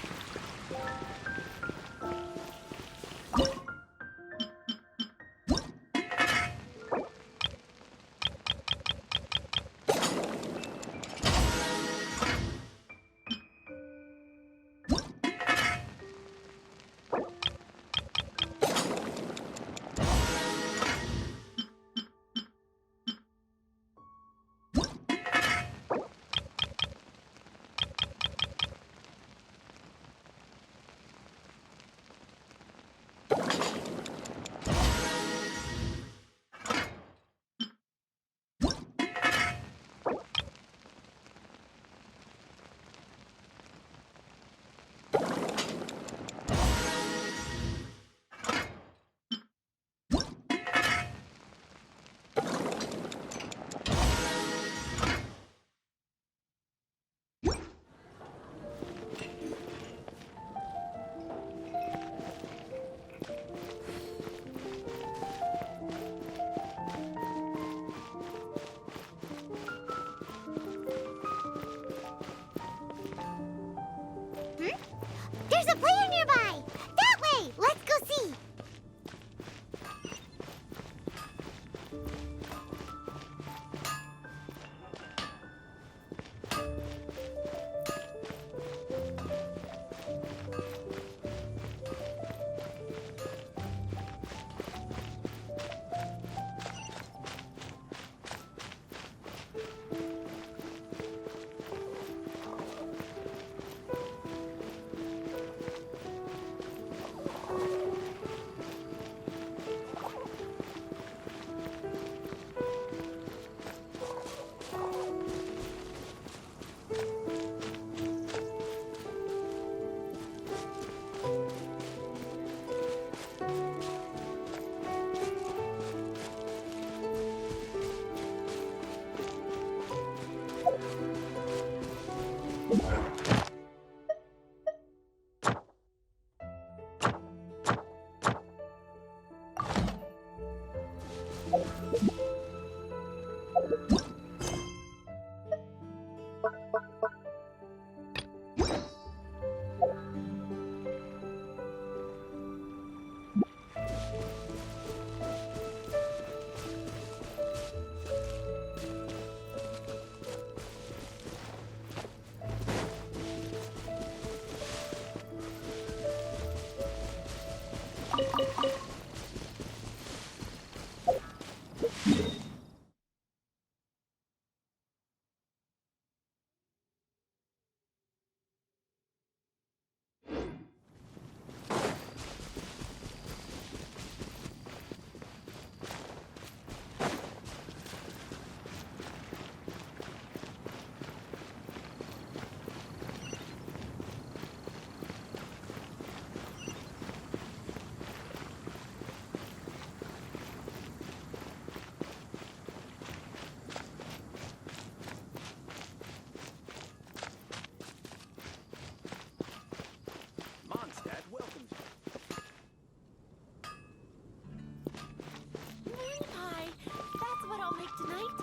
Mondstadt welcomes you. Moon pie. That's what I'll make tonight.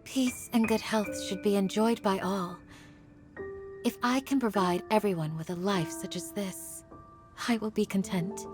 Peace and good health should be enjoyed by all. If I can provide everyone with a life such as this, I will be content.